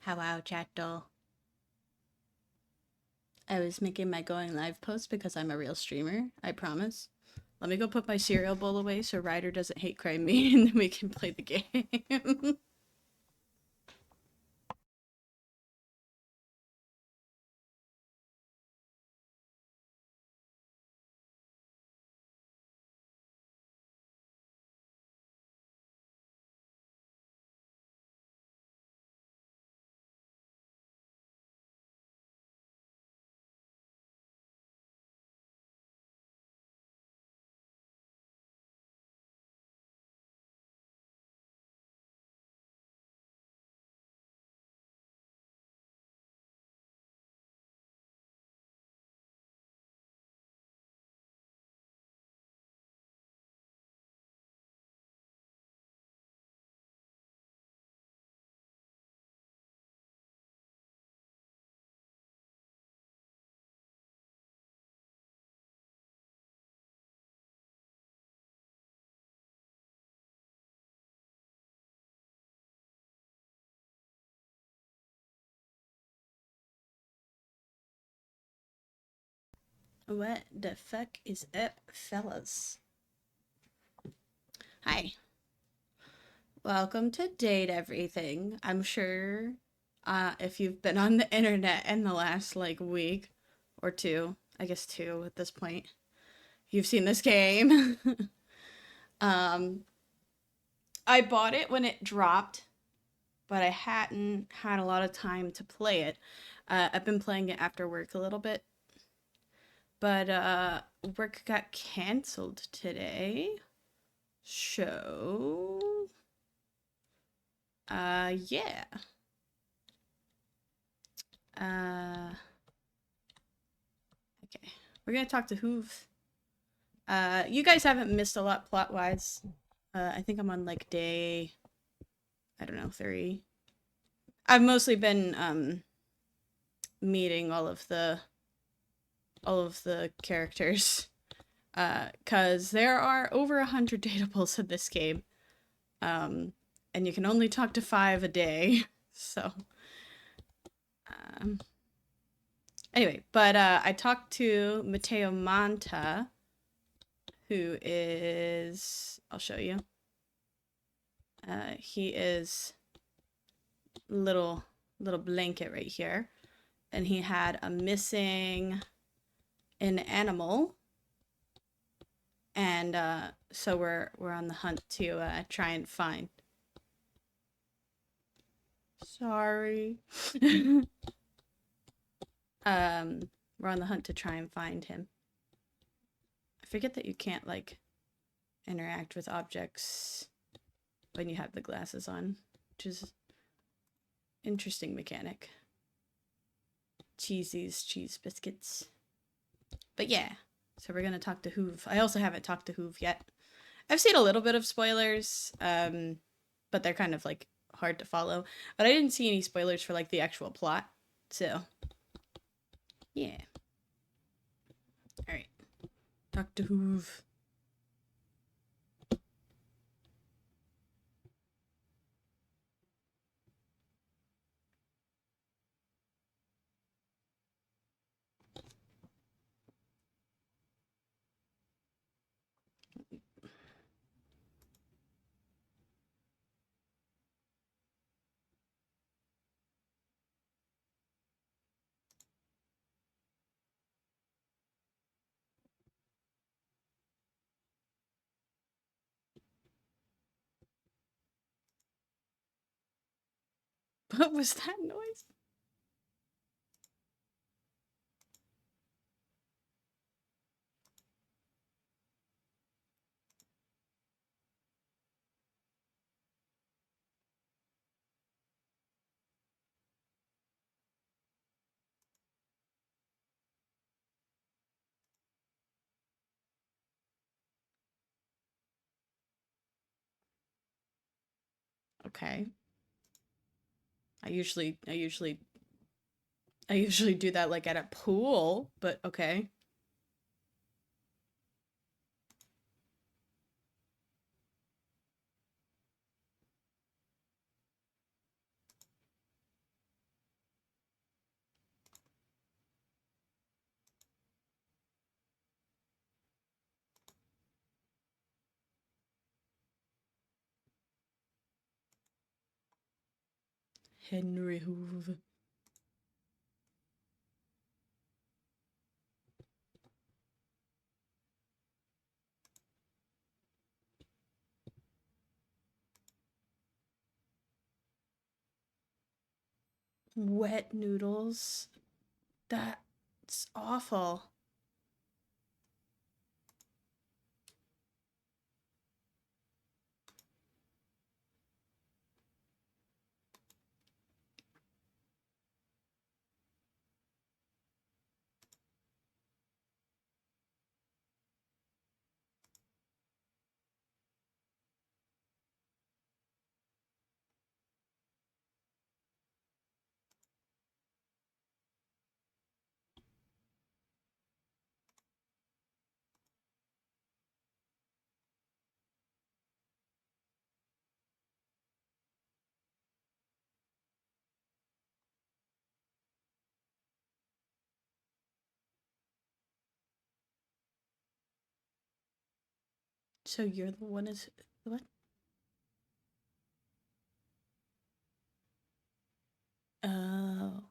Hello, chattel. I was making my going live post because I'm a real streamer, I promise. Let me go put my cereal bowl away so Ryder doesn't hate crime me and then we can play the game. What the fuck is up, fellas? Hi. Welcome to Date Everything. I'm sure if you've been on the internet in the last like week or two, I guess two at this point, you've seen this game. um I bought it when it dropped, but I hadn't had a lot of time to play it. I've been playing it after work a little bit, but work got canceled today. So, yeah. Uh, okay. We're gonna talk to Hoove. You guys haven't missed a lot plot-wise. I think I'm on like day, I don't know, 3. I've mostly been meeting all of the characters. Cause there are over 100 datables in this game. And you can only talk to 5 a day. So, um, anyway, but I talked to Matteo Manta, who is, I'll show you. He is little blanket right here, and he had a missing an animal, and so we're on the hunt to try and find. Sorry. We're on the hunt to try and find him. I forget that you can't like interact with objects when you have the glasses on, which is interesting mechanic. Cheesies, cheese biscuits. But yeah, so we're gonna talk to Hoove. I also haven't talked to Hoove yet. I've seen a little bit of spoilers, but they're kind of like hard to follow. But I didn't see any spoilers for like the actual plot, so yeah. All right, talk to Hoove. What was that noise? Okay. I usually do that like at a pool, but okay. Henry Hoover. Wet noodles. That's awful. So you're the one is what? Oh.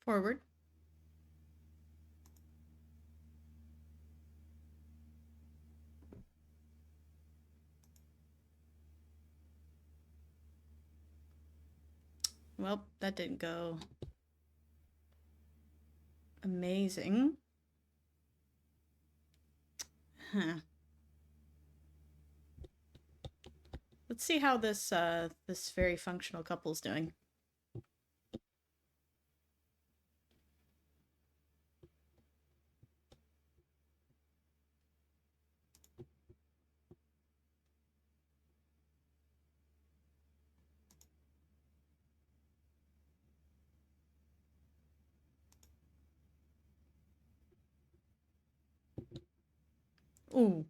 Forward. Well, that didn't go amazing. Huh. Let's see how this very functional couple's doing. Ooh.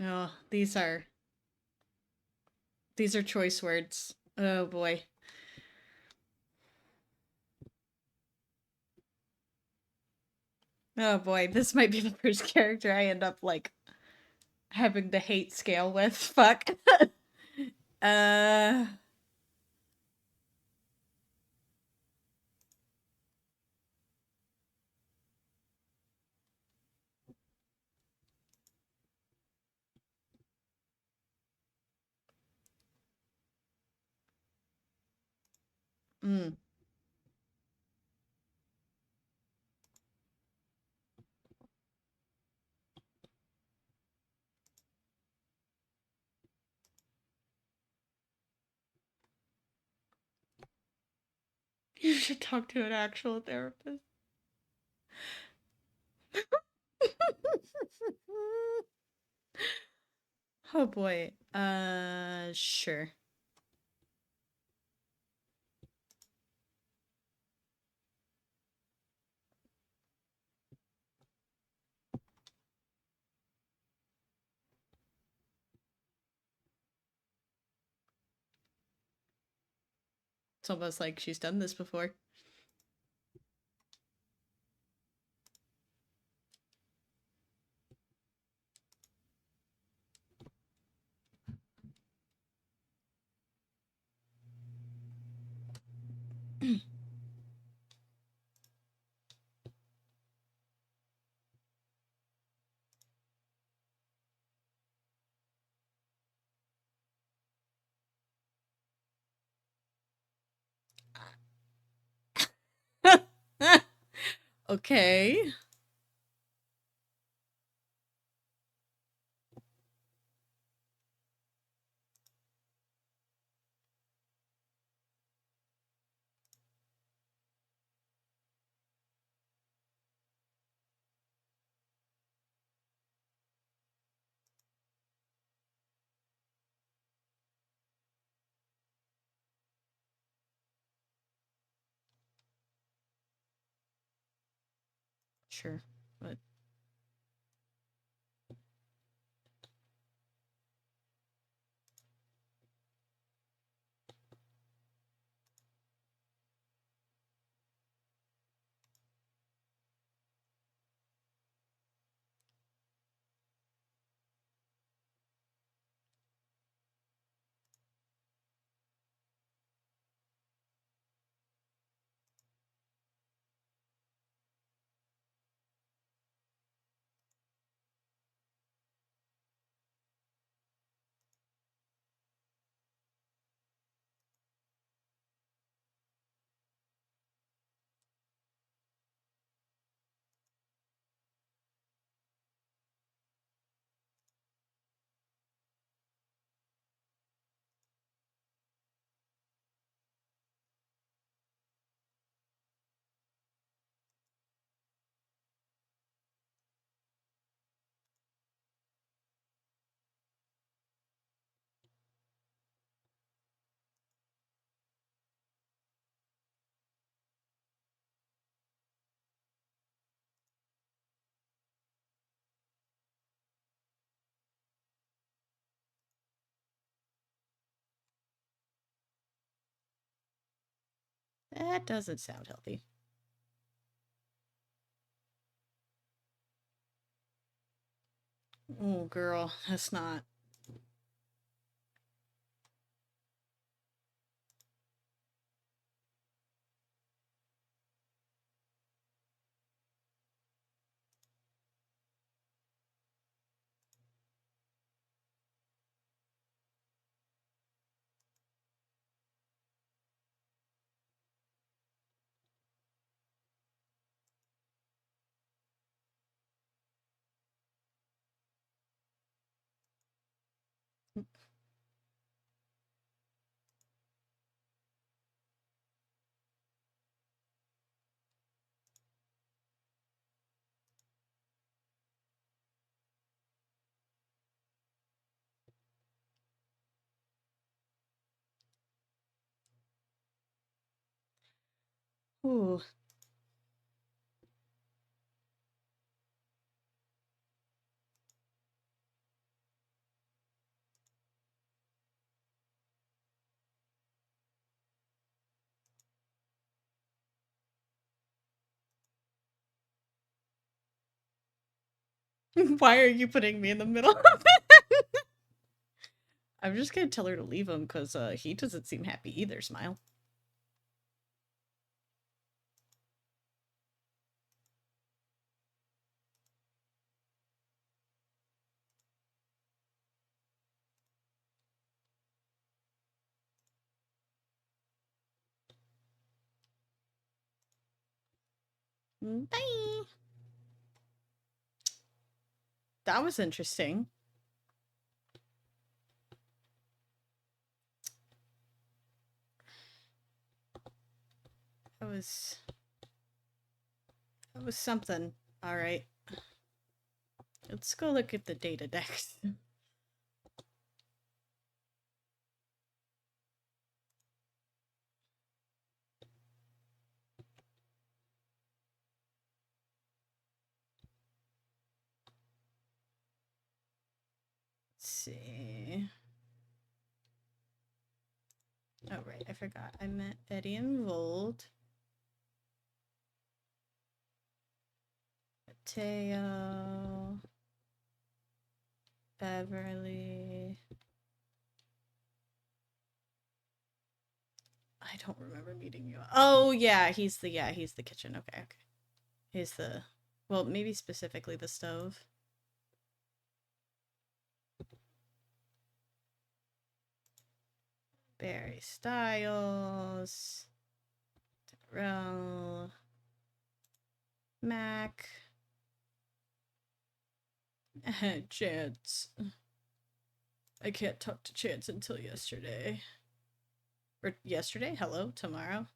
Oh, these are choice words. Oh boy. Oh boy, this might be the first character I end up like having the hate scale with. Fuck. uh mm, you should talk to an actual therapist. Oh boy. Sure. It's almost like she's done this before. Okay. Sure. But that doesn't sound healthy. Oh, girl, that's not. Ooh. Why are you putting me in the middle of it? I'm just gonna tell her to leave him because he doesn't seem happy either. Smile. Bye. That was interesting. That was something. All right. Let's go look at the data decks. Let's see. Oh, right. I forgot. I meant Eddie and Volt. Mateo. Beverly. I don't remember meeting you. Oh, yeah. He's the kitchen. Okay, okay. He's the, well, maybe specifically the stove. Barry Styles. Darrell. Mac. Chance. I can't talk to Chance until yesterday. Or yesterday? Hello? Tomorrow?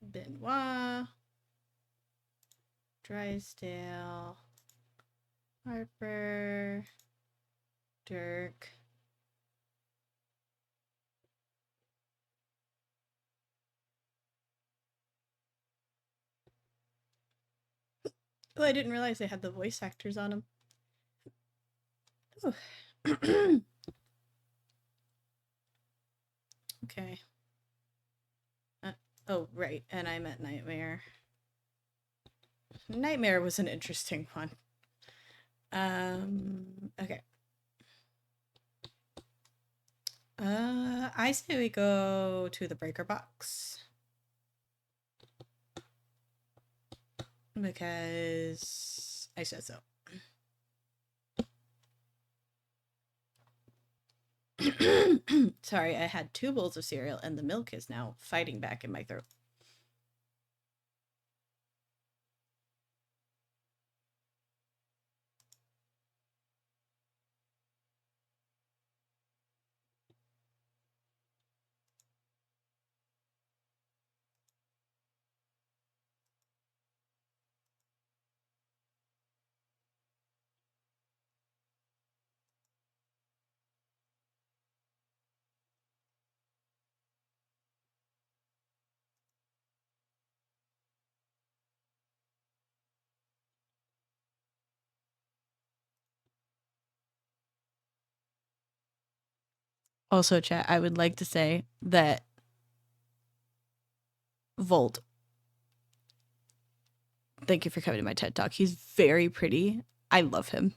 Benoit. Drysdale. Harper. Dirk. Oh, I didn't realize they had the voice actors on them. Okay. Oh, right. And I meant Nightmare. Nightmare was an interesting one. Okay. I say we go to the breaker box. Because I said so. Sorry, I had 2 bowls of cereal and the milk is now fighting back in my throat. Also, chat, I would like to say that Volt, thank you for coming to my TED Talk. He's very pretty. I love him.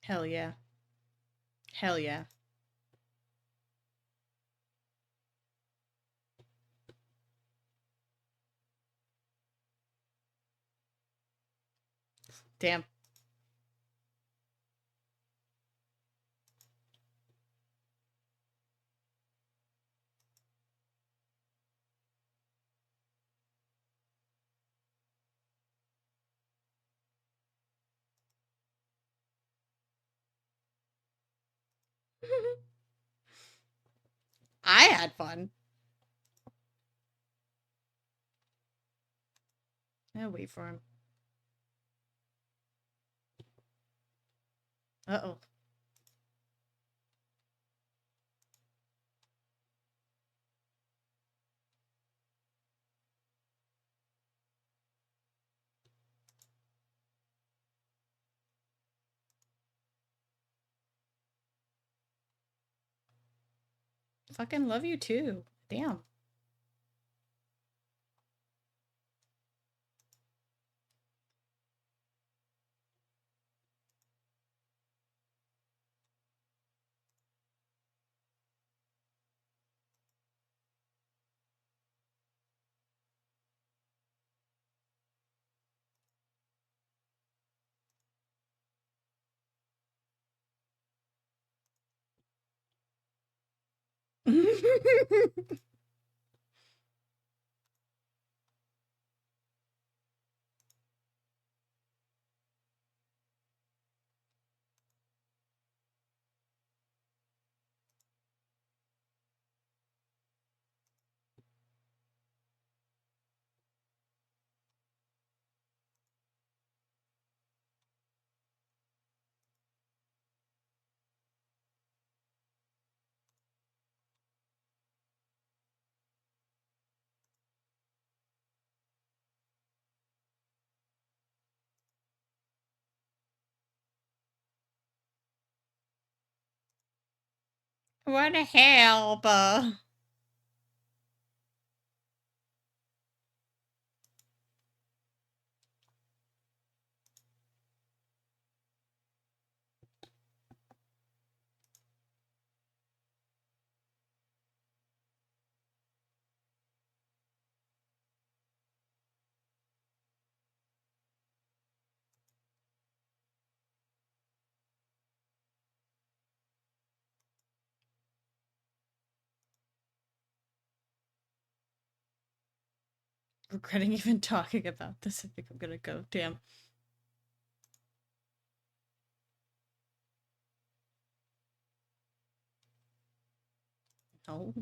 Hell yeah. Hell yeah. Damn. I had fun. I'll wait for him. Uh-oh. Fucking love you too. Damn. What a help. Regretting even talking about this. I think I'm gonna go. Damn. No.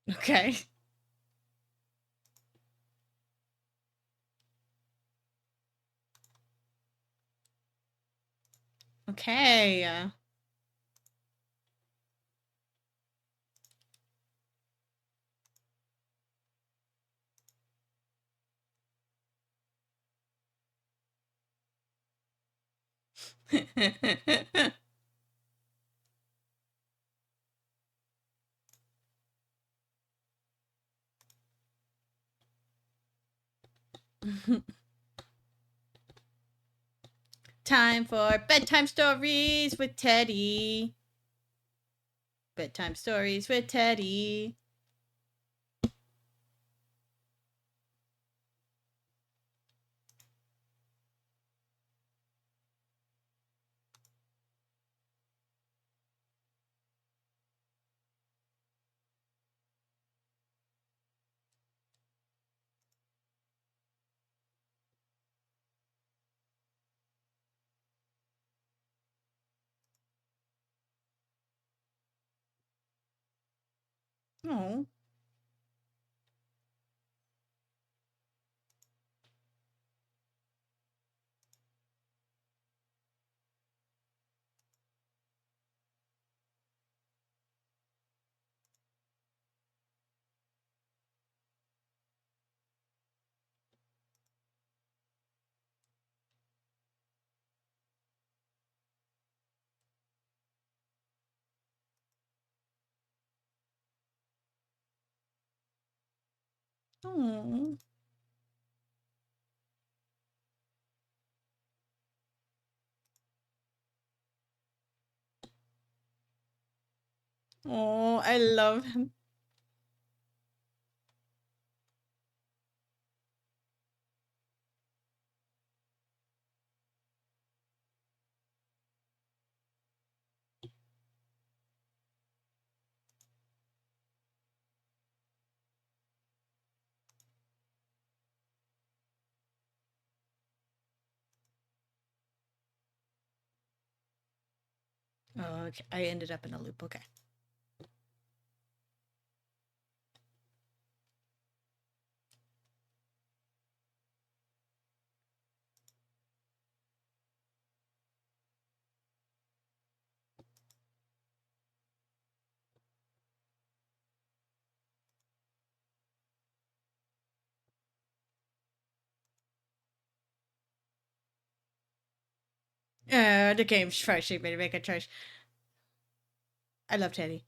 Okay. Okay. Time for bedtime stories with Teddy. Bedtime stories with Teddy. Oh. Oh. Oh, I love him. Oh, okay. I ended up in a loop. Okay. The game's forcing me to make a choice. I love Teddy.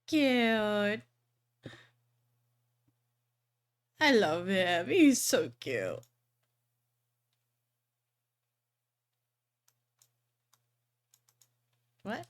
Cute. I love him. He's so cute. What?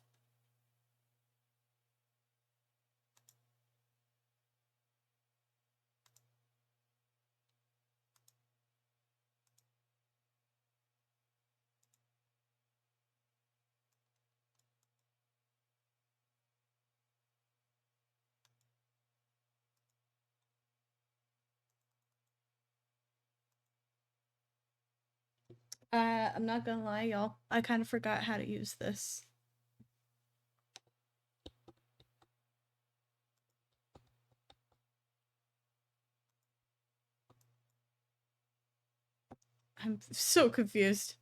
I'm not gonna lie, y'all. I kind of forgot how to use this. I'm so confused.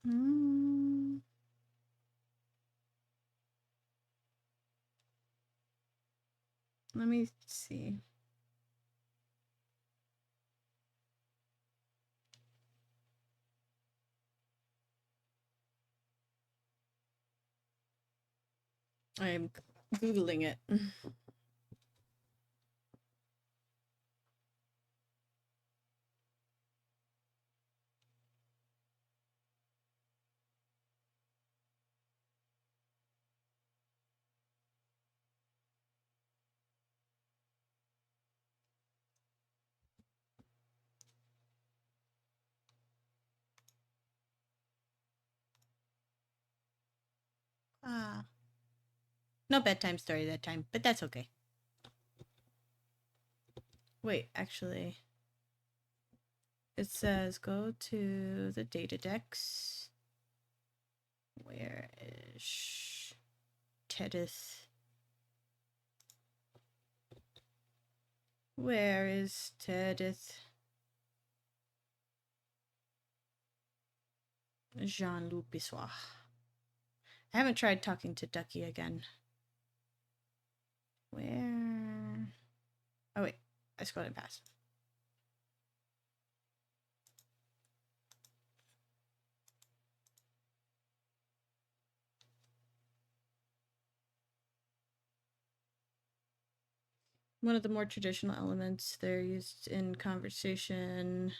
Mm, let me see. I'm Googling it. Ah. No bedtime story that time, but that's okay. Wait, actually, it says go to the data decks. Where is Tedith? Where is Tedith? Jean-Luc Bissois. I haven't tried talking to Ducky again. Where? Oh, wait. I scrolled past. One of the more traditional elements they're used in conversation.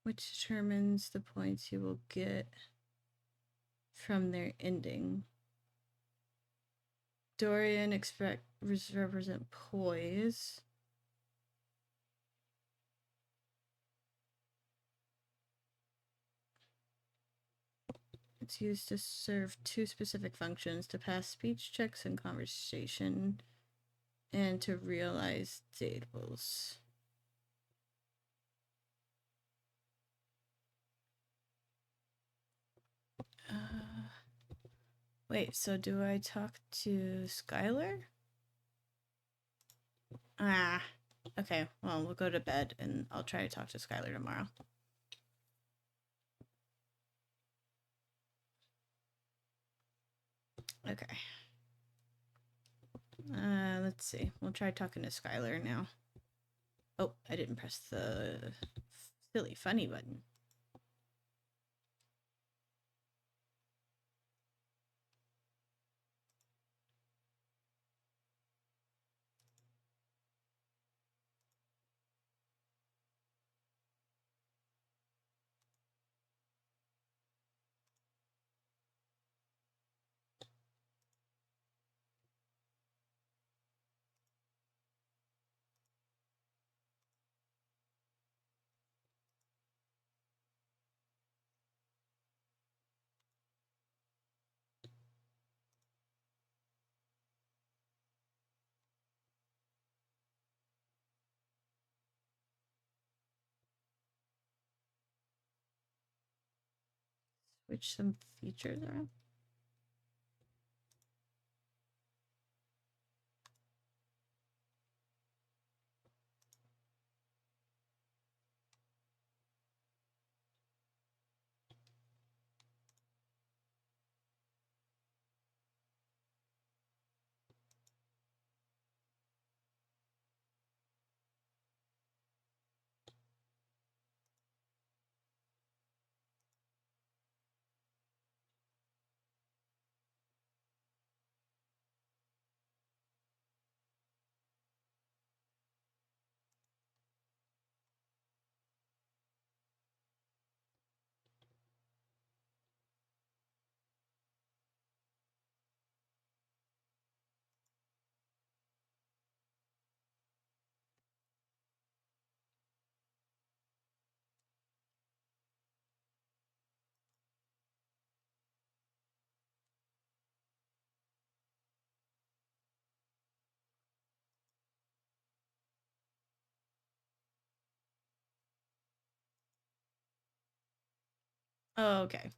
which determines the points you will get from their ending. Dorian represent poise. It's used to serve two specific functions: to pass speech checks and conversation, and to realize datables. Wait, so do I talk to Skylar? Ah, okay. Well, we'll go to bed and I'll try to talk to Skylar tomorrow. Okay. Let's see. We'll try talking to Skylar now. Oh, I didn't press the silly funny button. Switch some features around. Oh, okay.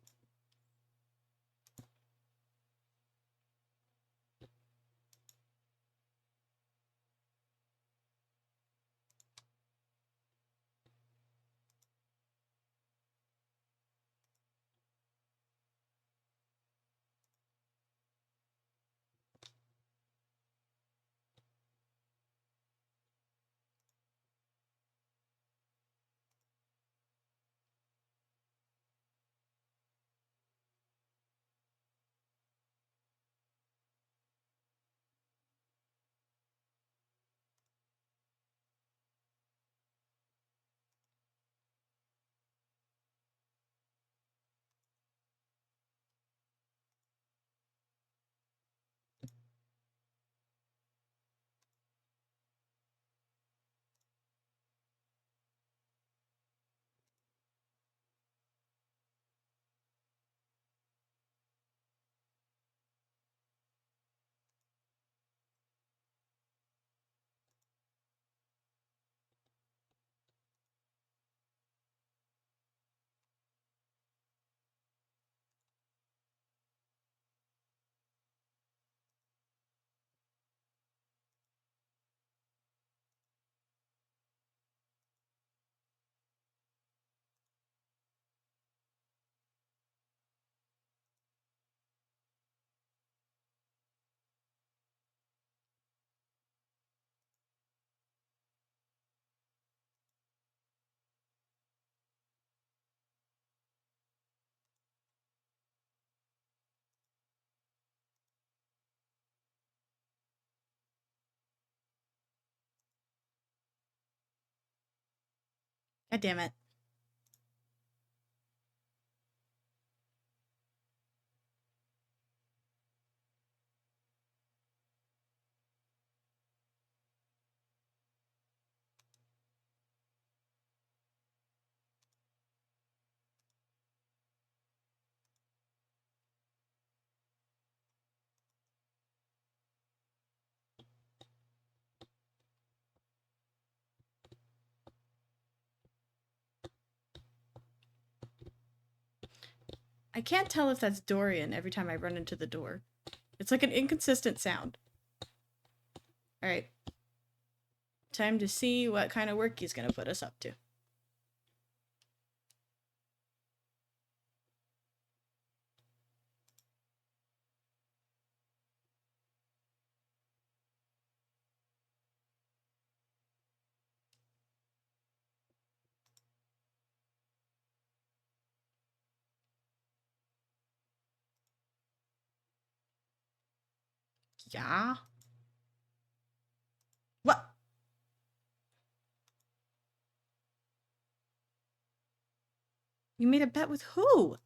God damn it. I can't tell if that's Dorian every time I run into the door. It's like an inconsistent sound. Alright. Time to see what kind of work he's gonna put us up to. Yeah? What? You made a bet with who?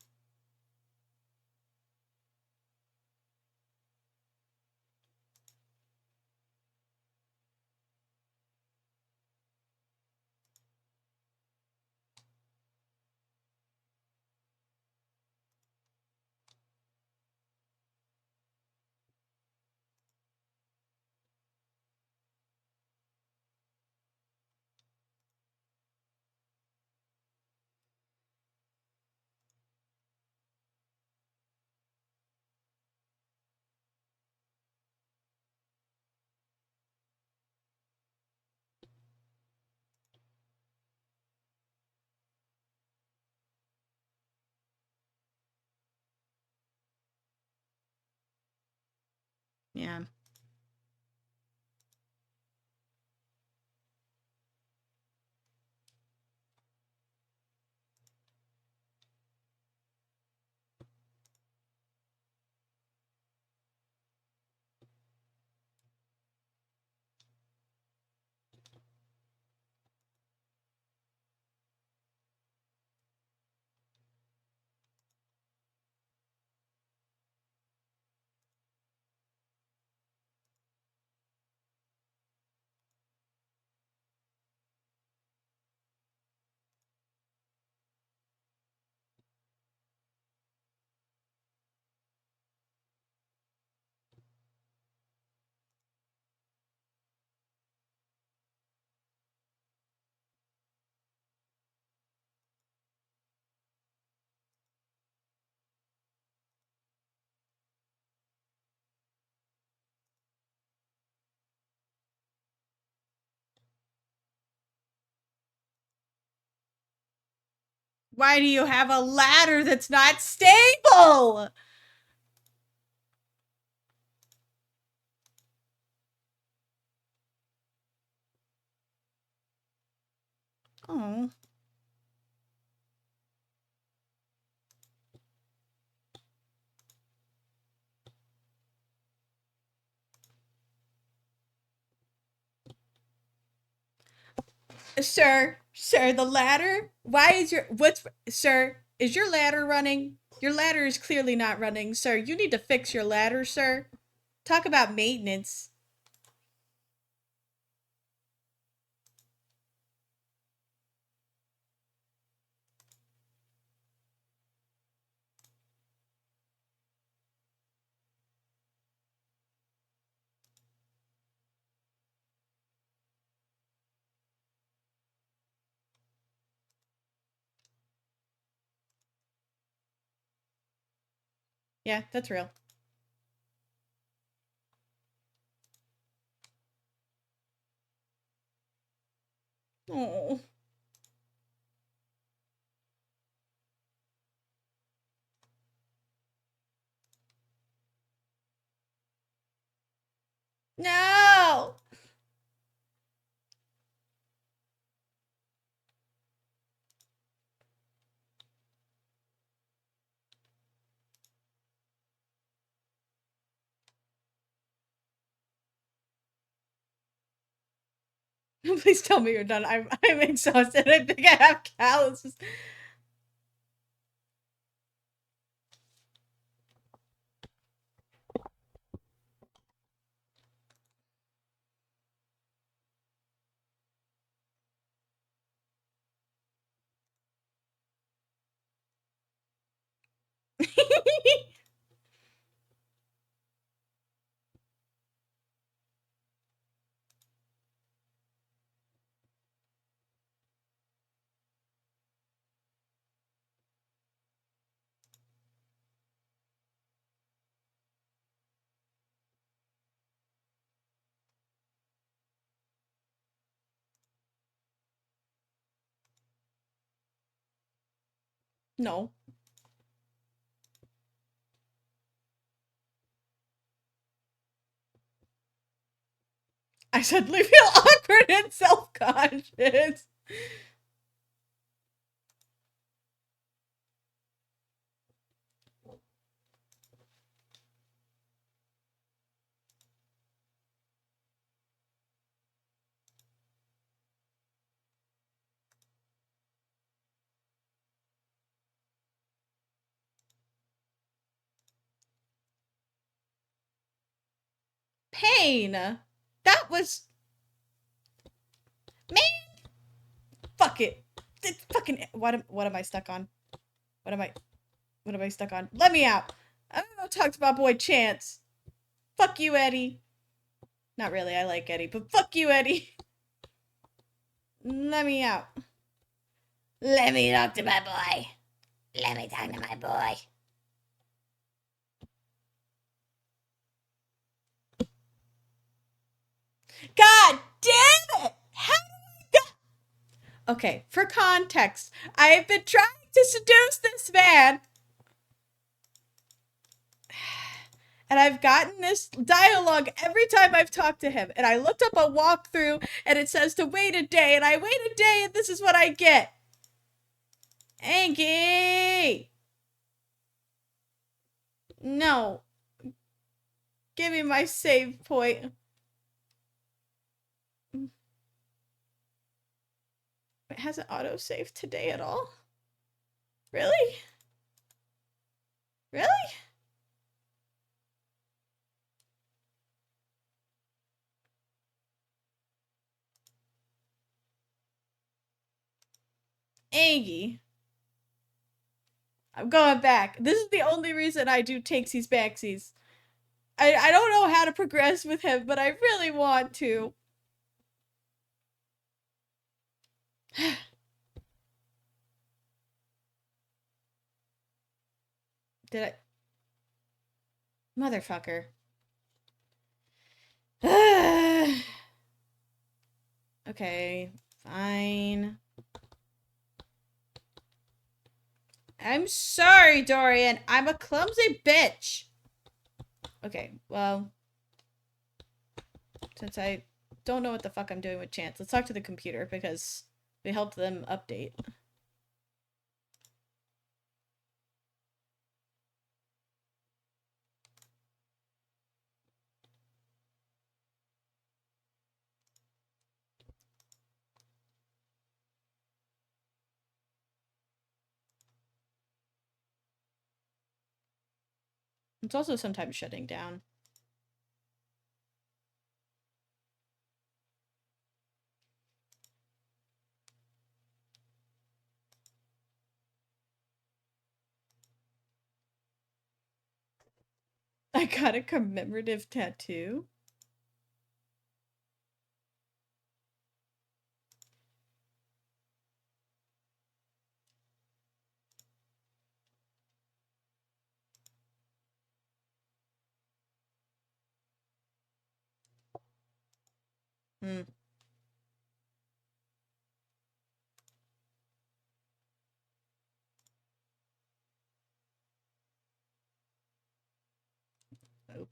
Yeah. Why do you have a ladder that's not stable? Oh. Sir, the ladder? Why is sir, is your ladder running? Your ladder is clearly not running, sir. You need to fix your ladder, sir. Talk about maintenance. Yeah, that's real. Oh. No! Please tell me you're done. I'm exhausted. I think I have calluses. No. I suddenly feel awkward and self-conscious. Pain. That was man. Fuck it. Fucking what am I stuck on? What am I what am I stuck on? Let me out. I don't know. Talk to my boy Chance. Fuck you, Eddie. Not really. I like Eddie, but fuck you, Eddie. Let me out. Let me talk to my boy. Let me talk to my boy. God damn it! How did I go? Okay, for context, I have been trying to seduce this man, and I've gotten this dialogue every time I've talked to him. And I looked up a walkthrough, and it says to wait a day, and I wait a day, and this is what I get. Angie! No. Give me my save point. It hasn't autosaved today at all? Really? Really? Angie. I'm going back. This is the only reason I do takesies backsies. I don't know how to progress with him, but I really want to. Did I? Motherfucker. Okay, fine. I'm sorry, Dorian. I'm a clumsy bitch. Okay, well, since I don't know what the fuck I'm doing with Chance, let's talk to the computer because we helped them update. It's also sometimes shutting down. I got a commemorative tattoo. Hmm. Oh.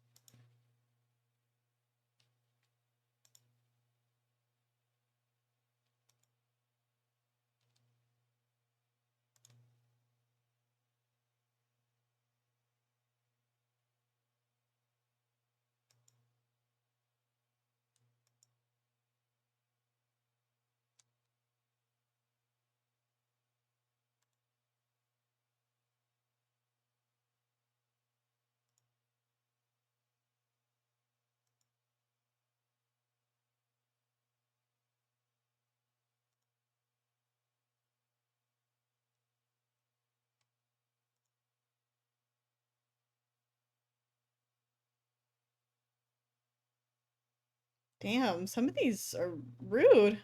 Damn, some of these are rude.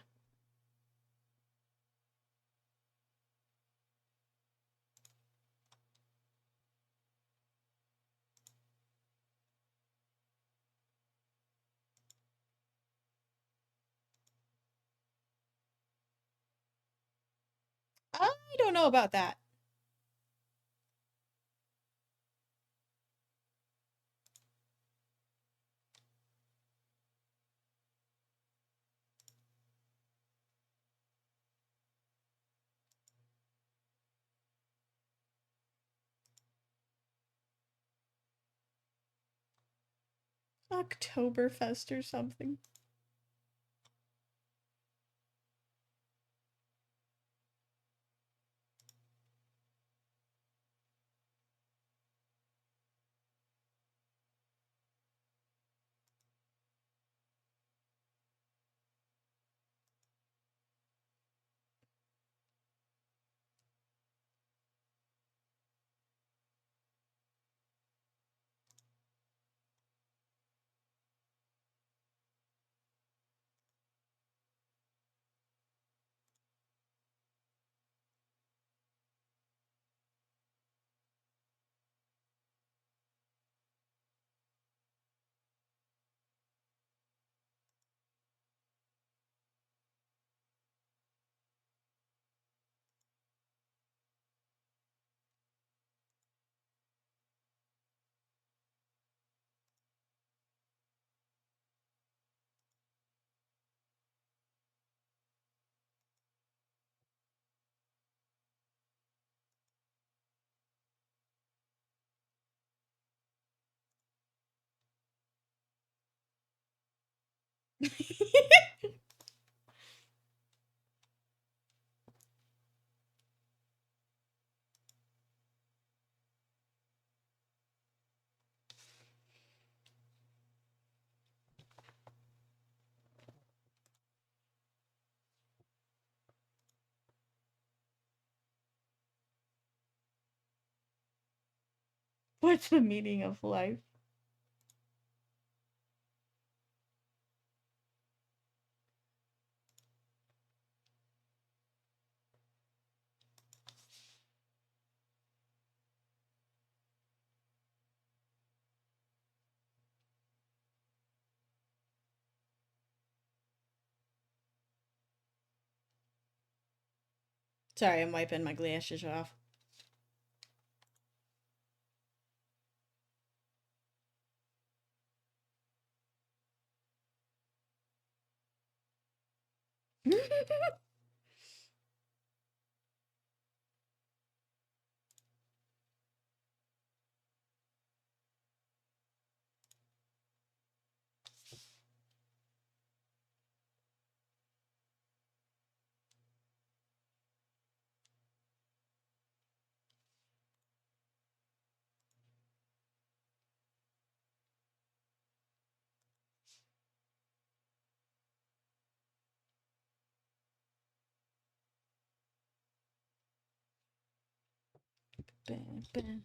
I don't know about that. Oktoberfest or something. What's the meaning of life? Sorry, I'm wiping my glasses off. Bam, bam.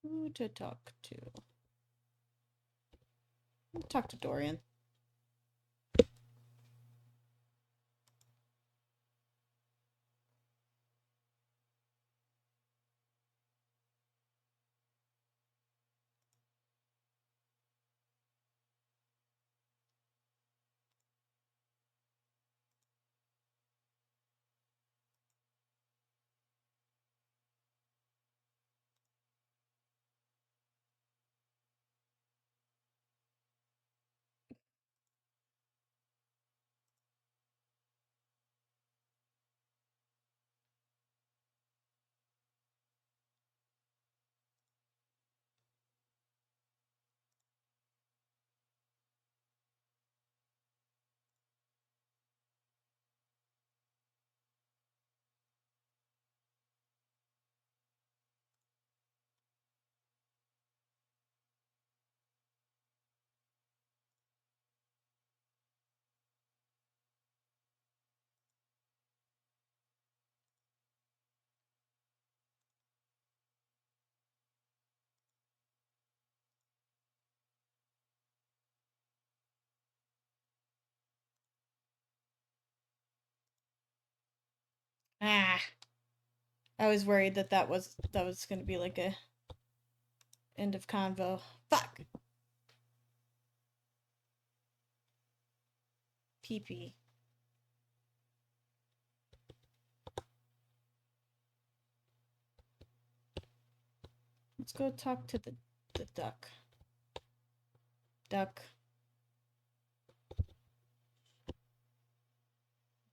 Who to talk to? Talk to Dorian. Ah, I was worried that was gonna be like a end of convo. Fuck. Pee pee. Let's go talk to the duck. Duck.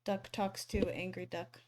Duck talks to angry duck.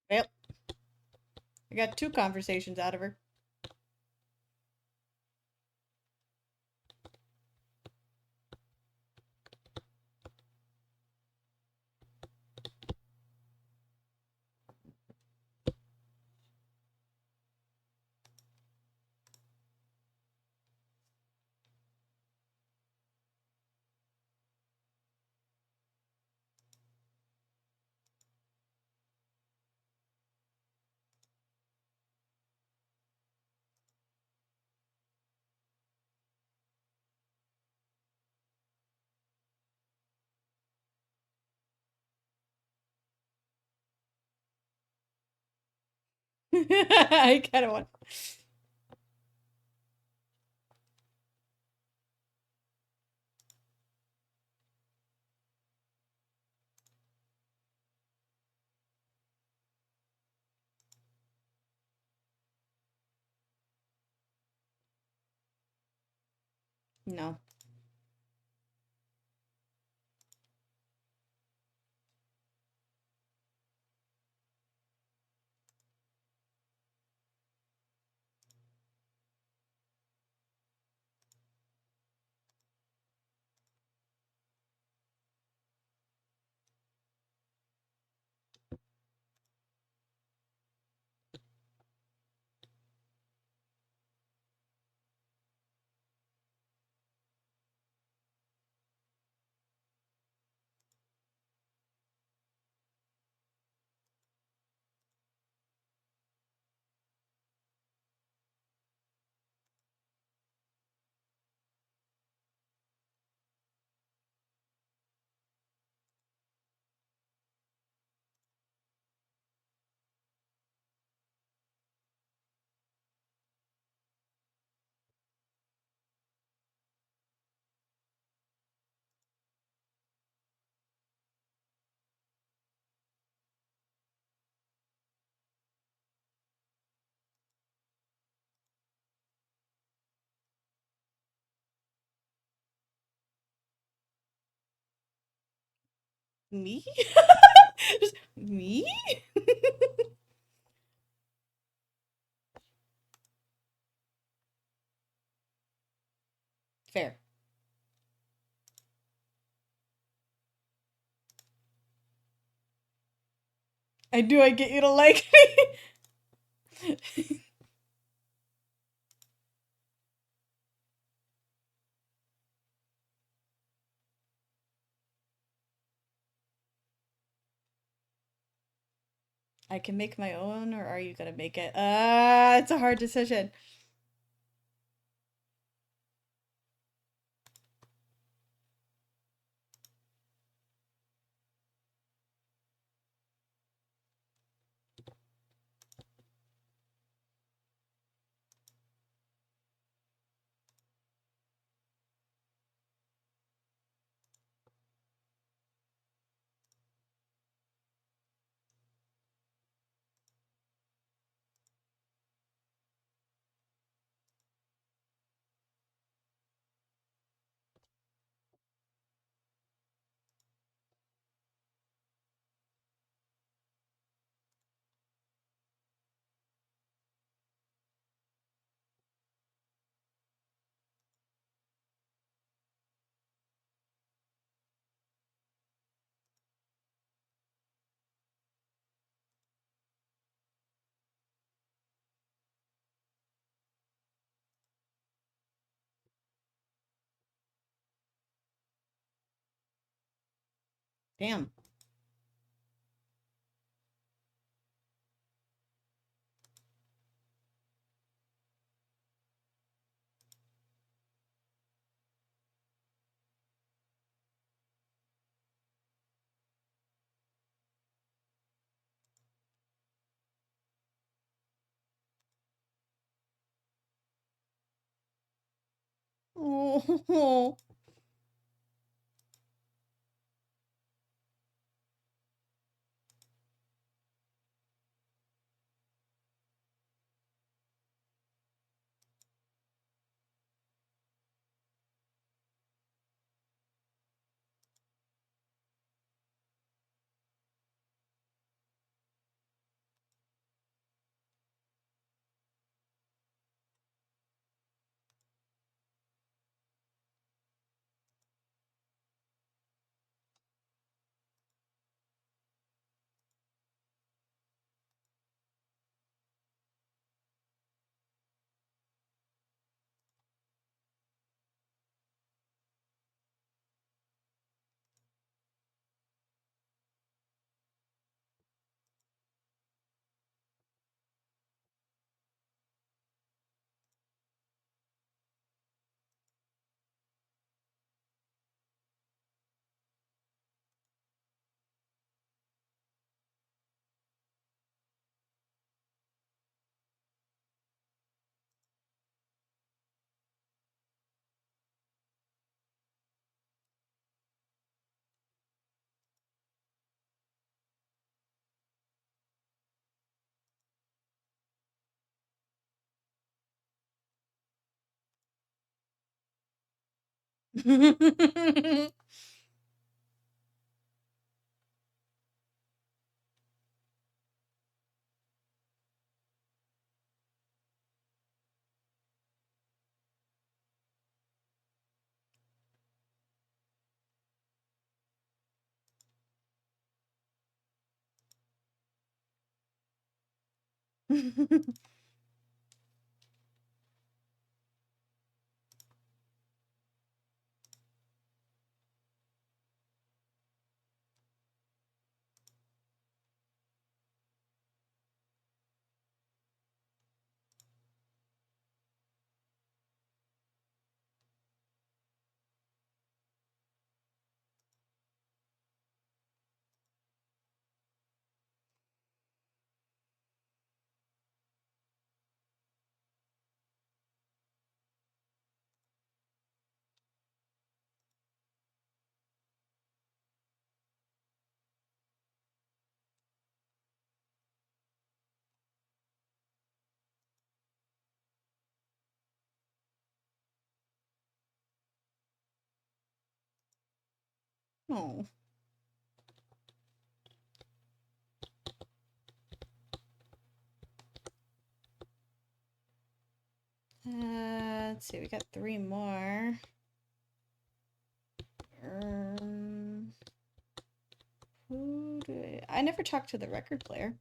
Well, I got 2 conversations out of her. I kind of want. No. Me? Just me? Fair. I do. I get you to like me. I can make my own, or are you gonna make it? It's a hard decision. Damn. Oh. Oh. Let's see, we got three more. I never talked to the record player.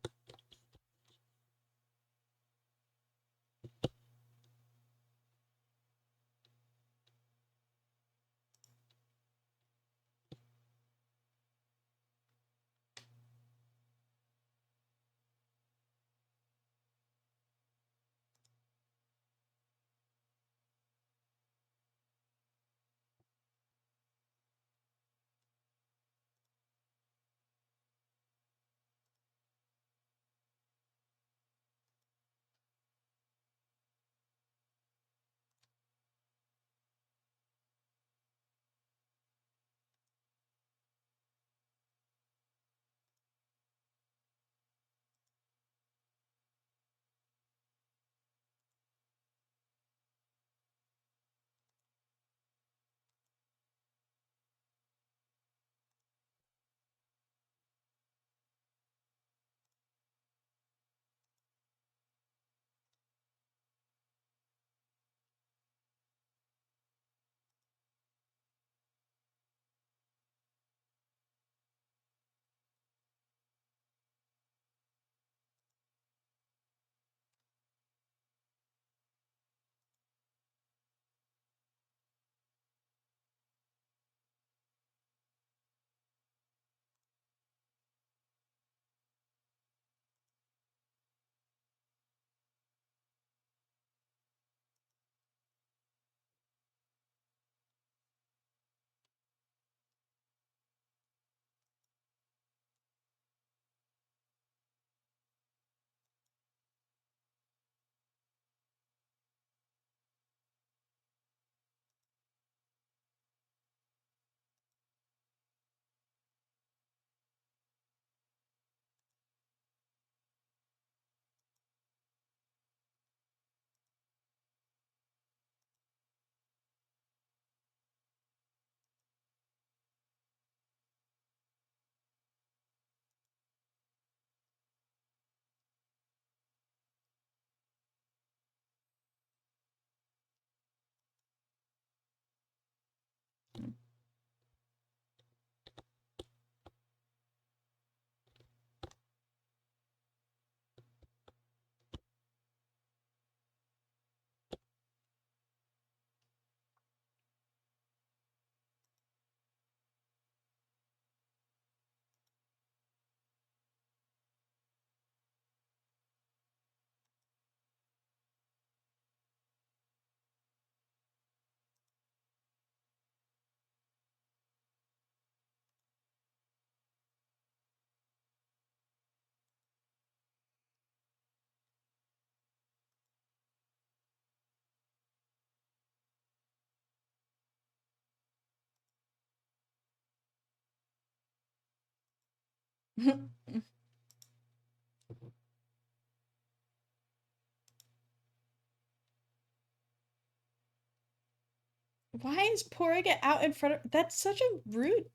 Why is pouring it out in front of? That's such a rude.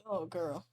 Oh, girl.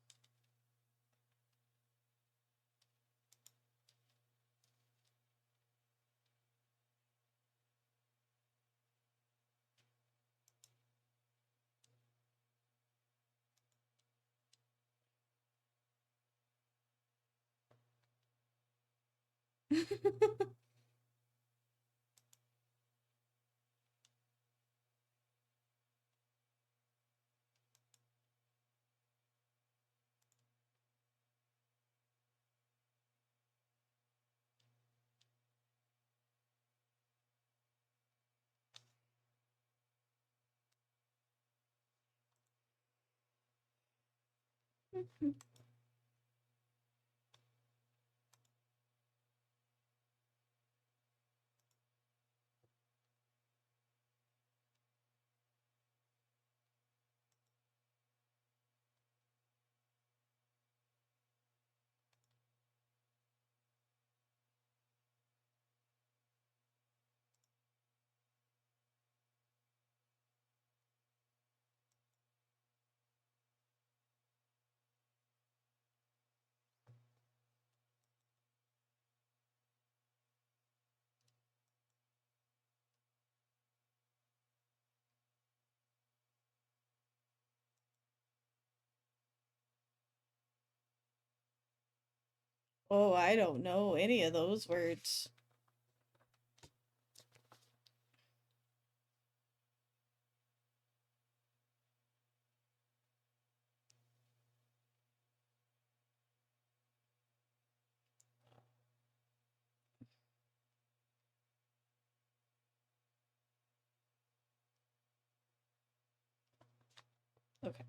Oh, I don't know any of those words. Okay.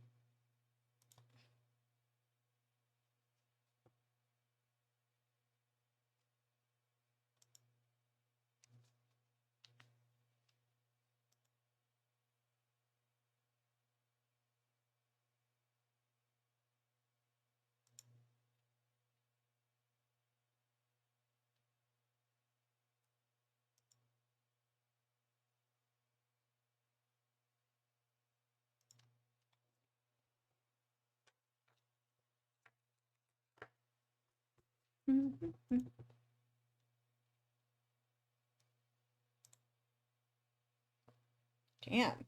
Damn.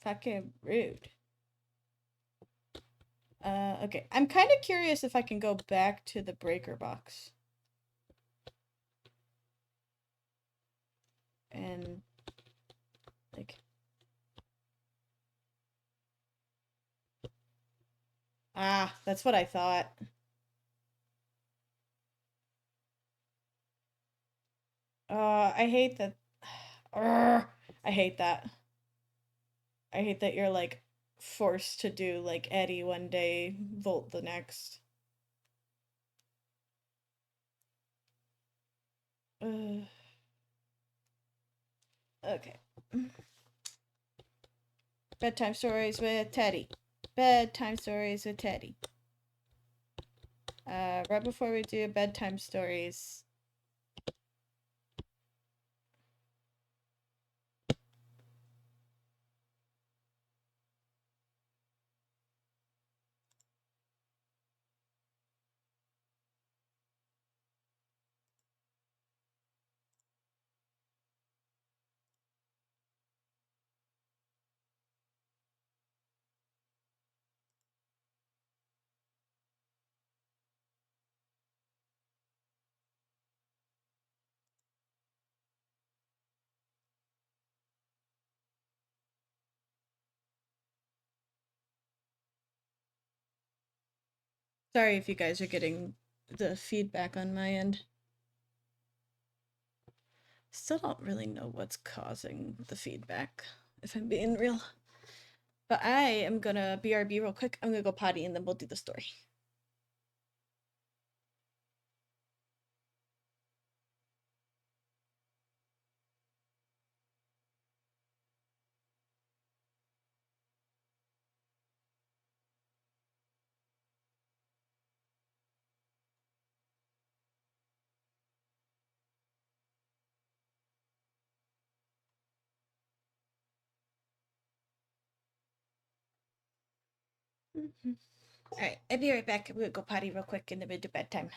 Fucking rude. Okay. I'm kind of curious if I can go back to the breaker box. And, like... Ah, that's what I thought. I hate that. Urgh, I hate that. I hate that you're, like, forced to do, like, Eddie one day, Volt the next. Uh, okay. Bedtime stories with Teddy. Bedtime stories with Teddy. Right before we do bedtime stories. Sorry if you guys are getting the feedback on my end. Still don't really know what's causing the feedback, if I'm being real. But I am gonna BRB real quick. I'm gonna go potty and then we'll do the story. Alright, I'll be right back. I'm gonna go potty real quick and then we'll do bedtime.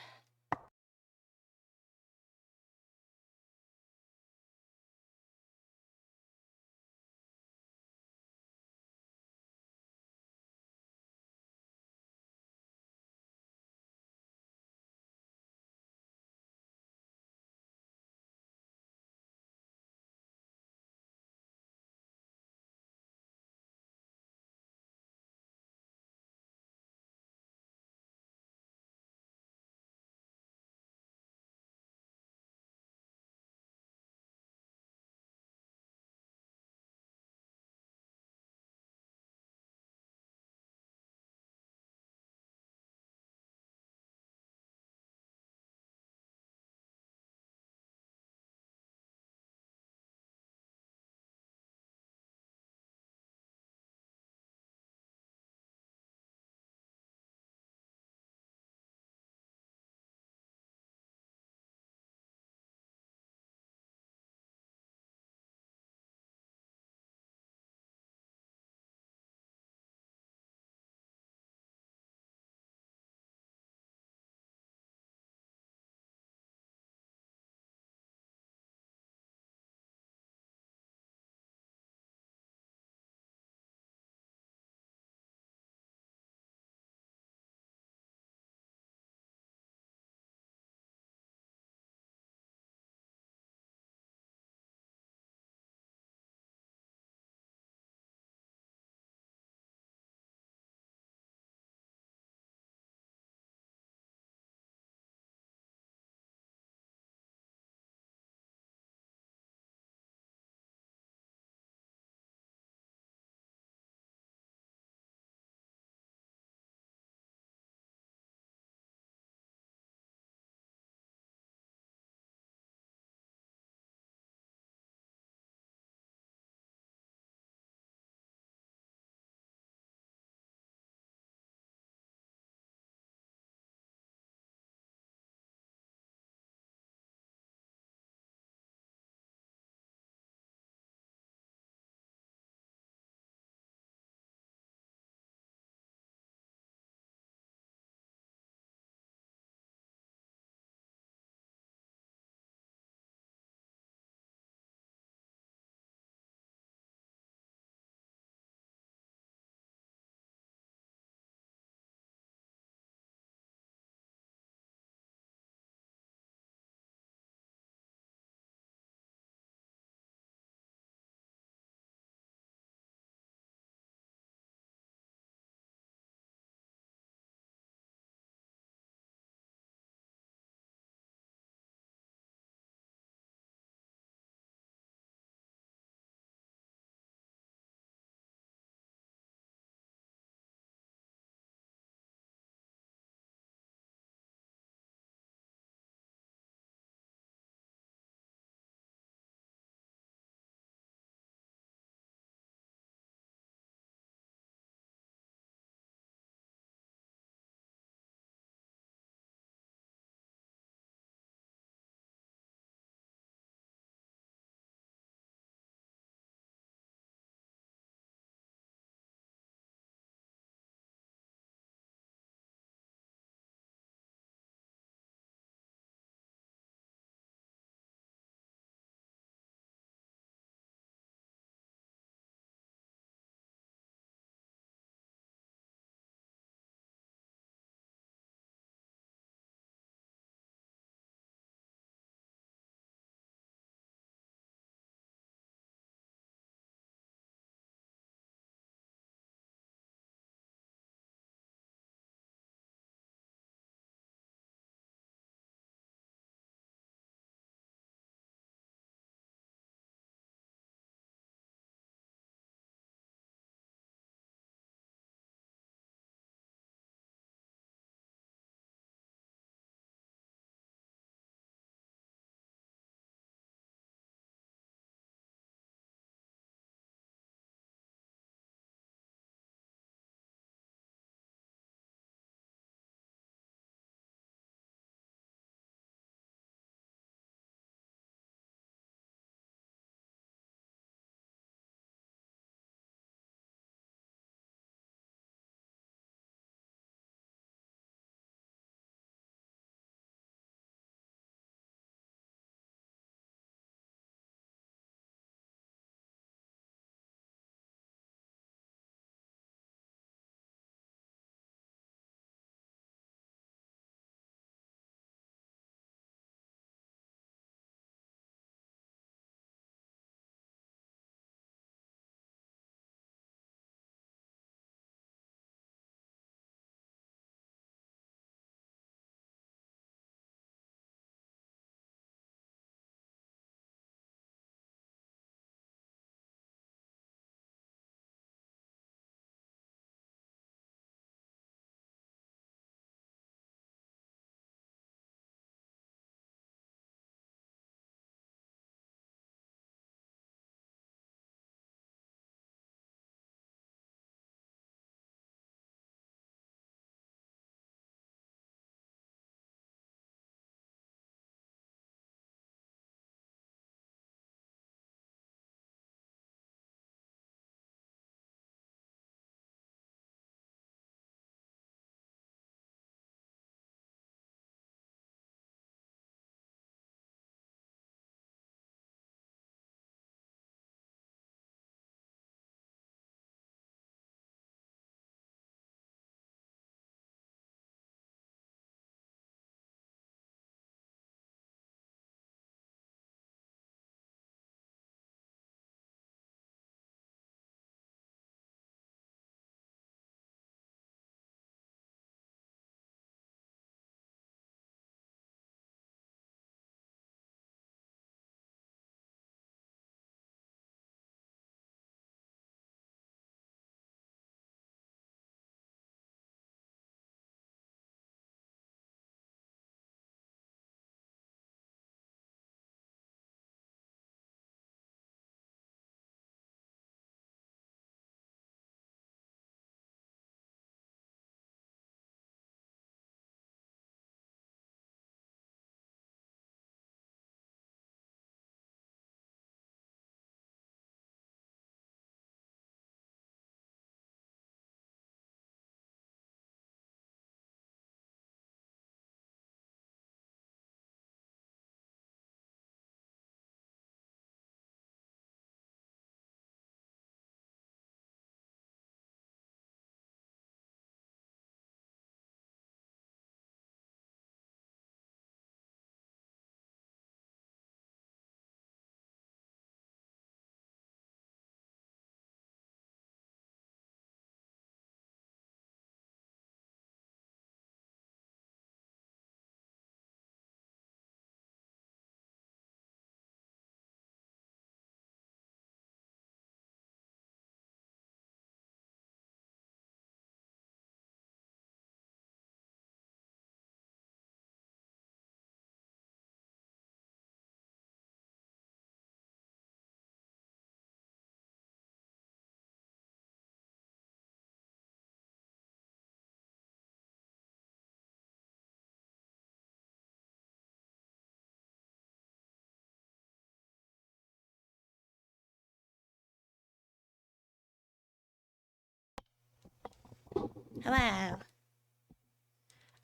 Hello.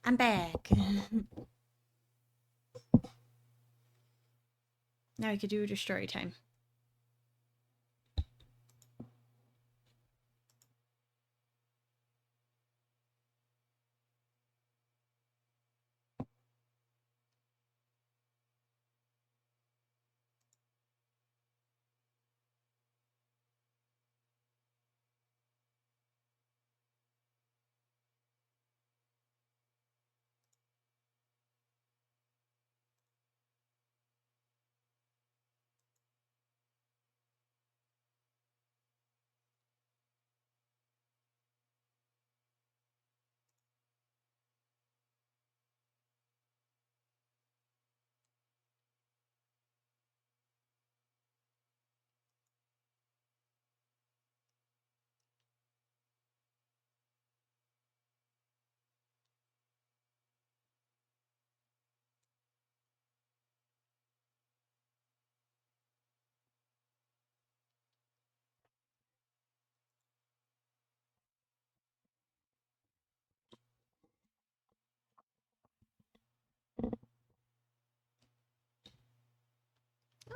I'm back. Now we could do your story time.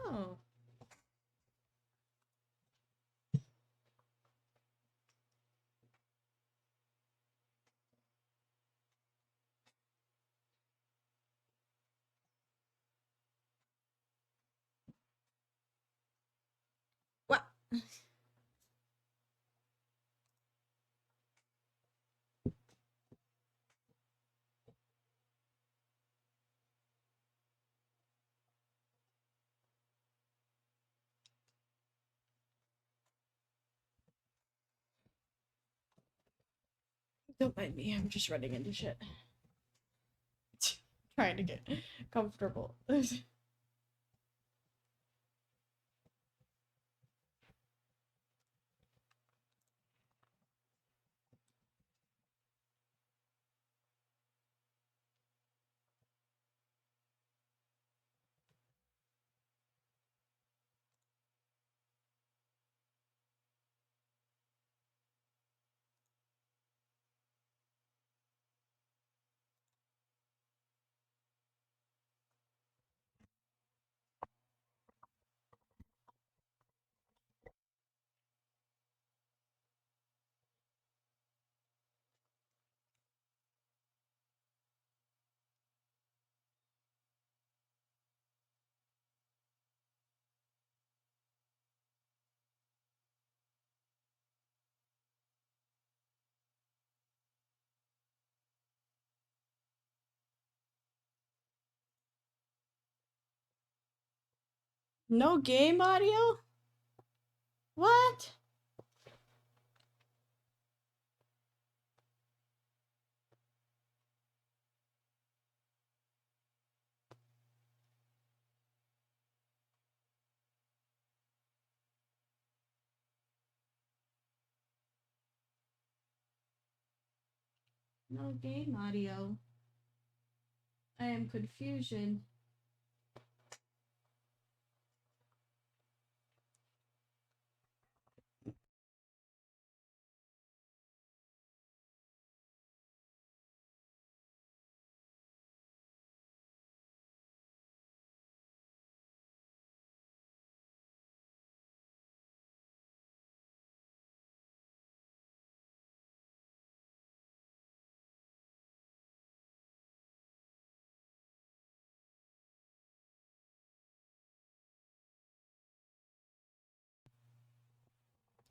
Oh. What? Don't mind me. I'm just running into shit. Trying to get comfortable. No game audio? What? No game audio. I am confusion.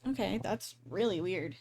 Okay, that's really weird.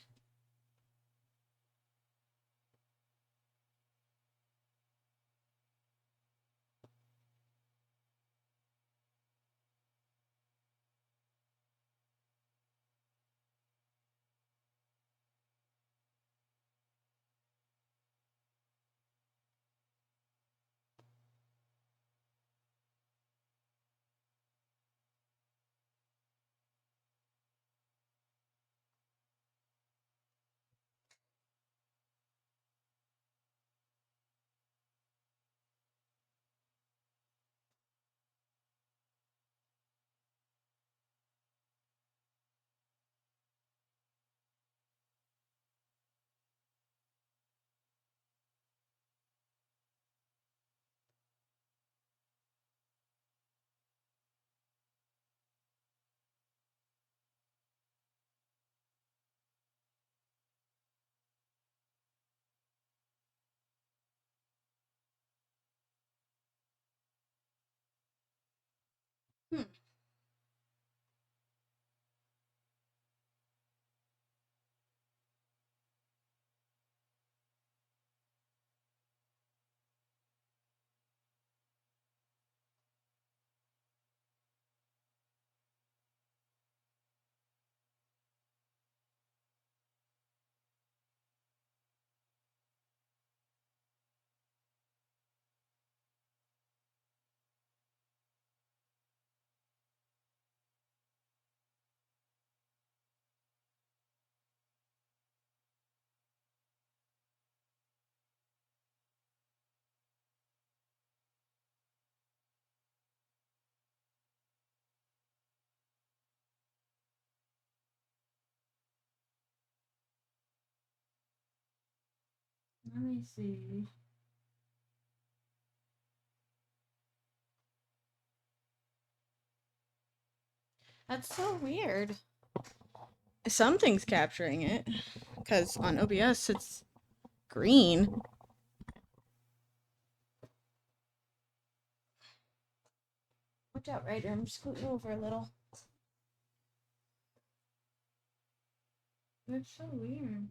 Let me see. That's so weird. Something's capturing it. Because on OBS it's green. Watch out, Ryder. I'm scooting over a little. That's so weird.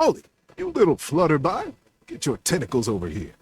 Ollie, you little flutterby. Get your tentacles over here.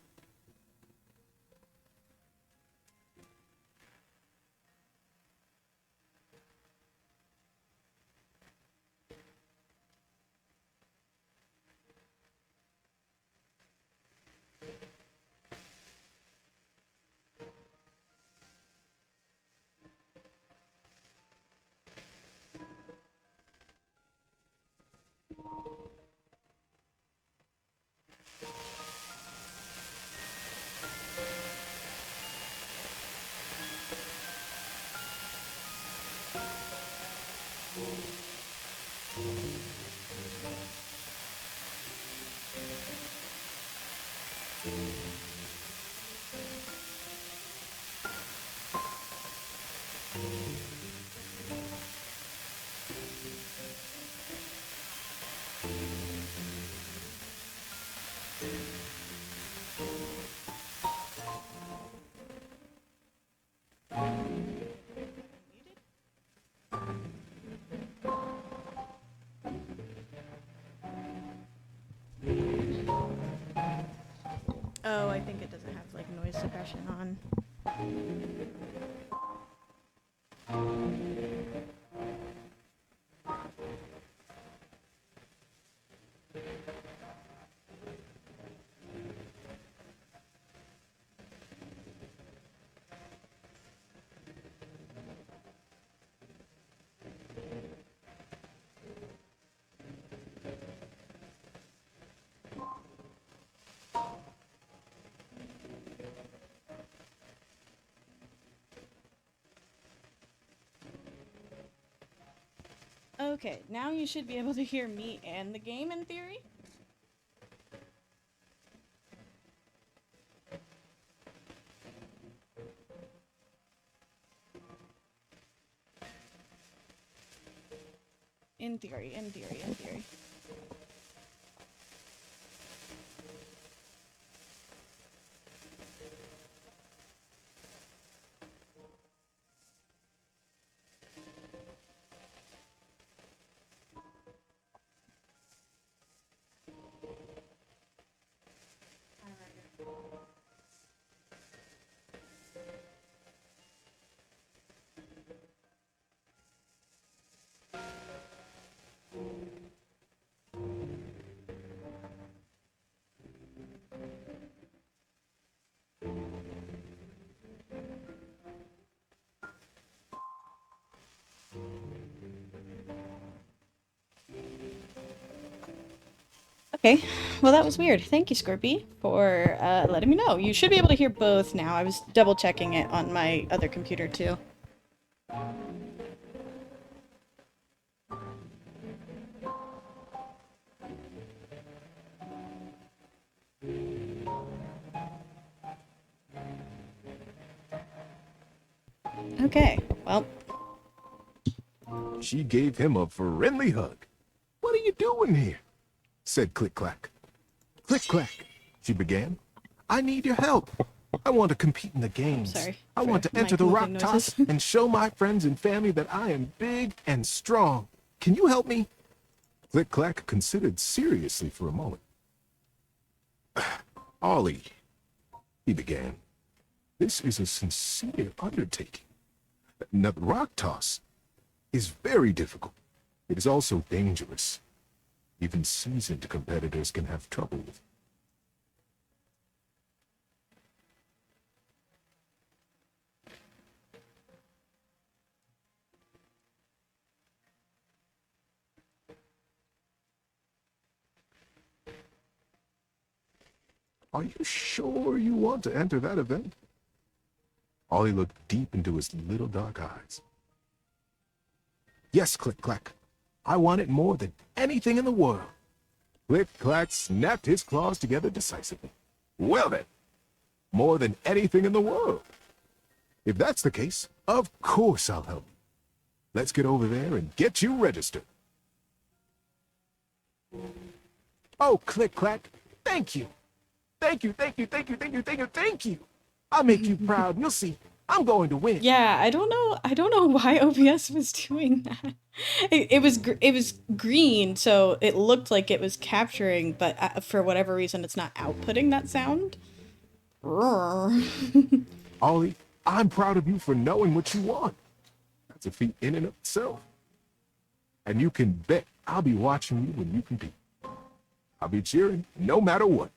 Oh, I think it doesn't have like noise suppression on. Okay, now you should be able to hear me and the game in theory. In theory, in theory, in theory. Okay, well that was weird. Thank you, Scorpy, for letting me know. You should be able to hear both now. I was double checking it on my other computer too. Okay, well, She gave him a friendly hug. What are you doing here? Said Click Clack. Click Clack, she began. I need your help. I want to compete in the games. sorry I for want to enter mic the rock moving noises. toss and show my friends and family that I am big and strong. Can you help me? Click Clack considered seriously for a moment. Ollie, he began, this is a sincere undertaking. Now, the rock toss is very difficult. It is also dangerous. Even seasoned competitors can have trouble with it. Are you sure you want to enter that event? Ollie looked deep into his little dark eyes. Yes, Click Clack. I want it more than anything in the world. Click Clack snapped his claws together decisively. Well then, more than anything in the world. If that's the case, of course I'll help you. Let's get over there and get you registered. Oh, Click Clack, thank you. Thank you, thank you, thank you, thank you, thank you, thank you. I'll make you proud. You'll see. I'm going to win. Yeah, I don't know. I don't know why OBS was doing that. It was green, so it looked like it was capturing, but for whatever reason, it's not outputting that sound. Ollie, I'm proud of you for knowing what you want. That's a feat in and of itself. And you can bet I'll be watching you when you compete. I'll be cheering no matter what.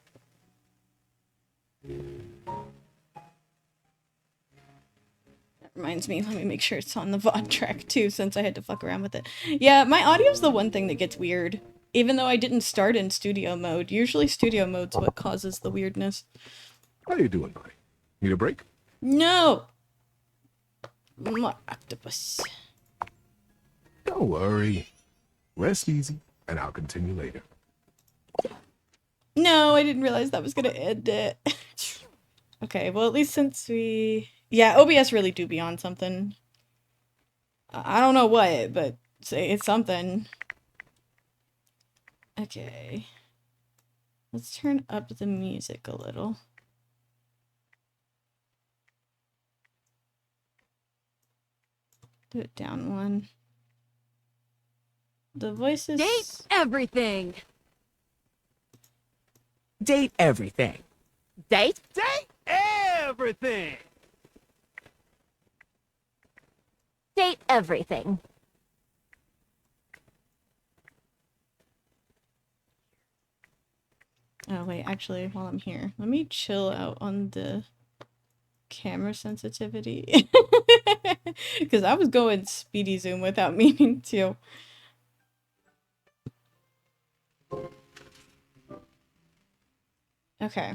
Reminds me, let me make sure it's on the VOD track too, since I had to fuck around with it. Yeah, my audio's the one thing that gets weird. Even though I didn't start in studio mode. Usually studio mode's what causes the weirdness. How you doing, buddy? Need a break? No! More octopus. Don't worry. Rest easy, and I'll continue later. No, I didn't realize that was gonna end it. Okay, well at least since we... Yeah, OBS really do be on something. I don't know what, but it's something. Okay. Let's turn up the music a little. Do it down one. The voices... Date everything. Date everything. Date? Date everything. Date everything. Oh, wait, actually, while I'm here, let me chill out on the camera sensitivity. Because I was going speedy zoom without meaning to. Okay.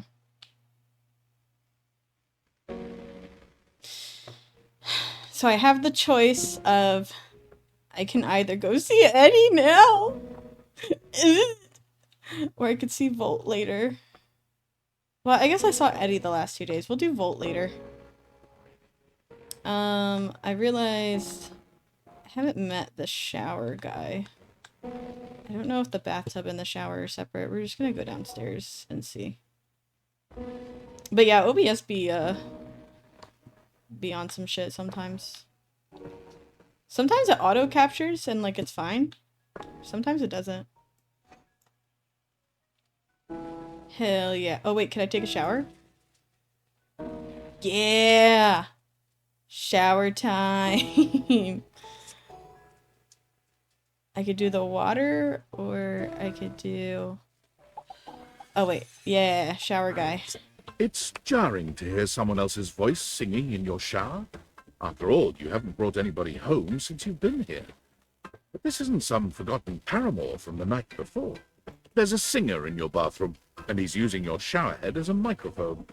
So I have the choice of I can either go see Eddie now or I could see Volt later. Well, I guess I saw Eddie the last 2 days. We'll do Volt later. I realized I haven't met the shower guy. I don't know if the bathtub and the shower are separate. We're just gonna go downstairs and see. But yeah, OBS be on some shit sometimes. Sometimes it auto captures and like it's fine. Sometimes it doesn't. Hell yeah. Oh wait, can I take a shower? Yeah! Shower time! I could do the water, or I could do... Oh wait, yeah, shower guy. It's jarring to hear someone else's voice singing in your shower. After all, you haven't brought anybody home since you've been here. But this isn't some forgotten paramour from the night before. There's a singer in your bathroom, and he's using your showerhead as a microphone.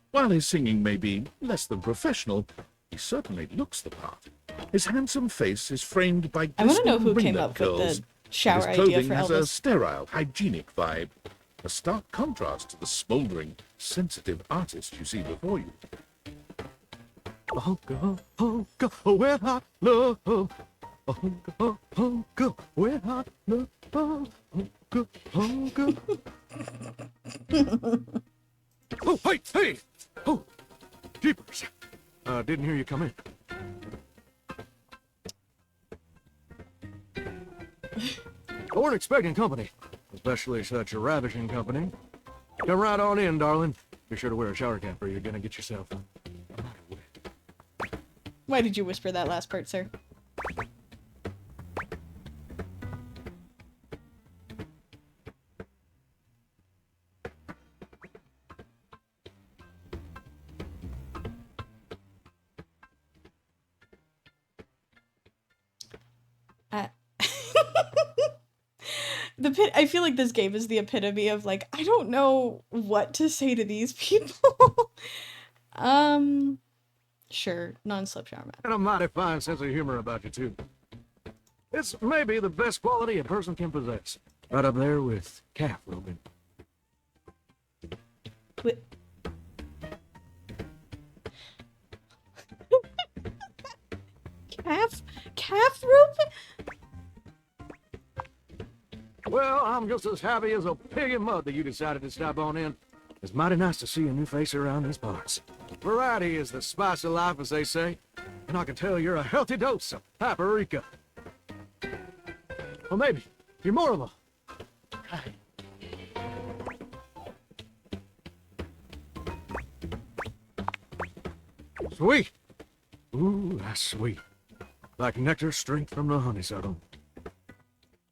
While his singing may be less than professional, he certainly looks the part. His handsome face is framed by I want to know glistening who came ringlet up with curls. the shower His idea clothing for has a Elvis. sterile, hygienic vibe, a stark contrast to the smouldering, sensitive artist you see before you. Honka, honka, wet hot love. Honka, honka, wet hot love. Honka, honka. Oh, hey, hey! Oh, jeepers. Didn't hear you come in. I weren't expecting company, especially such a ravishing company. Come right on in, darling. Be sure to wear a shower cap or you're gonna get yourself Why did you whisper that last part, sir? Uh, I feel like this game is the epitome of like, I don't know what to say to these people. Sure, non-slip shower mat. and a mighty fine sense of humor about you, too. It's maybe the best quality a person can possess. Right up there with calf roping. Wi- calf rope? Well, I'm just as happy as a pig in mud that you decided to stop on in. It's mighty nice to see a new face around these parts. Variety is the spice of life, as they say. And I can tell you're a healthy dose of paprika. Well, maybe you're more of a... Sweet. Ooh, that's sweet. Like nectar straight from the honeysuckle.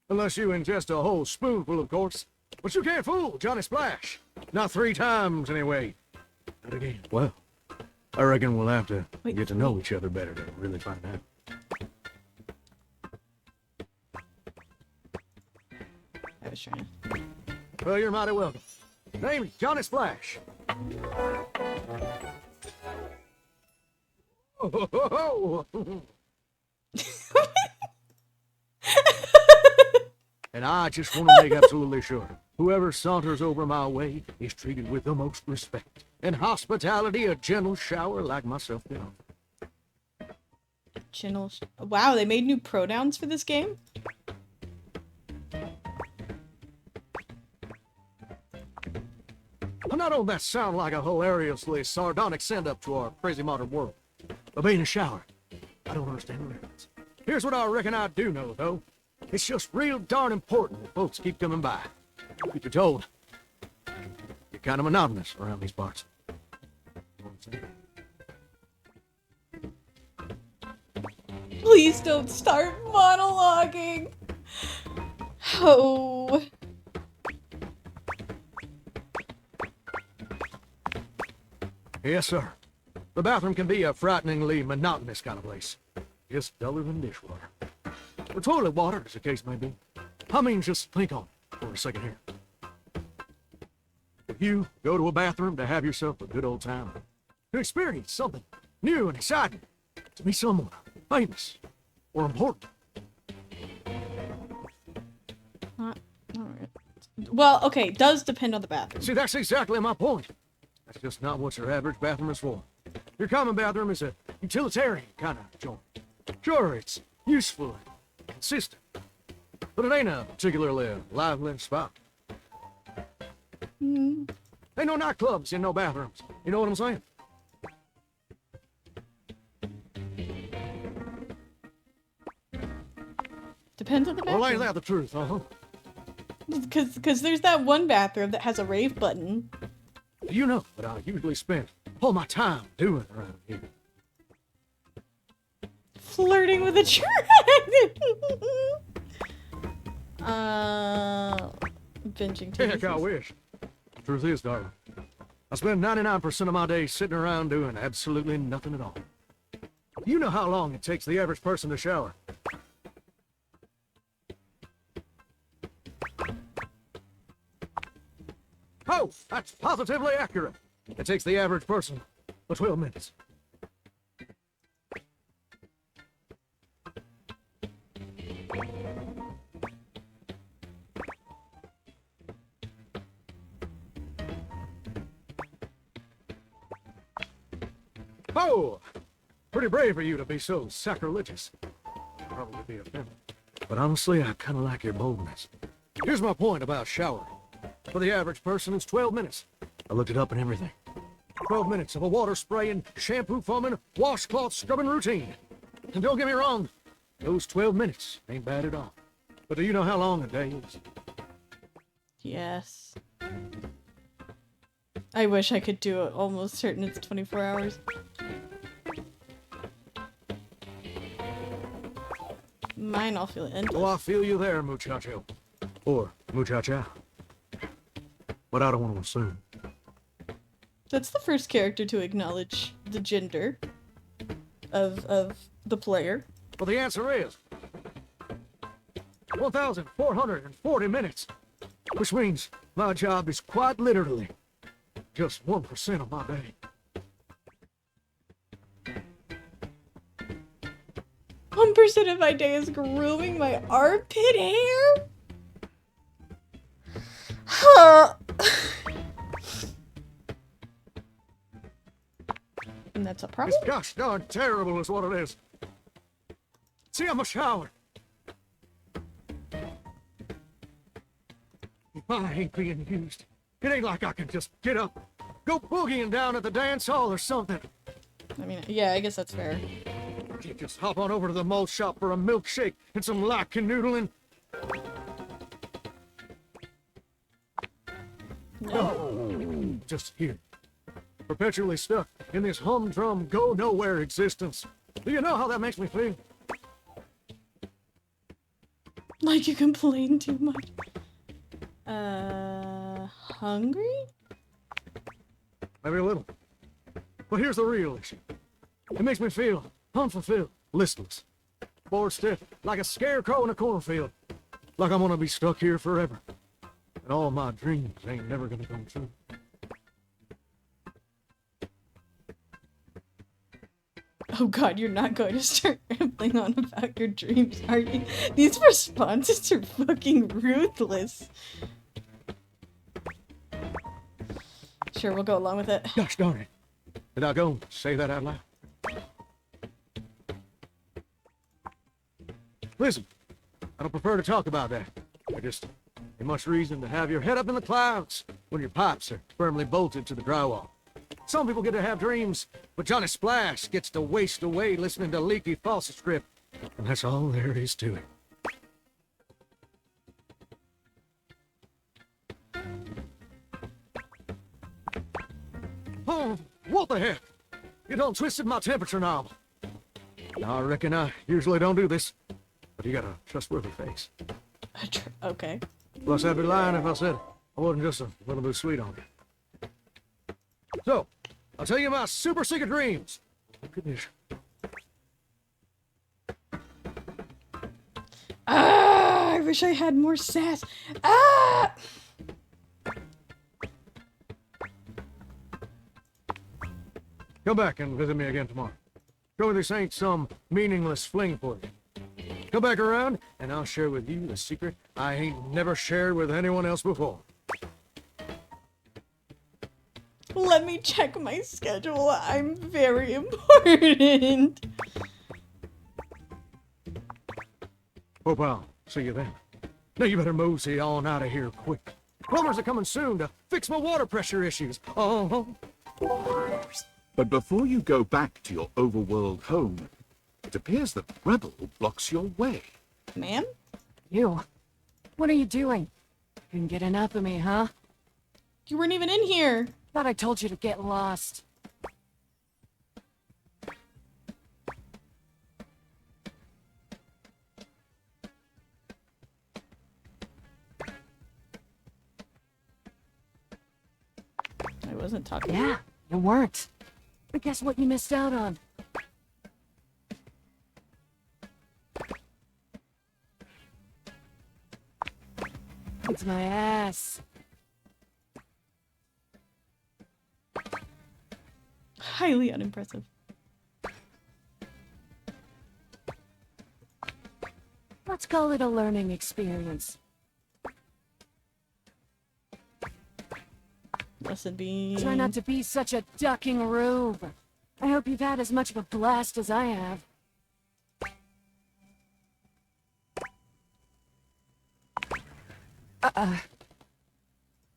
Unless you ingest a whole spoonful, of course. But you can't fool Johnny Splash. Not 3 times, anyway. Not again. Well, I reckon we'll have to get to know each other better to really find out. I was trying to... Well, you're mighty welcome. Name's Johnny Splash. And I just want to make absolutely sure whoever saunters over my way is treated with the most respect and hospitality a gentle shower like myself can offer. Wow, they made new pronouns for this game? Now, don't that sound like a hilariously sardonic send-up to our crazy modern world? But being a shower, I don't understand the difference. Here's what I reckon I do know, though. It's just real darn important that folks keep coming by. If you're told, you're kind of monotonous around these parts. Please don't start monologuing. Oh. Yes, sir. The bathroom can be a frighteningly monotonous kind of place. Just duller than dishwater. Or toilet water, as the case may be. I mean, just think on it for a second here. If you go to a bathroom to have yourself a good old time, to experience something new and exciting, to meet someone famous or important. Well, okay, it does depend on the bathroom. See, that's exactly my point. That's just not what your average bathroom is for. Your common bathroom is a utilitarian kind of joint. Sure, it's useful and consistent, but it ain't a particularly lively spot. Ain't no nightclubs in no bathrooms. You know what I'm saying? Depends on the bathroom. Well, ain't that the truth, huh? Because there's that one bathroom that has a rave button. You know what I usually spend all my time doing around here. Flirting with a train. Binging TV. Heck, I wish. Truth is, darling, I spend 99% of my day sitting around doing absolutely nothing at all. You know how long it takes the average person to shower. Oh, that's positively accurate. It takes the average person 12 minutes. Oh, Pretty brave of you to be so sacrilegious. Probably be offended. But honestly, I kind of like your boldness. Here's my point about showering. For the average person, it's 12 minutes. I looked it up and everything. 12 minutes of a water spraying, shampoo foaming, washcloth scrubbing routine. And don't get me wrong, those 12 minutes ain't bad at all. But do you know how long a day is? Yes. I wish I could do it. Almost certain it's 24 hours. Mine all feel endless. Oh, I feel you there, muchacho. Or muchacha. But I don't want to assume. That's the first character to acknowledge the gender of the player. Well, the answer is 1,440 minutes, which means my job is quite literally just 1% of my day. 1% of my day is grooming my armpit hair? Huh. And that's a problem? It's gosh darn terrible is what it is. See, I'm a shower. If I ain't being used, it ain't like I can just get up, go boogieing down at the dance hall or something. I mean, yeah, I guess that's fair. Can't just hop on over to the mall shop for a milkshake and some light canoodling. No. Just here. Perpetually stuck in this humdrum, go-nowhere existence. Do you know how that makes me feel? Like you complain too much. Hungry? Maybe a little. But here's the real issue. It makes me feel unfulfilled, listless, bored stiff, like a scarecrow in a cornfield. Like I'm gonna be stuck here forever. And all my dreams ain't never gonna come true. Oh god, you're not going to start rambling on about your dreams, are you? These responses are fucking ruthless. Sure, we'll go along with it. Gosh darn it. Did I go and say that out loud? Listen, I don't prefer to talk about that. I just ain't much reason to have your head up in the clouds when your pipes are firmly bolted to the drywall. Some people get to have dreams, but Johnny Splash gets to waste away listening to leaky faucet script. And that's all there is to it. Oh, what the heck? You done twisted my temperature knob. Now, I reckon I usually don't do this, but you got a trustworthy face. Okay. Plus, I'd be lying if I said I wasn't just a little bit sweet on you. So, I'll tell you my super secret dreams. Goodness. Ah, I wish I had more sass. Ah! Come back and visit me again tomorrow. Show me this ain't some meaningless fling for you. Come back around, and I'll share with you the secret I ain't never shared with anyone else before. Let me check my schedule. I'm very important. Hope I'll see you then. Now you better mosey on out of here quick. Plumbers are coming soon to fix my water pressure issues. Oh. But before you go back to your overworld home, it appears that Rebel blocks your way. Ma'am? You. What are you doing? Couldn't get enough of me, huh? You weren't even in here. Thought I told you to get lost. I wasn't talking. Yeah, you weren't. But guess what you missed out on? It's my ass. Highly unimpressive. Let's call it a learning experience. Lesson bean. Try not to be such a ducking rube. I hope you've had as much of a blast as I have.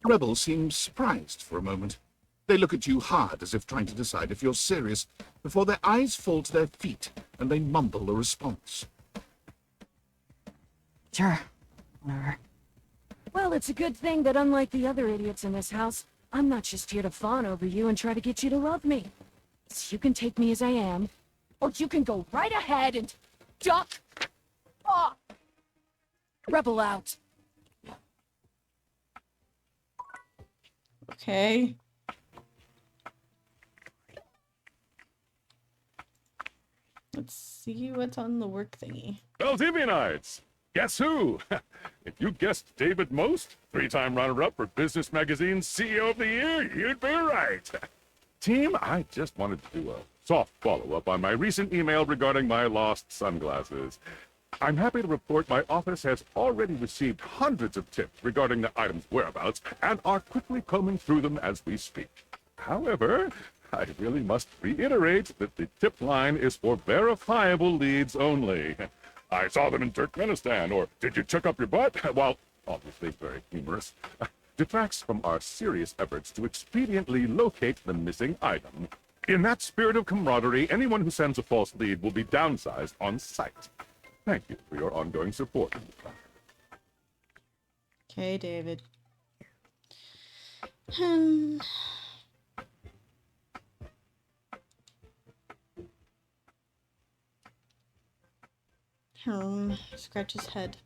Rebel seems surprised for a moment. They look at you hard as if trying to decide if you're serious before their eyes fall to their feet and they mumble a response. Sure. Whatever. Well, it's a good thing that unlike the other idiots in this house, I'm not just here to fawn over you and try to get you to love me. So you can take me as I am, or you can go right ahead and duck off. Rebel out. Okay. Let's see what's on the work thingy. Valdivianites! Guess who? If you guessed David Most, 3-time runner-up for Business Magazine's CEO of the Year, you'd be right. Team, I just wanted to do a soft follow-up on my recent email regarding my lost sunglasses. I'm happy to report my office has already received hundreds of tips regarding the item's whereabouts and are quickly combing through them as we speak. However, I really must reiterate that the tip line is for verifiable leads only. I saw them in Turkmenistan, or did you check up your butt? While obviously very humorous, detracts from our serious efforts to expediently locate the missing item. In that spirit of camaraderie, anyone who sends a false lead will be downsized on sight. Thank you for your ongoing support. Okay, David. Scratch his head.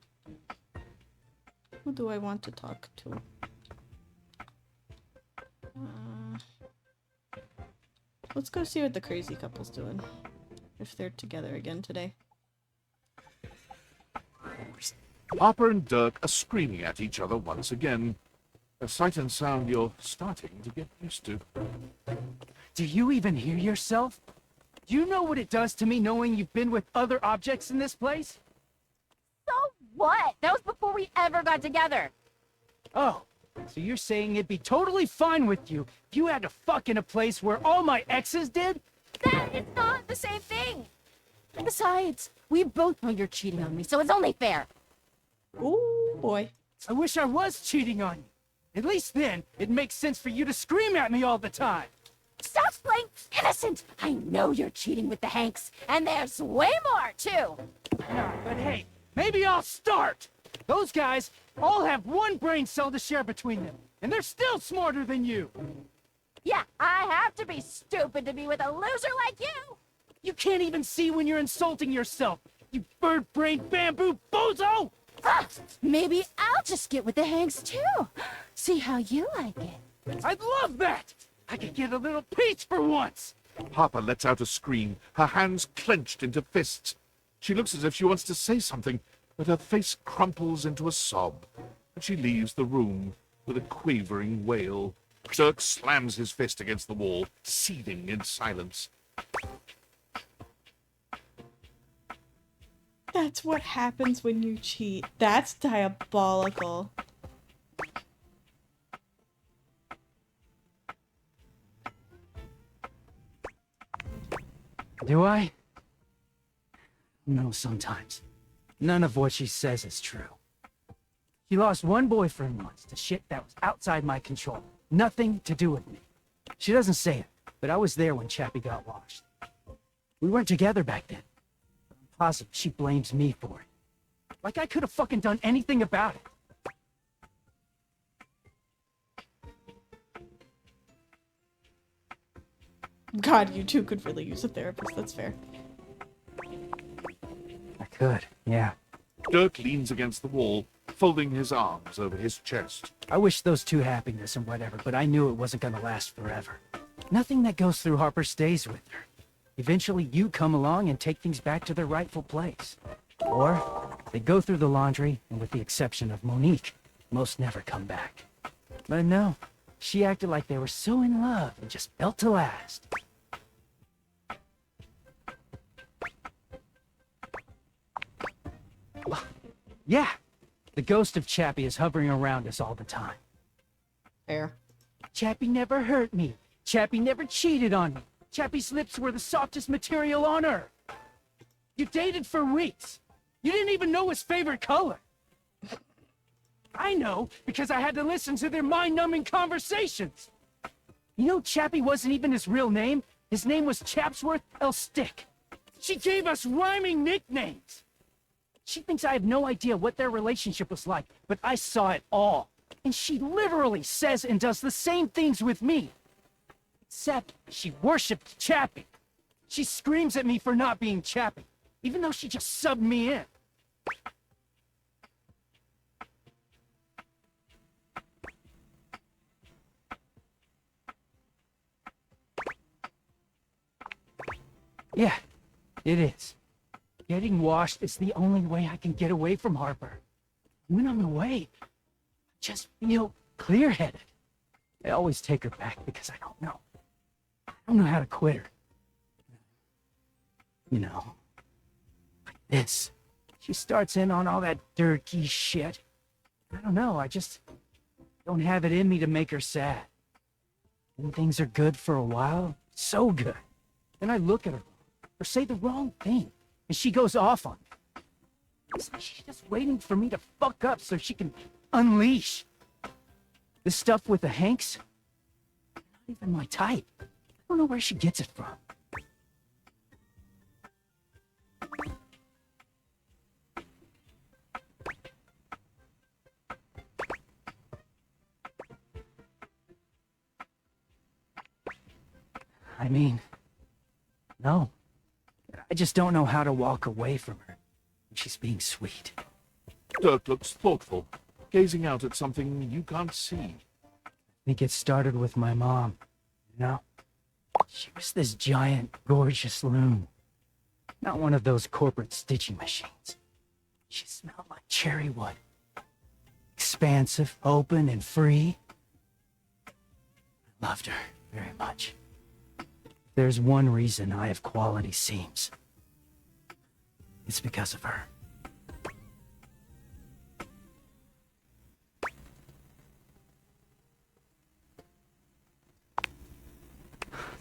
Who do I want to talk to? Let's go see what the crazy couple's doing. If they're together again today. Hopper and Dirk are screaming at each other once again. A sight and sound you're starting to get used to. Do you even hear yourself? Do you know what it does to me knowing you've been with other objects in this place? So what? That was before we ever got together. Oh, so you're saying it'd be totally fine with you if you had to fuck in a place where all my exes did? That is not the same thing. Besides, we both know you're cheating on me, so it's only fair. Oh boy. I wish I was cheating on you. At least then, it makes sense for you to scream at me all the time. Stop playing innocent. I know you're cheating with the Hanks, and there's way more, too. No, but hey, maybe I'll start. Those guys all have one brain cell to share between them, and they're still smarter than you. Yeah, I have to be stupid to be with a loser like you. You can't even see when you're insulting yourself, you bird-brained bamboo bozo! Maybe I'll just get with the Hanks, too. See how you like it. I'd love that! I could get a little peach for once! Hopper lets out a scream, her hands clenched into fists. She looks as if she wants to say something, but her face crumples into a sob, and she leaves the room with a quavering wail. Dirk slams his fist against the wall, seething in silence. That's what happens when you cheat. That's diabolical. Do I? No, sometimes. None of what she says is true. She lost one boyfriend once to shit that was outside my control. Nothing to do with me. She doesn't say it, but I was there when Chappie got washed. We weren't together back then. I'm positive she blames me for it. Like I could have fucking done anything about it. God, you two could really use a therapist. That's fair. I could, yeah. Dirk leans against the wall, folding his arms over his chest. I wish those two happiness and whatever, but I knew it wasn't gonna last forever. Nothing that goes through Harper stays with her. Eventually you come along and take things back to their rightful place. Or they go through the laundry, and with the exception of Monique, most never come back. But no, she acted like they were so in love and just built to last. Yeah, the ghost of Chappie is hovering around us all the time. Fair. Chappie never hurt me. Chappie never cheated on me. Chappie's lips were the softest material on earth. You dated for weeks. You didn't even know his favorite color. I know because I had to listen to their mind-numbing conversations. You know, Chappie wasn't even his real name. His name was Chapsworth L. Stick. She gave us rhyming nicknames. She thinks I have no idea what their relationship was like, but I saw it all. And she literally says and does the same things with me. Except she worshipped Chappie. She screams at me for not being Chappie, even though she just subbed me in. Yeah, it is. Getting washed is the only way I can get away from Harper. When I'm away, I just feel clear-headed. I always take her back because I don't know. I don't know how to quit her. You know, like this. She starts in on all that dirty shit. I don't know, I just don't have it in me to make her sad. When things are good for a while, so good. Then I look at her, or say the wrong thing, and she goes off on me. It's like she's just waiting for me to fuck up so she can unleash. This stuff with the Hanks, not even my type. I don't know where she gets it from. I mean, no. I just don't know how to walk away from her when she's being sweet. Dirk looks thoughtful, gazing out at something you can't see. I think it started with my mom, you know? She was this giant, gorgeous loon. Not one of those corporate stitching machines. She smelled like cherry wood. Expansive, open, and free. I loved her very much. There's one reason I have quality seams. It's because of her.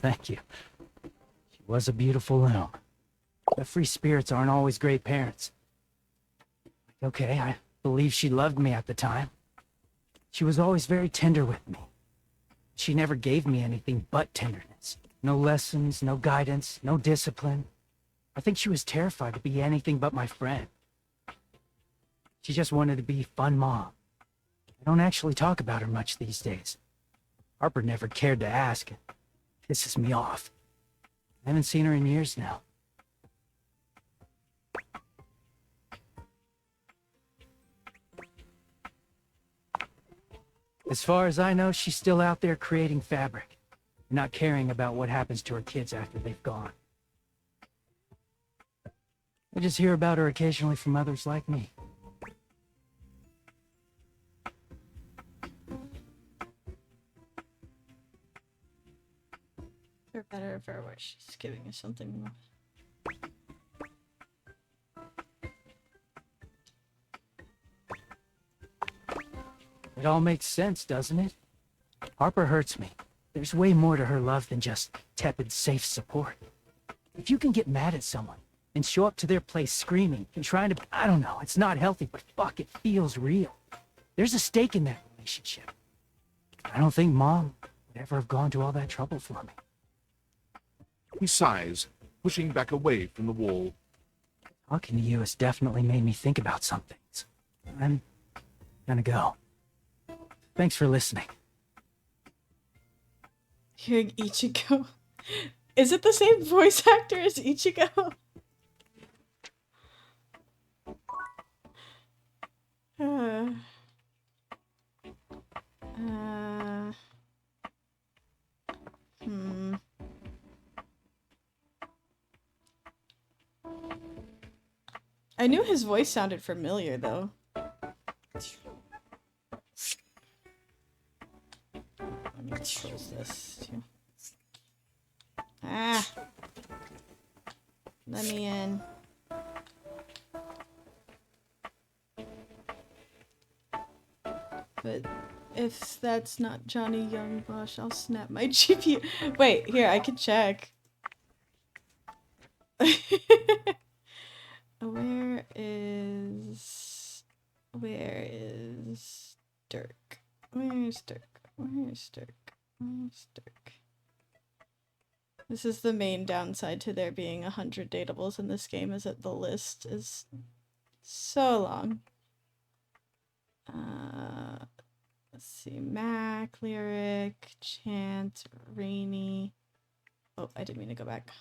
Thank you. She was a beautiful loon. But free spirits aren't always great parents. Okay, I believe she loved me at the time. She was always very tender with me. She never gave me anything but tenderness. No lessons, no guidance, no discipline. I think she was terrified to be anything but my friend. She just wanted to be fun mom. I don't actually talk about her much these days. Harper never cared to ask. It pisses me off. I haven't seen her in years now. As far as I know, she's still out there creating fabric, not caring about what happens to her kids after they've gone. I just hear about her occasionally from others like me. For better or for worse, she's giving us something more. It all makes sense, doesn't it? Harper hurts me. There's way more to her love than just tepid, safe support. If you can get mad at someone and show up to their place screaming and trying to, I don't know, it's not healthy, but fuck, it feels real. There's a stake in that relationship. I don't think Mom would ever have gone to all that trouble for me. He sighs, pushing back away from the wall. Talking to you has definitely made me think about some things. I'm gonna go. Thanks for listening. Hearing Ichigo. Is it the same voice actor as Ichigo? Uh, hmm. I knew his voice sounded familiar, though. Let me close this, too. Ah! Let me in. But if that's not Johnny Youngbosh, I'll snap my GPU. Wait, here, I can check. Dirk? Where's Dirk? Where's Dirk? This is the main downside to there being 100 datables in this game, is that the list is so long. Let's see. Mac, Lyric, Chant, Rainy. Oh, I didn't mean to go back.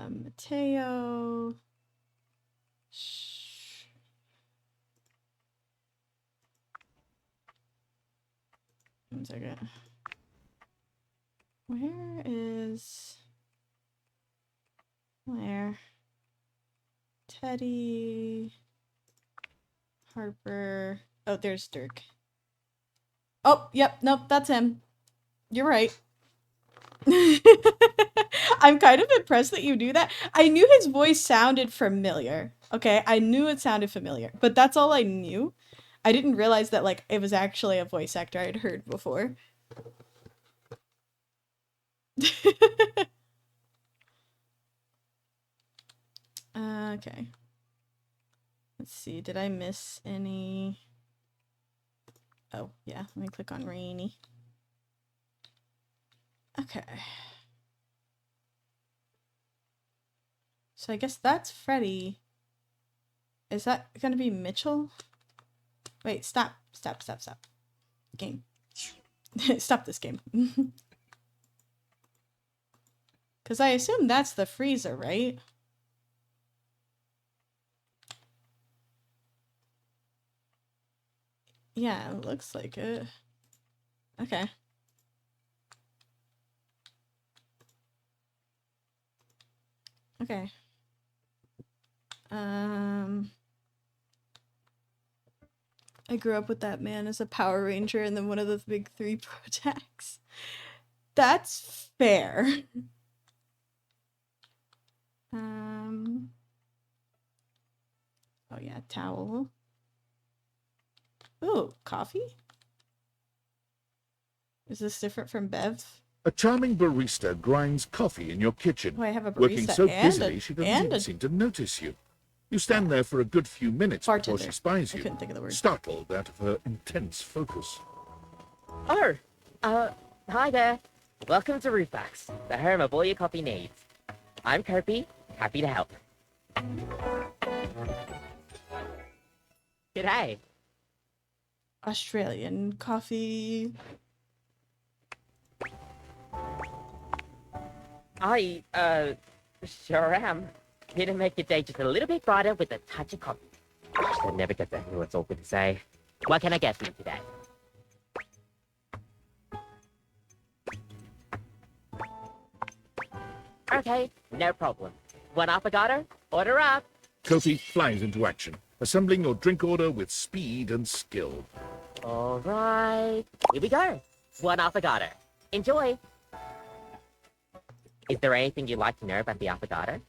Mateo. One second. Where is... Where? Teddy... Harper... Oh, there's Dirk. Oh, yep, nope, that's him. You're right. I'm kind of impressed that you knew that. I knew his voice sounded familiar. Okay, I knew it sounded familiar, but that's all I knew. I didn't realize that, like, it was actually a voice actor I'd heard before. Okay. Let's see, did I miss any? Oh, yeah, let me click on Rainy. Okay. So I guess that's Freddy. Is that gonna be Mitchell? Wait, stop. Game. Stop this game. Because I assume that's the freezer, right? Yeah, it looks like it. Okay. Okay. I grew up with that man as a Power Ranger and then one of the big three projects. That's fair. Oh yeah, towel. Ooh, coffee? Is this different from Bev? A charming barista grinds coffee in your kitchen, Oh, I have a barista working so and busily she doesn't even seem to notice you. You stand there for a good few minutes bartender. before she spies I you, couldn't think of the word. startled out of her intense focus. Oh, hi there. Welcome to Roofbox, the home of all your coffee needs. I'm Kirby, happy to help. G'day. Australian coffee. I, sure am. Here to make your day just a little bit brighter with a touch of coffee. Gosh, that never gets to hear what's all good to say. What can I get for you today? Okay, no problem. One affogato? Order up. Kofi flies into action, assembling your drink order with speed and skill. All right, here we go. One affogato. Enjoy. Is there anything you'd like to know about the affogato?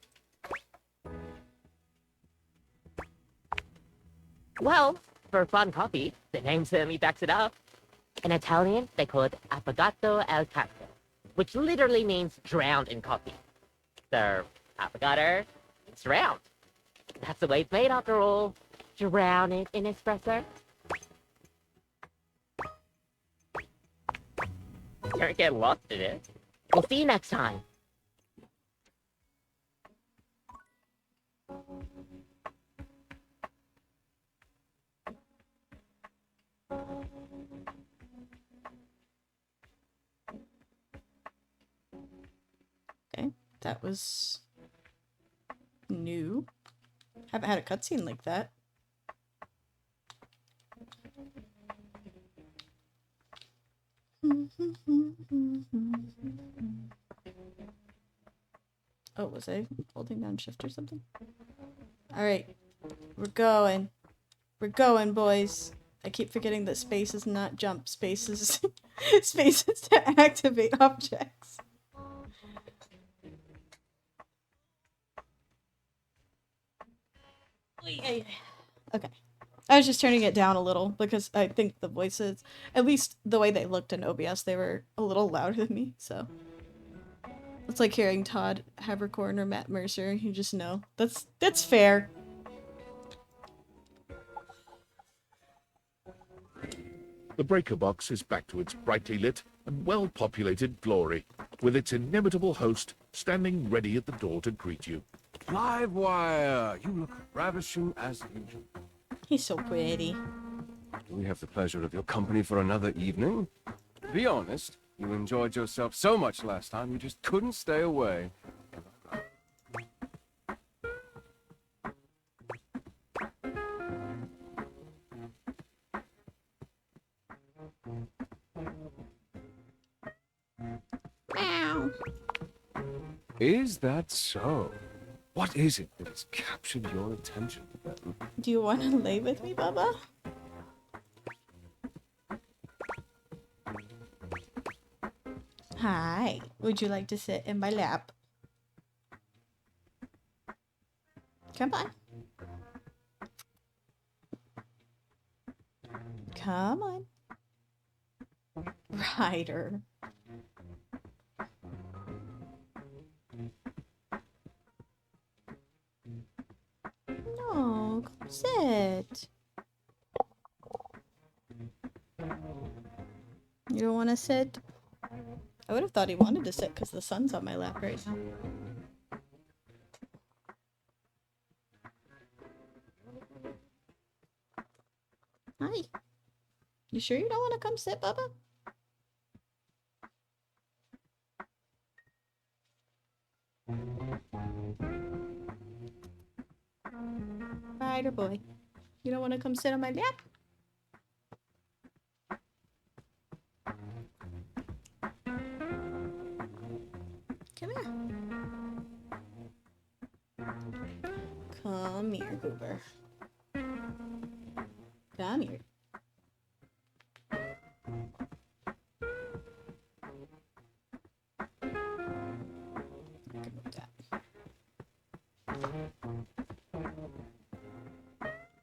Well, for fun coffee, the name certainly backs it up. In Italian, they call it affogato al caffè, which literally means drowned in coffee. So, affogato, it's drowned. That's the way it's made after all. Drown it in espresso. Don't get lost in it. We'll see you next time. Okay, that was new. Haven't had a cutscene like that. Oh, was I holding down shift or something? Alright, we're going. We're going, boys. I keep forgetting that space is not jump. Spaces spaces to activate objects. Okay. I was just turning it down a little because I think the voices, at least the way they looked in OBS, they were a little louder than me, so. It's like hearing Todd Habercorn or Matt Mercer. You just know. That's fair. The breaker box is back to its brightly lit and well-populated glory, with its inimitable host standing ready at the door to greet you. Live wire! You look ravishing as usual. He's so pretty. Do we have the pleasure of your company for another evening? Be honest, you enjoyed yourself so much last time you just couldn't stay away. Meow. Is that so? What is it that has captured your attention, then? Do you want to lay with me, Bubba? Hi. Would you like to sit in my lap? Come on. Come on. Ryder. No, come sit. You don't want to sit? I would have thought he wanted to sit because the sun's on my lap right now. Hi. You sure you don't want to come sit, Bubba? Ryder boy. You don't want to come sit on my lap? Come here. Come here, Goober. Come here.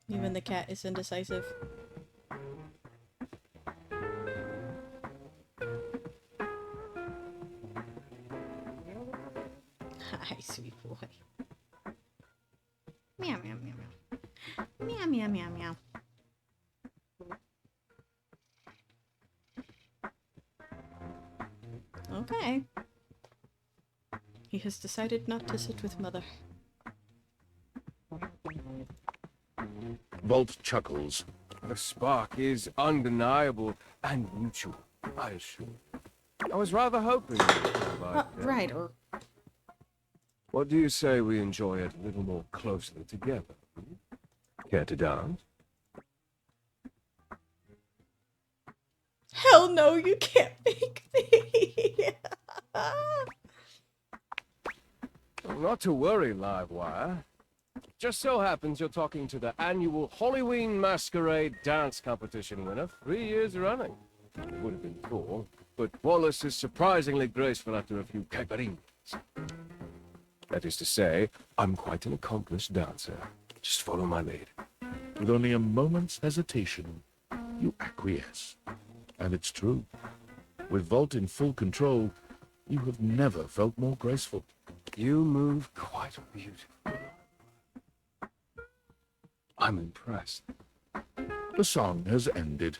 Even the cat is indecisive. Hi, sweet boy. Meow, meow, meow, meow. Meow, meow, meow, meow. Okay. He has decided not to sit with Mother. Volt chuckles. The spark is undeniable and mutual, I assure you. I was rather hoping you would like that. Ryder. What do you say we enjoy it a little more closely together? Care to dance? Hell no, you can't make me. Not to worry, Livewire. Just so happens you're talking to the annual Halloween Masquerade Dance Competition winner 3 years running. It would have been 4, but Wallace is surprisingly graceful after a few caipirinhas. That is to say, I'm quite an accomplished dancer. Just follow my lead. With only a moment's hesitation, you acquiesce. And it's true. With Volt in full control, you have never felt more graceful. You move quite beautifully. I'm impressed. The song has ended,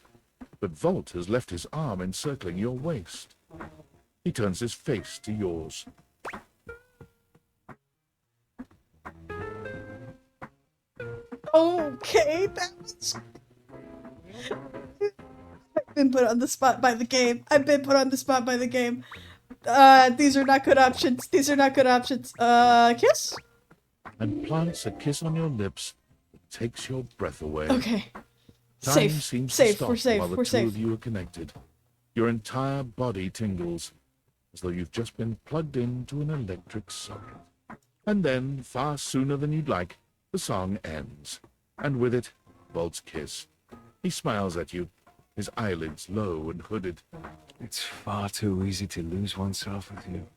but Volt has left his arm encircling your waist. He turns his face to yours. Okay, that was... I've been put on the spot by the game. I've been put on the spot by the game. These are not good options. These are not good options. Kiss? And plants a kiss on your lips that takes your breath away. Okay. Time Safe. seems Safe. to stop We're safe. while the We're two safe. of you are connected. Your entire body tingles, as though you've just been plugged into an electric socket. And then, far sooner than you'd like, the song ends. And with it, Volt's kiss. He smiles at you, his eyelids low and hooded. It's far too easy to lose oneself with you.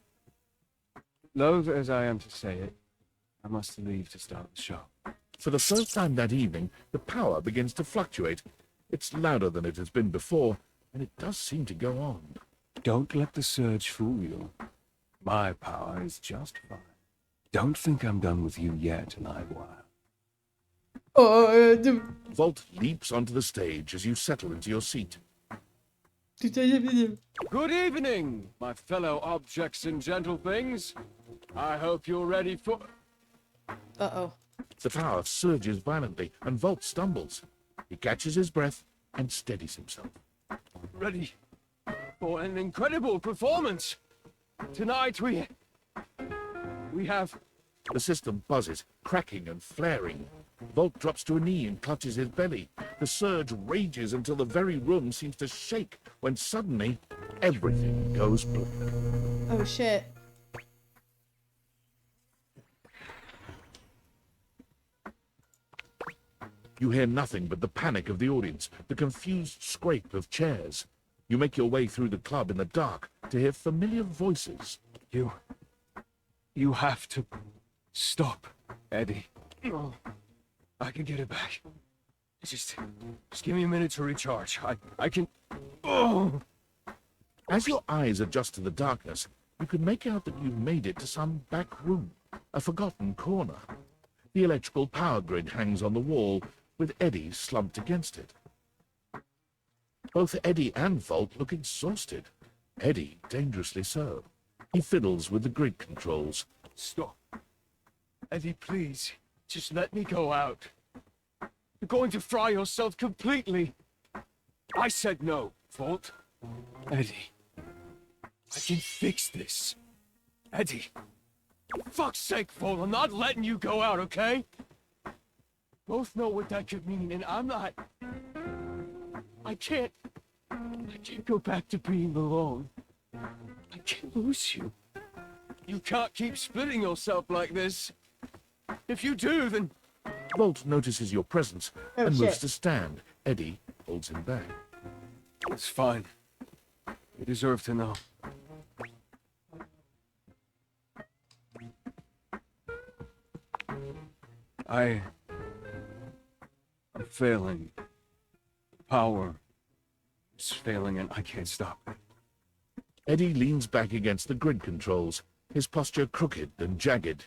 Loath as I am to say it, I must leave to start the show. For the first time that evening, the power begins to fluctuate. It's louder than it has been before, and it does seem to go on. Don't let the surge fool you. My power is just fine. Don't think I'm done with you yet, Livewire. Volt leaps onto the stage as you settle into your seat. Good evening, my fellow objects and gentle things. I hope you're ready for... Uh-oh. The tower surges violently, and Volt stumbles. He catches his breath and steadies himself. Ready for an incredible performance. Tonight we have... The system buzzes, cracking and flaring. Volt drops to a knee and clutches his belly. The surge rages until the very room seems to shake, when suddenly, everything goes black. Oh, shit. You hear nothing but the panic of the audience, the confused scrape of chairs. You make your way through the club in the dark to hear familiar voices. You have to stop, Eddie. Oh, I can get it back. Just give me a minute to recharge. I can... Oh! As your eyes adjust to the darkness, you can make out that you've made it to some back room, a forgotten corner. The electrical power grid hangs on the wall, with Eddie slumped against it. Both Eddie and Volt look exhausted. Eddie dangerously so. He fiddles with the grid controls. Stop. Eddie, please. Just let me go out. You're going to fry yourself completely. I said no, Volt. Eddie. I can fix this. Eddie. For fuck's sake, Volt, I'm not letting you go out, okay? Both know what that could mean, and I'm not... I can't go back to being alone. I can't lose you. You can't keep splitting yourself like this. If you do, then... Volt notices your presence Oh, and moves shit. to stand. Eddie holds him back. It's fine. You deserve to know. I'm failing. Power is failing and I can't stop it. Eddie leans back against the grid controls, his posture crooked and jagged.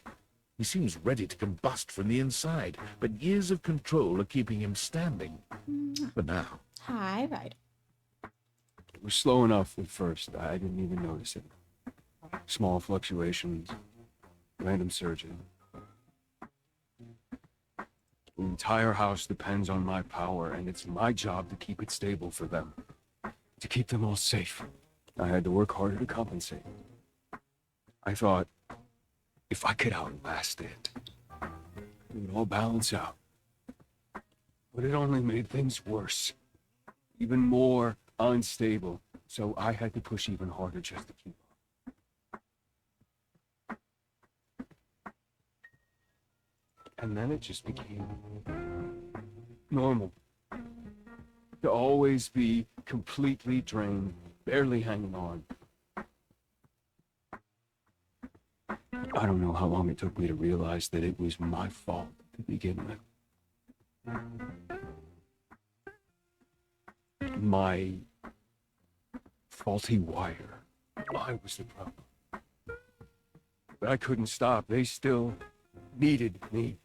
He seems ready to combust from the inside, but years of control are keeping him standing. For now. Hi, Ryder. It was slow enough at first. I didn't even notice it. Small fluctuations, random surging. The entire house depends on my power, and it's my job to keep it stable for them. To keep them all safe. I had to work harder to compensate. I thought, if I could outlast it, it would all balance out. But it only made things worse. Even more unstable. So I had to push even harder just to keep up. And then it just became normal. To always be completely drained, barely hanging on. I don't know how long it took me to realize that it was my fault to begin with. My faulty wire. I was the problem. But I couldn't stop. They still needed me.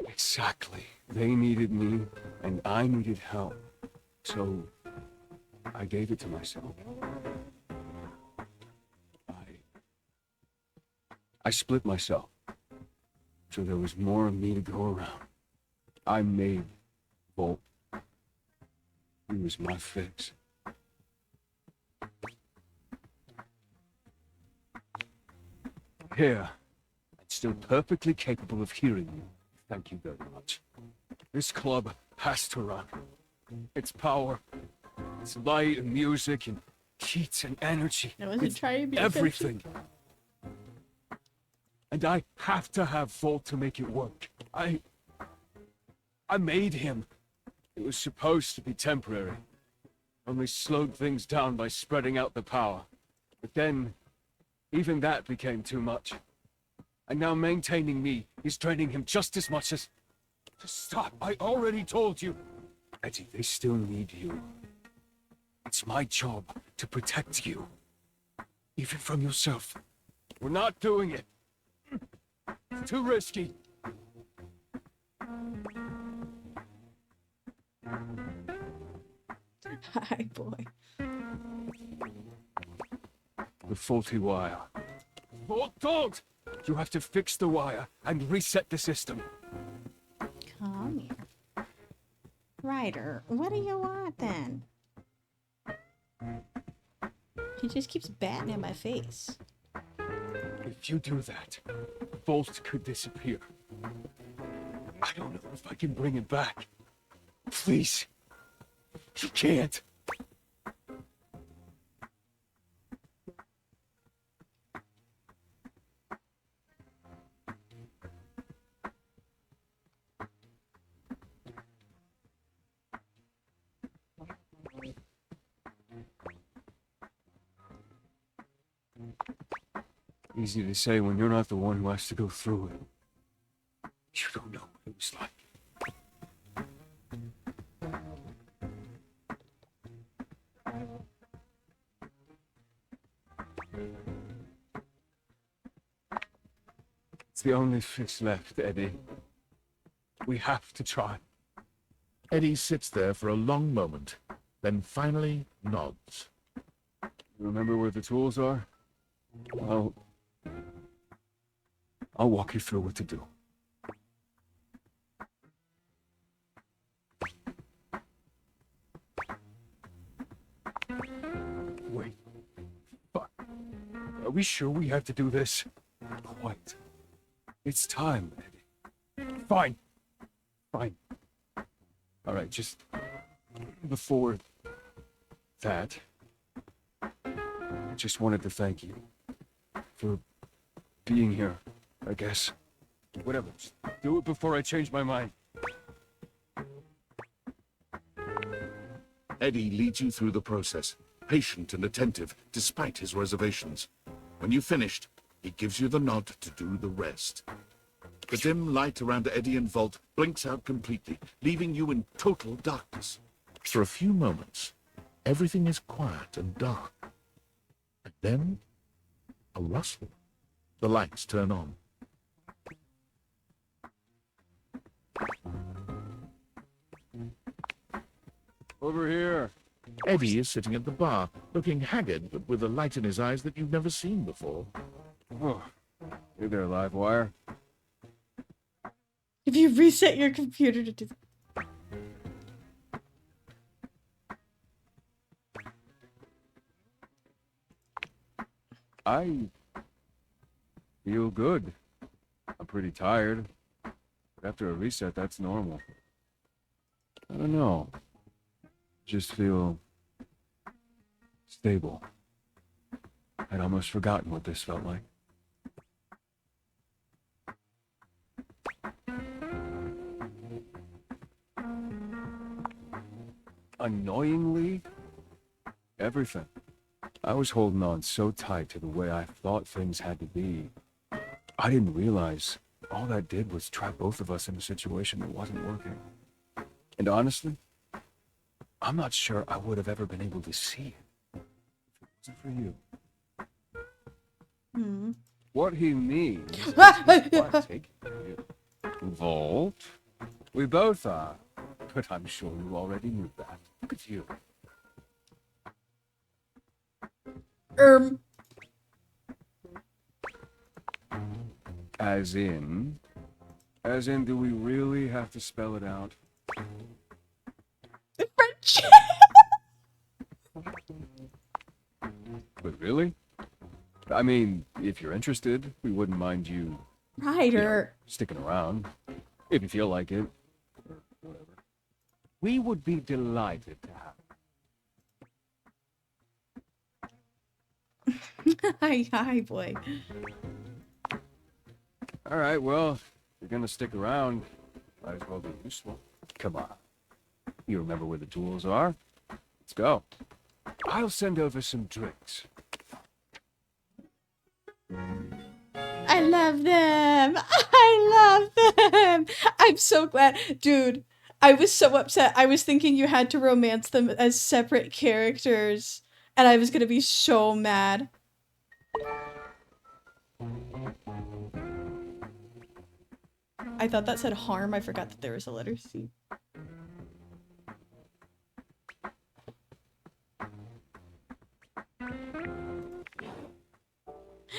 Exactly. They needed me, and I needed help. So, I gave it to myself. I split myself. So there was more of me to go around. I made Volt. He was my fix. Here, I'm still perfectly capable of hearing you. Thank you very much. This club has to run. Its power, its light and music and heat and energy. I wasn't It's trying to be everything. And I have to have Volt to make it work. I made him. It was supposed to be temporary. Only slowed things down by spreading out the power. But then, even that became too much. And now maintaining me is draining him just as much as... Just stop, I already told you. Eddie, they still need you. It's my job to protect you. Even from yourself. We're not doing it. It's too risky. Hi, boy. The faulty wire. Oh, don't! You have to fix the wire and reset the system. Come here. Ryder, what do you want then? He just keeps batting at my face. If you do that, the vault could disappear. I don't know if I can bring it back. Please. You can't. Easy to say when you're not the one who has to go through it. You don't know what it was like. It's the only fix left, Eddie. We have to try. Eddie sits there for a long moment, then finally nods. You remember where the tools are? I'll walk you through what to do. Wait. Fuck. Are we sure we have to do this? Quite. It's time, Eddie. Fine. Fine. All right, just before that, I just wanted to thank you for being here, I guess. Whatever, just do it before I change my mind. Eddie leads you through the process, patient and attentive despite his reservations. When you've finished, he gives you the nod to do the rest. The dim light around Eddie and Vault blinks out completely, leaving you in total darkness. For a few moments, everything is quiet and dark. And then, a rustle. The lights turn on. Over here. Eddie is sitting at the bar, looking haggard but with a light in his eyes that you've never seen before. Oh, hey there, Livewire. If you reset your computer to do I feel good. I'm pretty tired. But after a reset, that's normal. I don't know. Just feel stable. I'd almost forgotten what this felt like. Annoyingly, everything. I was holding on so tight to the way I thought things had to be. I didn't realize all that did was trap both of us in a situation that wasn't working. And honestly, I'm not sure I would have ever been able to see it if it wasn't for you. Hmm. What he means is what taking you. Vault? We both are, but I'm sure you already knew that. Look at you. As in, do we really have to spell it out? French. But really? I mean, if you're interested, we wouldn't mind you Ryder. sticking around. If you feel like it. Or whatever. We would be delighted to have. Hi, boy. All right, well, if you're gonna stick around, might as well be useful. Come on. You remember where the tools are? Let's go. I'll send over some drinks. I love them. I love them. I'm so glad. Dude, I was so upset. I was thinking you had to romance them as separate characters, and I was going to be so mad. I thought that said harm. I forgot that there was a letter C.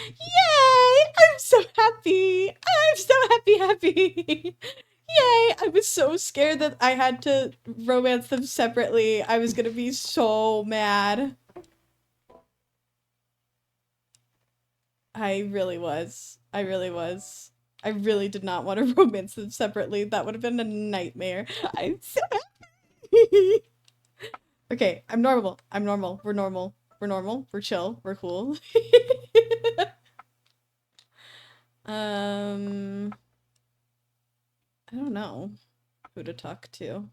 Yay! I'm so happy. I'm so happy. Yay! I was so scared that I had to romance them separately. I was gonna be so mad. I really was. I really was. I really did not want to romance them separately. That would have been a nightmare. I'm so happy. Okay, I'm normal. I'm normal. We're normal. We're normal. We're chill. We're cool. I don't know who to talk to.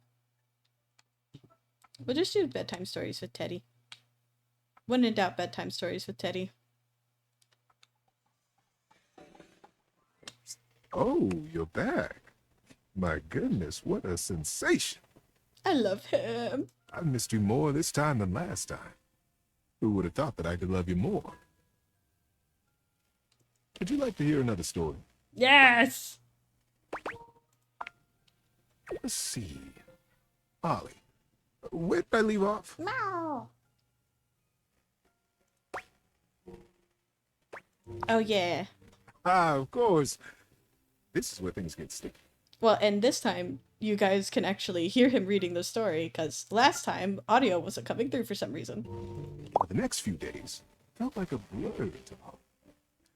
We'll just do bedtime stories with Teddy. When in doubt, bedtime stories with Teddy. Oh, you're back. My goodness, what a sensation. I love him. I've missed you more this time than last time. Who would have thought that I could love you more? Would you like to hear another story? Yes! Let's see. Ollie, where did I leave off? Meow. Oh, yeah. Ah, of course. This is where things get sticky. Well, and this time, you guys can actually hear him reading the story, because last time, audio wasn't coming through for some reason. For the next few days, felt like a blur to Ollie.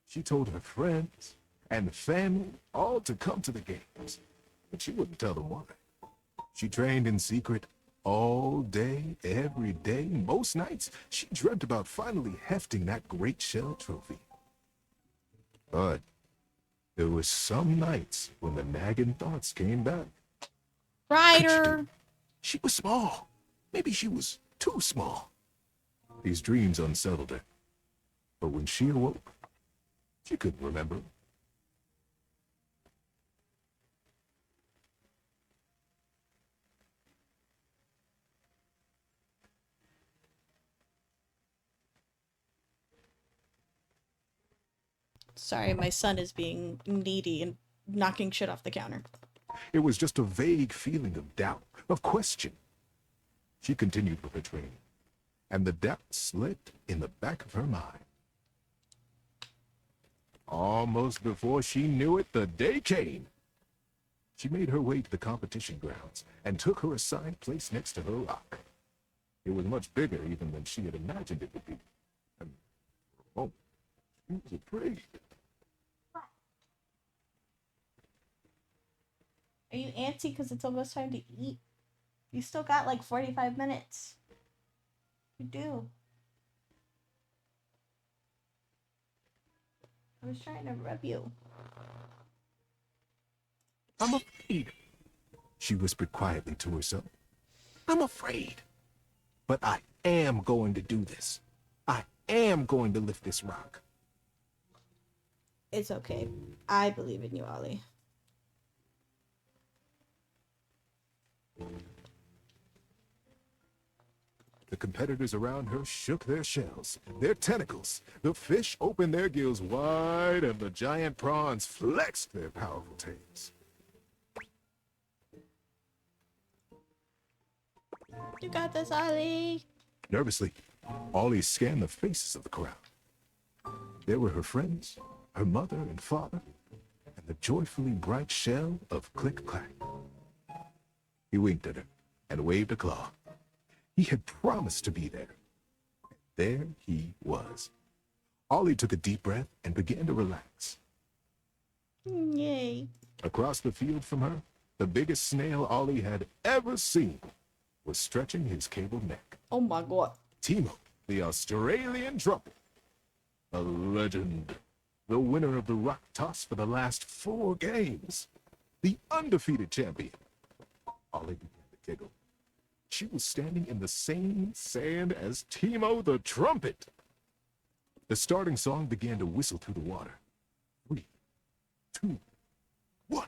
She told her friends and the family all to come to the games, but she wouldn't tell them why. She trained in secret all day, every day, most nights. She dreamt about finally hefting that great shell trophy. But there were some nights when the nagging thoughts came back. Ryder! She was small. Maybe she was too small. These dreams unsettled her. But when she awoke, she couldn't remember. Sorry, my son is being needy and knocking shit off the counter. It was just a vague feeling of doubt, of question. She continued with her training, and the doubt slipped in the back of her mind. Almost before she knew it, the day came. She made her way to the competition grounds and took her assigned place next to her rock. It was much bigger even than she had imagined it would be. And for a moment, she was afraid. Are you antsy because it's almost time to eat? You still got like 45 minutes. You do. I was trying to rub you. I'm afraid, she whispered quietly to herself. I'm afraid. But I am going to do this. I am going to lift this rock. It's okay. I believe in you, Ollie. The competitors around her shook their shells, their tentacles. The fish opened their gills wide, and the giant prawns flexed their powerful tails. You got this, Ollie. Nervously, Ollie scanned the faces of the crowd. There were her friends, her mother and father, and the joyfully bright shell of Click-Clack. He winked at her and waved a claw. He had promised to be there. And there he was. Ollie took a deep breath and began to relax. Yay. Across the field from her, the biggest snail Ollie had ever seen was stretching his cabled neck. Oh my god. Timo, the Australian trumpet, a legend, the winner of the rock toss for the last 4 games, the undefeated champion. Ollie began to giggle. She was standing in the same sand as Timo the trumpet. The starting song began to whistle through the water. 3, 2, 1.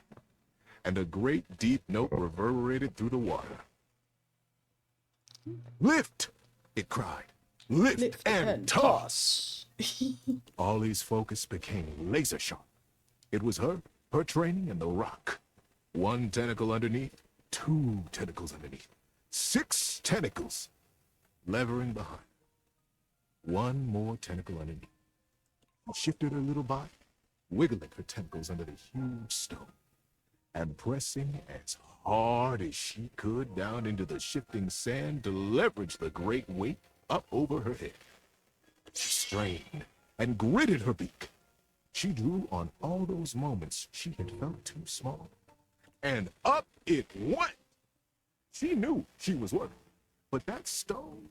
And a great deep note reverberated through the water. Lift! It cried. Lift and toss! Ollie's focus became laser sharp. It was her training, and the rock. 1 tentacle underneath, 2 tentacles underneath, 6 tentacles levering behind. 1 more tentacle underneath, She shifted her little body, wiggling her tentacles under the huge stone, and pressing as hard as she could down into the shifting sand to leverage the great weight up over her head. She strained and gritted her beak. She drew on all those moments she had felt too small. And up it went. She knew she was working, but that stone,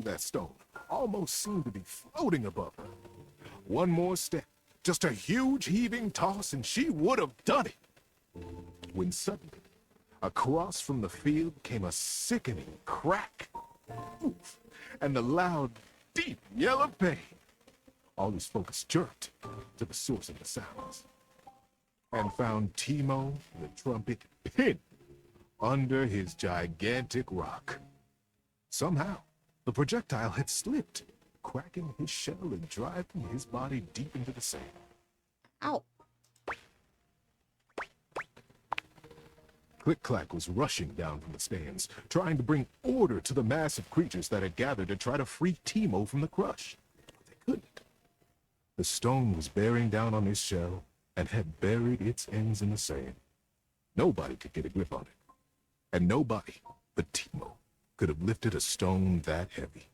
that stone, almost seemed to be floating above her. One more step, just a huge heaving toss, and she would have done it. When suddenly, across from the field came a sickening crack, oof, and the loud, deep yell of pain. Ollie's focus jerked to the source of the sounds and found Timo the trumpet pinned under his gigantic rock. Somehow, the projectile had slipped, cracking his shell and driving his body deep into the sand. Ow. Click-Clack was rushing down from the stands, trying to bring order to the mass of creatures that had gathered to try to free Timo from the crush. But they couldn't. The stone was bearing down on his shell and had buried its ends in the sand. Nobody could get a grip on it. And nobody but Timo could have lifted a stone that heavy.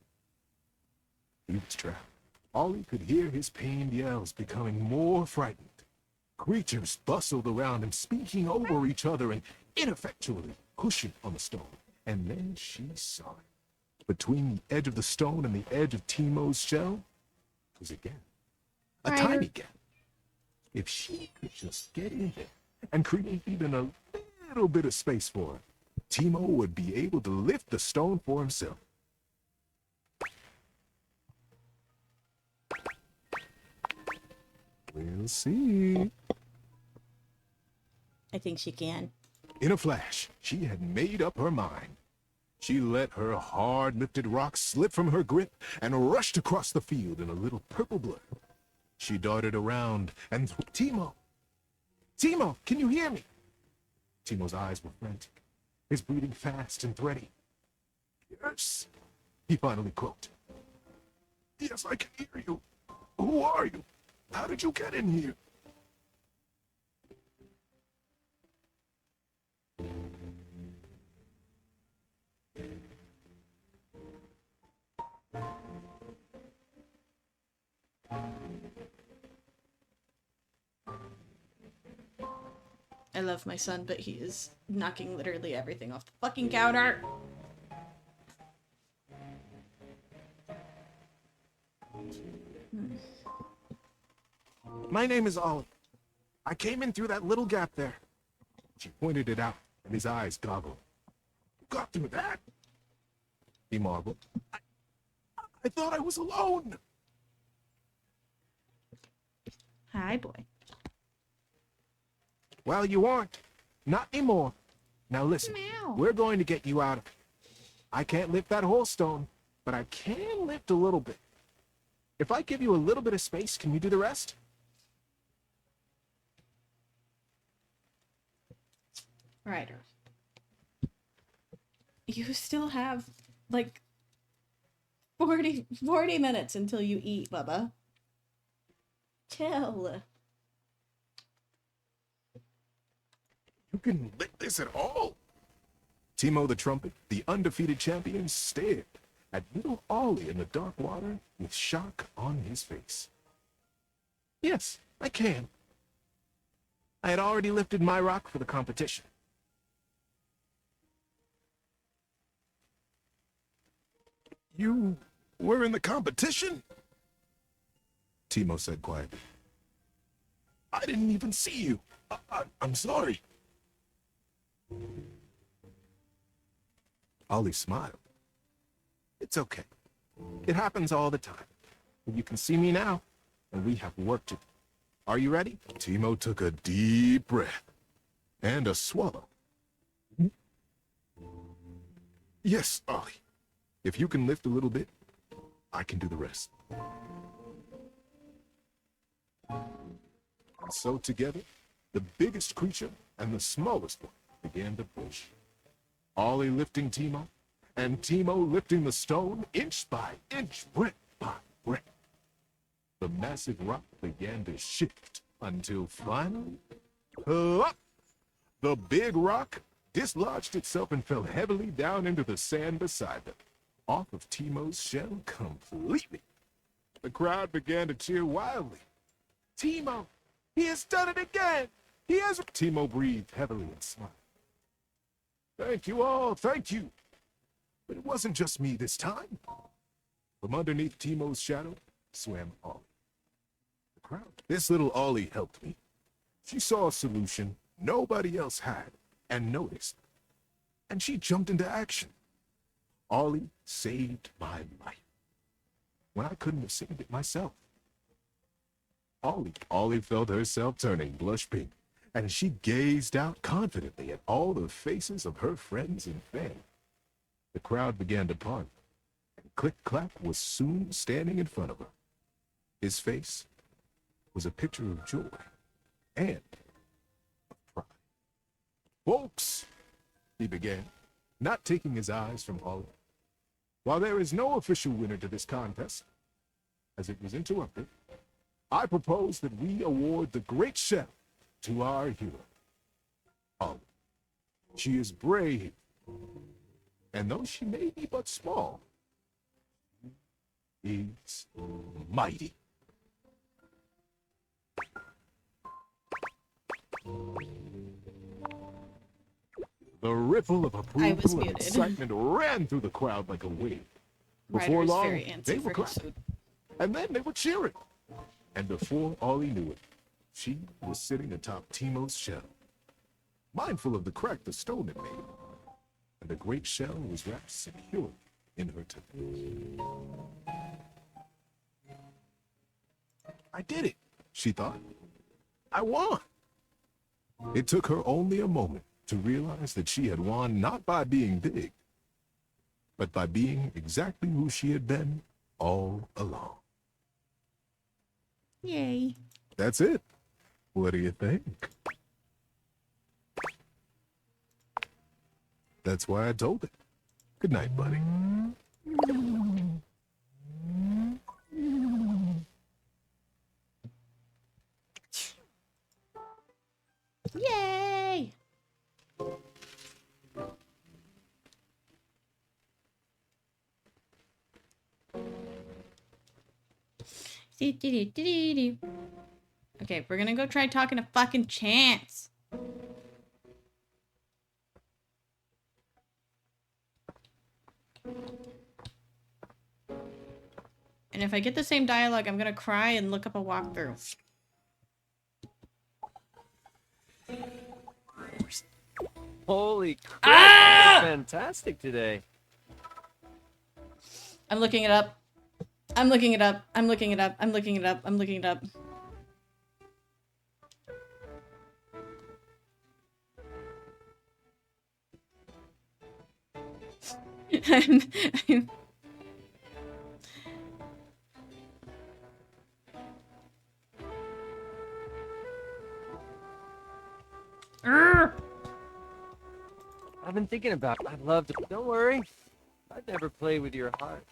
He was trapped. Ollie could hear his pained yells becoming more frightened. Creatures bustled around him, speaking over each other and ineffectually pushing on the stone. And then she saw it. Between the edge of the stone and the edge of Timo's shell was a gap. A tiny gap. If she could just get in there and create even a little bit of space for her, Timo would be able to lift the stone for himself. We'll see. I think she can. In a flash, she had made up her mind. She let her hard-lifted rock slip from her grip and rushed across the field in a little purple blur. She darted around and Timo! Timo, can you hear me? Timo's eyes were frantic, his breathing fast and thready. Yes, he finally croaked. Yes, I can hear you. Who are you? How did you get in here? I love my son, but he is knocking literally everything off the fucking counter. My name is Ollie. I came in through that little gap there. She pointed it out, and his eyes goggled. You got through that? He marveled. I thought I was alone. Hi, boy. Well, you aren't. Not anymore. Now listen, Meow. we're going to get you out of it. I can't lift that whole stone, but I can lift a little bit. If I give you a little bit of space, can you do the rest? Right. You still have, like, 40 minutes until you eat, Bubba. Chill. You can lick this at all? Timo the Trumpet, the undefeated champion, stared at little Ollie in the dark water with shock on his face. Yes, I can. I had already lifted my rock for the competition. You were in the competition? Timo said quietly. I didn't even see you. I'm sorry. Ollie smiled. It's okay. It happens all the time. But you can see me now, and we have work to do. Are you ready? Timo took a deep breath and a swallow. Yes, Ollie. If you can lift a little bit, I can do the rest. And so together, the biggest creature and the smallest one began to push. Ollie lifting Timo, and Timo lifting the stone inch by inch, brick by brick. the massive rock began to shift until finally, plop, the big rock dislodged itself and fell heavily down into the sand beside them, off of Timo's shell completely. The crowd began to cheer wildly. Timo, he has done it again! He has... Timo breathed heavily and smiled. Thank you all, thank you. But it wasn't just me this time. From underneath Timo's shadow swam Ollie. The crowd. This little Ollie helped me. She saw a solution nobody else had and noticed. And she jumped into action. Ollie saved my life when I couldn't have saved it myself. Ollie felt herself turning blush pink, and she gazed out confidently at all the faces of her friends and family. The crowd began to part, and Click-Clack was soon standing in front of her. His face was a picture of joy and of pride. Folks, he began, not taking his eyes from Ollie. While there is no official winner to this contest, as it was interrupted, I propose that we award the Great Shell to our hero, Ollie. She is brave, and though she may be but small, she is mighty. The ripple of approval and excitement ran through the crowd like a wave. Before long, they were clapping, and then they were cheering. And before Ollie knew it, she was sitting atop Timo's shell, mindful of the crack the stone had made, and the great shell was wrapped securely in her temples. I did it, she thought. I won. It took her only a moment to realize that she had won not by being big, but by being exactly who she had been all along. Yay. That's it. What do you think? That's why I told it. Good night, buddy. Yay! Okay, we're gonna go try talking to fucking Chance. And if I get the same dialogue, I'm gonna cry and look up a walkthrough. Holy crap, you're fantastic today. I'm looking it up. I'm looking it up. I'm looking it up. I'm looking it up. I'm looking it up. I'm I've been thinking about it. I'd love to. Don't worry. I'd never play with your heart.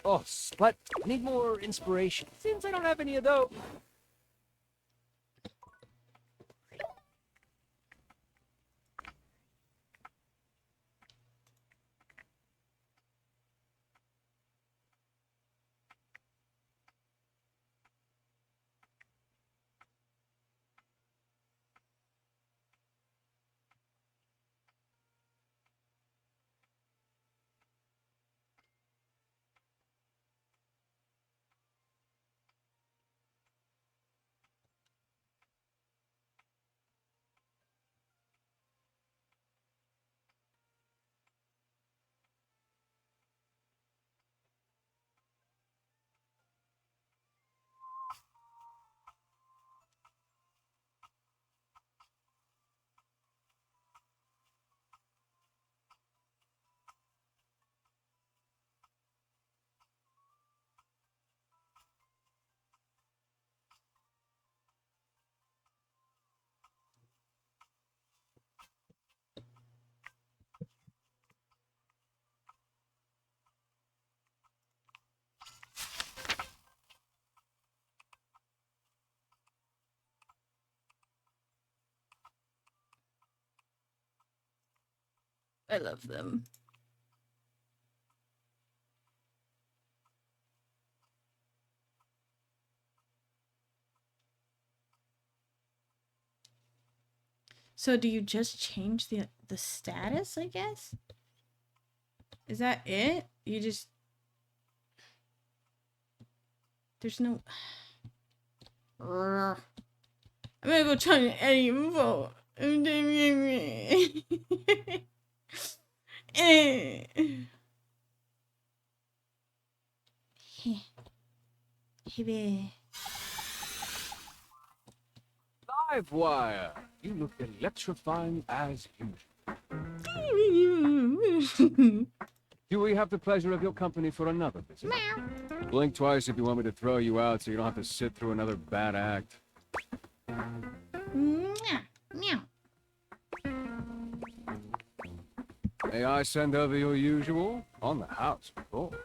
Oh, but I need more inspiration. Since I don't have any of those. I love them. So do you just change the status, I guess? Is that it? You just there's no I'm gonna go try to edit your vote. Live wire. You look electrifying as usual. Do we have the pleasure of your company for another visit? Blink twice if you want me to throw you out so you don't have to sit through another bad act. Meow. May I send over your usual? On the house, of course.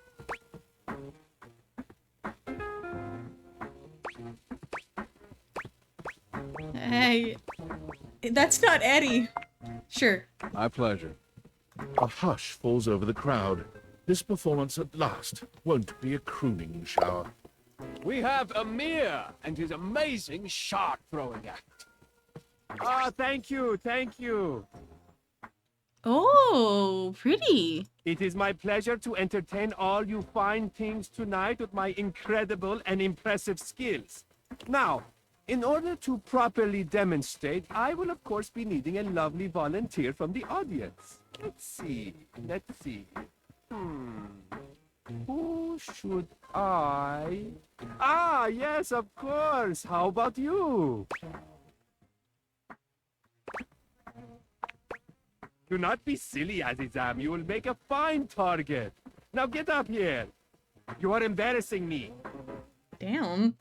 Hey, that's not Eddie. Sure. My pleasure. A hush falls over the crowd. This performance at last won't be a crooning shower. We have Amir and his amazing shark throwing act. Ah, thank you, thank you. Oh, pretty. It is my pleasure to entertain all you fine things tonight with my incredible and impressive skills. Now, in order to properly demonstrate, I will of course be needing a lovely volunteer from the audience. Let's see. Who should I? Ah, yes, of course. How about you? Do not be silly, Azizam. You will make a fine target. Now get up here. You are embarrassing me. Damn.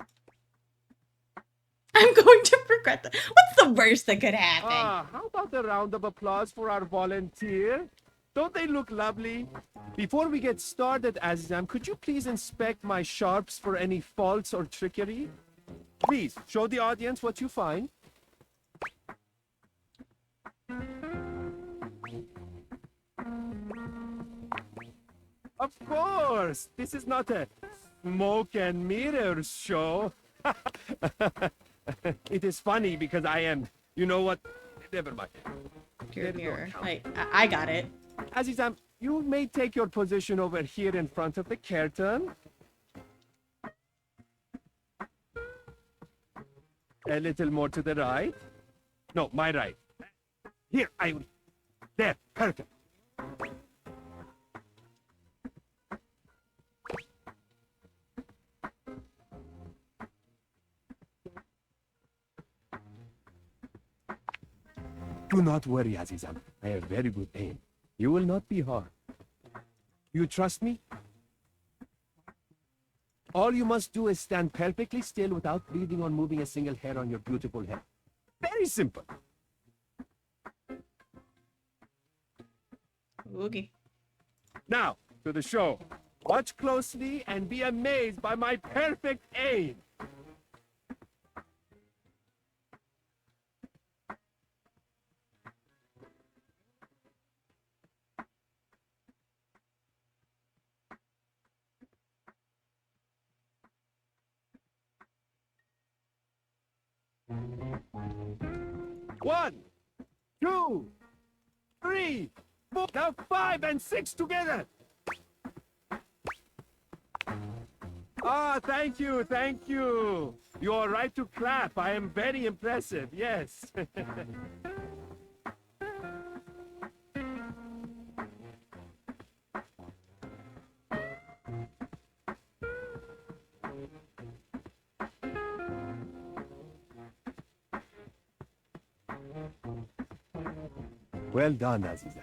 I'm going to regret that. What's the worst that could happen? Ah, how about a round of applause for our volunteer? Don't they look lovely? Before we get started, Azizam, could you please inspect my sharps for any faults or trickery? Please, show the audience what you find. Of course! This is not a smoke and mirrors show. It is funny because I am, you know what? Never mind. Pure mirror. I got it. Azizam, you may take your position over here in front of the curtain. A little more to the right. No, my right. Here, I will. There, perfect. Do not worry, Azizam. I have very good aim. You will not be harmed. You trust me? All you must do is stand perfectly still without breathing or moving a single hair on your beautiful head. Very simple. Okay. Now, to the show. Watch closely and be amazed by my perfect aim. One, two, three, four. Now 5 and 6 together. Ah, thank you, thank you. You are right to clap. I am very impressive, yes. Well done, Aziza.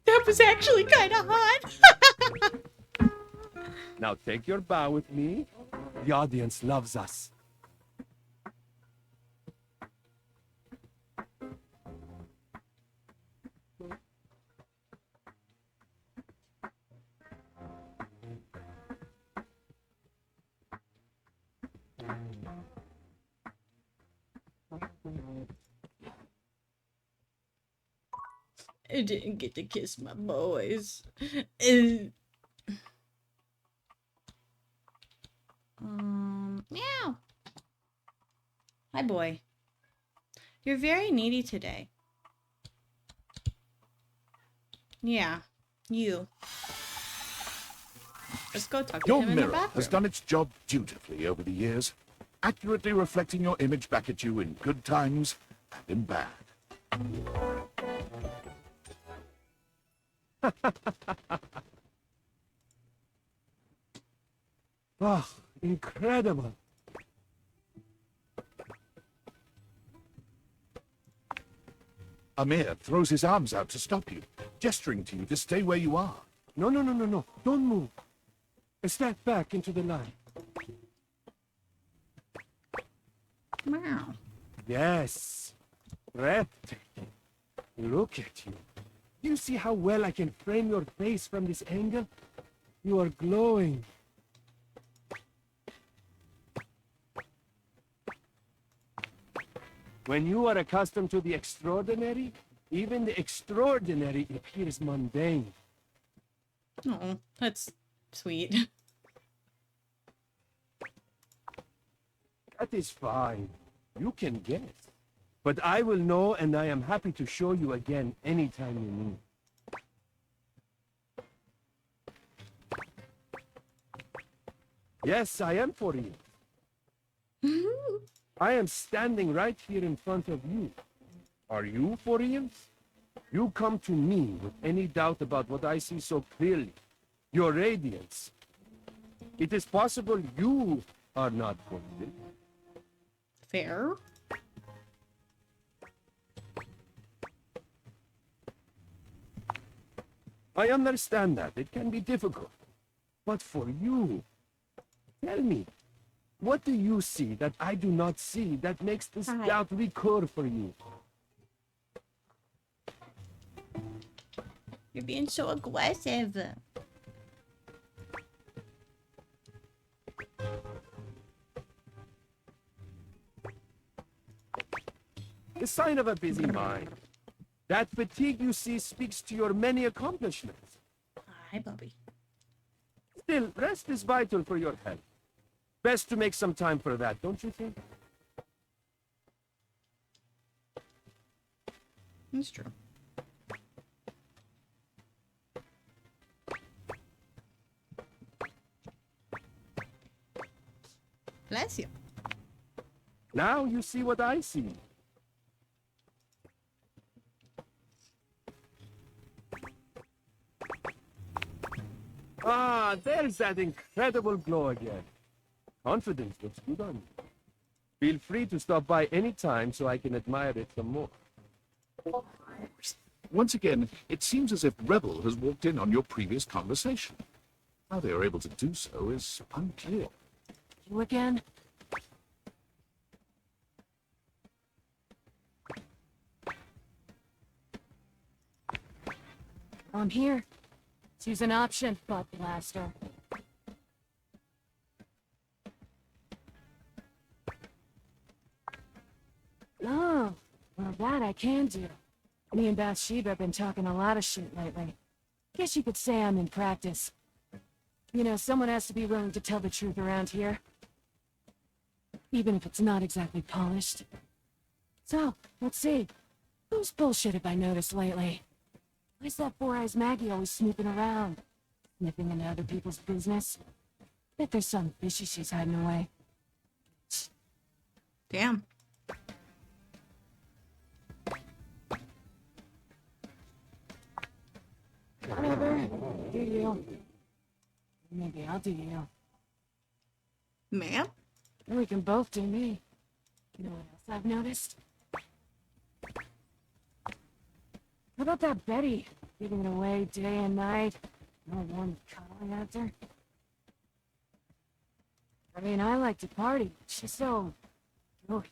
That was actually kind of hot. Now take your bow with me. The audience loves us. I didn't get to kiss my boys. Uh, meow. Hi, boy. You're very needy today. Yeah, you. Let's go talk to Your him in the mirror has bathroom. done its job dutifully over the years, accurately reflecting your image back at you in good times and in bad. Oh, incredible. Amir throws his arms out to stop you, gesturing to you to stay where you are. No, no, no, no, no. Don't move. Step back into the line. Meow. Yes. Breathtaking. Look at you. Do you see how well I can frame your face from this angle? You are glowing. When you are accustomed to the extraordinary, even the extraordinary appears mundane. Oh, that's sweet. That is fine. You can guess. But I will know, and I am happy to show you again anytime you need. Yes, I am for you. I am standing right here in front of you. Are you Forians? You come to me with any doubt about what I see so clearly. Your radiance. It is possible you are not Forian. Fair. I understand that. It can be difficult. But for you, tell me, what do you see that I do not see that makes this Hi. doubt recur for you? You're being so aggressive. The sign of a busy mind. That fatigue you see speaks to your many accomplishments. Hi, Bobby. Still, rest is vital for your health. Best to make some time for that, don't you think? That's true. Bless you. Now you see what I see. Ah, there's that incredible glow again. Confidence looks good on you. Feel free to stop by any time so I can admire it some more. Once again, it seems as if Rebel has walked in on your previous conversation. How they are able to do so is unclear. You again? I'm here. Choose an option, butt blaster. Oh, well that I can do. Me and Bathsheba have been talking a lot of shit lately. Guess you could say I'm in practice. You know, someone has to be willing to tell the truth around here. Even if it's not exactly polished. So, let's see. Whose bullshit have I noticed lately? Why's that Four Eyes Maggie always snooping around? Sniffing into other people's business? Bet there's something fishy she's hiding away. Damn. Whatever. Do you. Maybe I'll do you. Ma'am? And we can both do me. You know what else I've noticed? How about that Betty? Giving it away day and night. No one cuddling after. I mean, I like to party. She's so... gooey.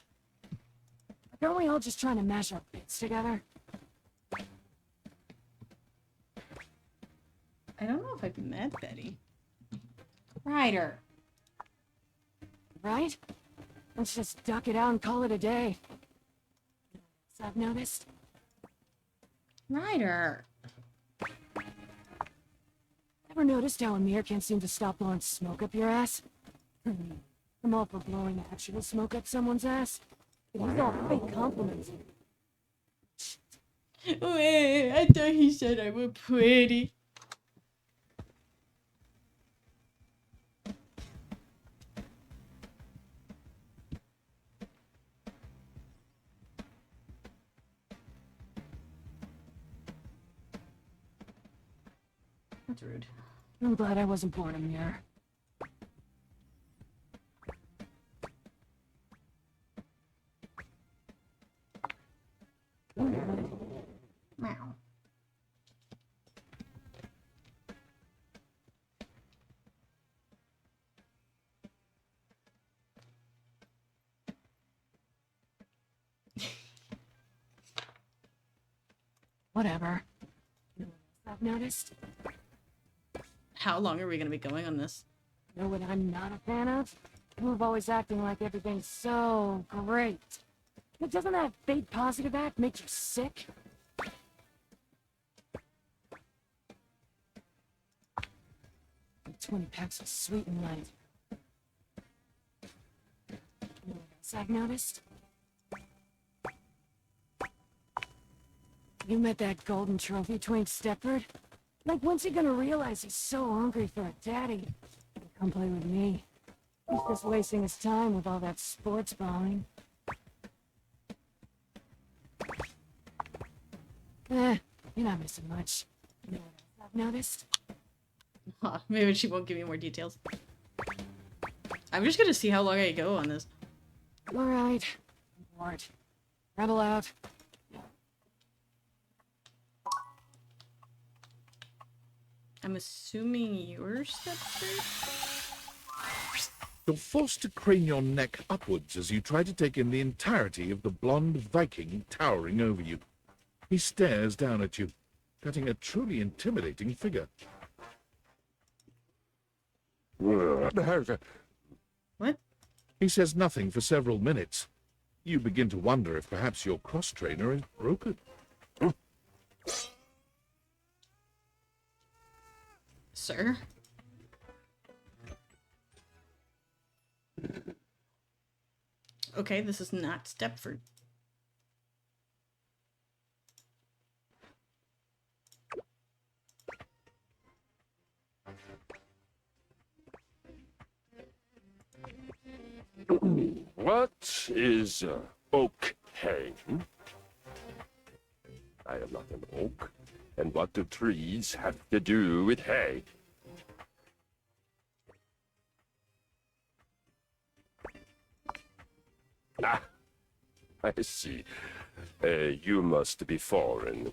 Aren't we all just trying to mash our bits together? I don't know if I've met Betty. Ryder. Right? Let's just duck it out and call it a day. So I've noticed. Ryder. Ever noticed how Amir can't seem to stop blowing smoke up your ass? I'm all for blowing actual smoke up someone's ass, but he's all fake compliments. Wait, I thought he said I was pretty. That's rude. I'm glad I wasn't born Amir. Meow. Whatever. You know what else I've noticed? How long are we gonna be going on this? You know what I'm not a fan of? Move always acting like everything's so great. But doesn't that fake positive act make you sick? 20 packs of sweet and light. You know what else I've noticed? You met that golden trophy twink Stepford? Like, when's he gonna realize he's so hungry for a daddy? Come play with me. He's just wasting his time with all that sports balling. You're not missing much. You know what else I've noticed? Huh, maybe she won't give me more details. I'm just gonna see how long I go on this. Alright. I'm bored. Rebel out. I'm assuming you're Stepford? You're forced to crane your neck upwards as you try to take in the entirety of the blonde Viking towering over you. He stares down at you, cutting a truly intimidating figure. What? He says nothing for several minutes. You begin to wonder if perhaps your cross-trainer is broken. Sir? Okay, this is not Stepford. What is oak hay? I am not an oak. And what do trees have to do with hay? Ah, I see. You must be foreign.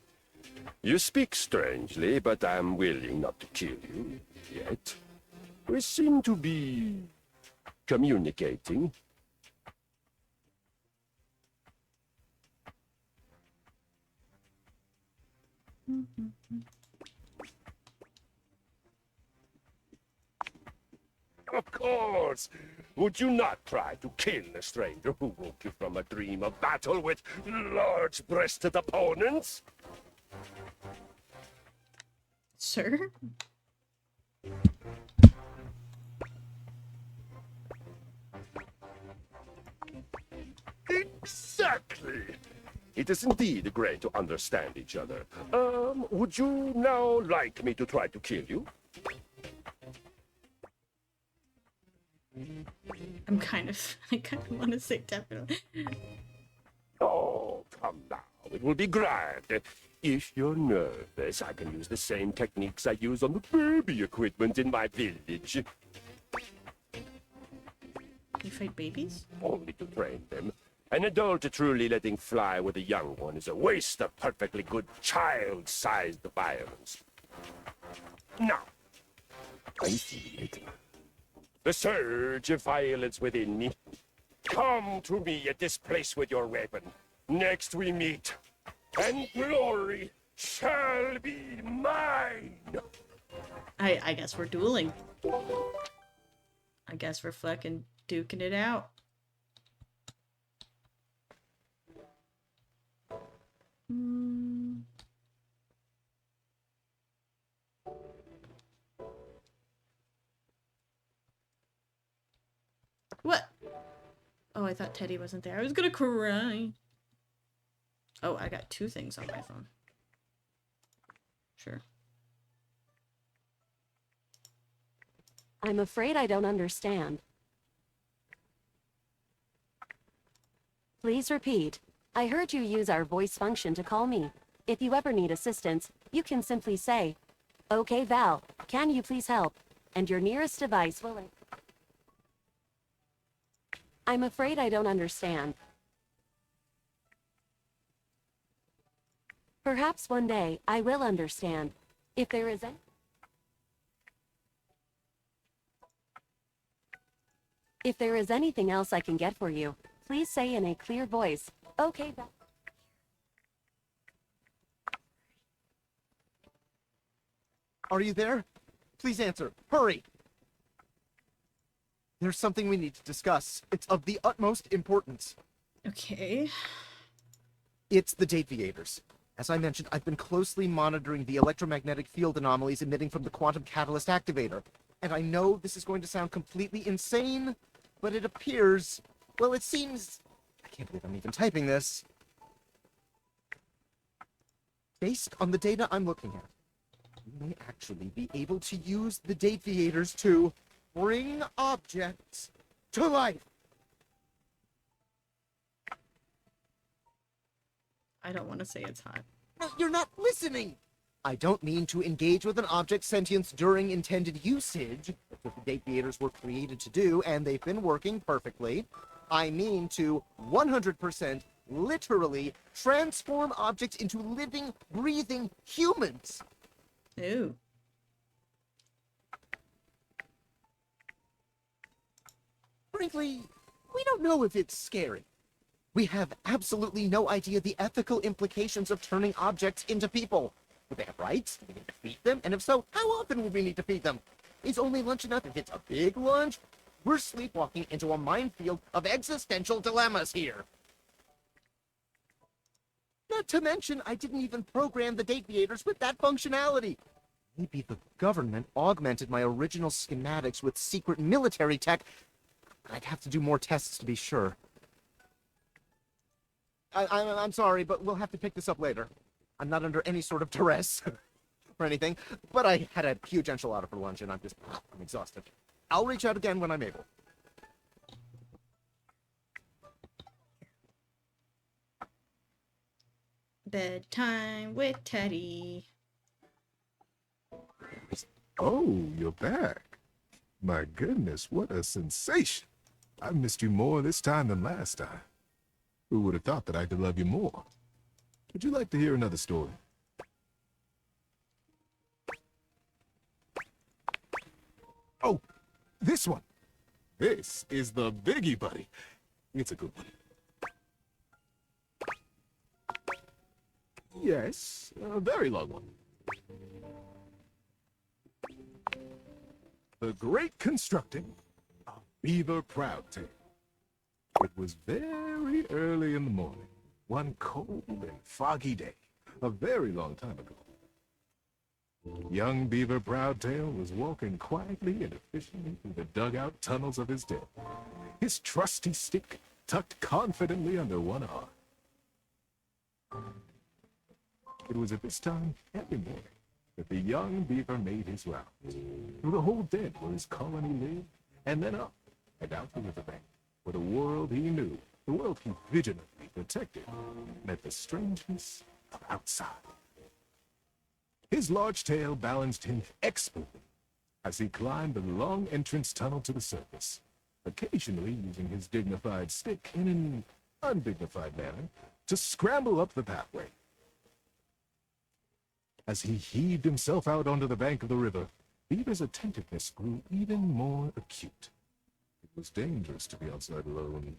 You speak strangely, but I'm willing not to kill you yet. We seem to be communicating. Of course! Would you not try to kill a stranger who woke you from a dream of battle with large-breasted opponents? Sir? Exactly! It is indeed great to understand each other. Would you now like me to try to kill you? I kind of want to say definitely. Oh, come now. It will be grand. If you're nervous, I can use the same techniques I use on the baby equipment in my village. You fight babies? Only to train them. An adult truly letting fly with a young one is a waste of perfectly good child-sized violence. Now, I see it. The surge of violence within me. Come to me at this place with your weapon. Next we meet, and glory shall be mine. I guess we're dueling. I guess we're fucking duking it out. I thought Teddy wasn't there. I was gonna cry. Oh, I got 2 things on my phone. Sure. I'm afraid I don't understand. Please repeat. I heard you use our voice function to call me. If you ever need assistance, you can simply say, "Okay, Val, can you please help?" And your nearest device will... I'm afraid I don't understand. Perhaps one day I will understand. If there is any... If there is anything else I can get for you, please say in a clear voice, "Okay, Val." Are you there? Please answer. Hurry! There's something we need to discuss. It's of the utmost importance. Okay. It's the Deviators. As I mentioned, I've been closely monitoring the electromagnetic field anomalies emitting from the quantum catalyst activator. And I know this is going to sound completely insane, but it appears... Well, it seems... I can't believe I'm even typing this. Based on the data I'm looking at, we may actually be able to use the Deviators to bring objects to life. I don't want to say it's hot. No, you're not listening! I don't mean to engage with an object's sentience during intended usage. That's what the Deviators were created to do, and they've been working perfectly. I mean to 100% literally transform objects into living, breathing humans. Ew. Frankly, we don't know if it's scary. We have absolutely no idea the ethical implications of turning objects into people. Would they have rights? Do we need to feed them? And if so, how often would we need to feed them? Is only lunch enough? If it's a big lunch, we're sleepwalking into a minefield of existential dilemmas here. Not to mention, I didn't even program the Deviators with that functionality. Maybe the government augmented my original schematics with secret military tech. I'd have to do more tests to be sure. I'm sorry, but we'll have to pick this up later. I'm not under any sort of duress or anything, but I had a huge enchilada for lunch and I'm exhausted. I'll reach out again when I'm able. Bedtime with Teddy. Oh, you're back. My goodness, what a sensation. I've missed you more this time than last time. Who would have thought that I could love you more? Would you like to hear another story? Oh, this one. This is the Biggie Buddy. It's a good one. Yes, a very long one. The Great Constructing of Beaver Proudtail. It was very early in the morning, one cold and foggy day, a very long time ago. Young Beaver Proudtail was walking quietly and efficiently through the dugout tunnels of his den, his trusty stick tucked confidently under one arm. It was at this time every morning that the young beaver made his rounds through the whole den where his colony lived, and then up and out the riverbank, where the world he knew, the world he vigilantly protected, met the strangeness of outside. His large tail balanced him expertly as he climbed the long entrance tunnel to the surface, occasionally using his dignified stick in an undignified manner to scramble up the pathway. As he heaved himself out onto the bank of the river, Beaver's attentiveness grew even more acute. It was dangerous to be outside alone.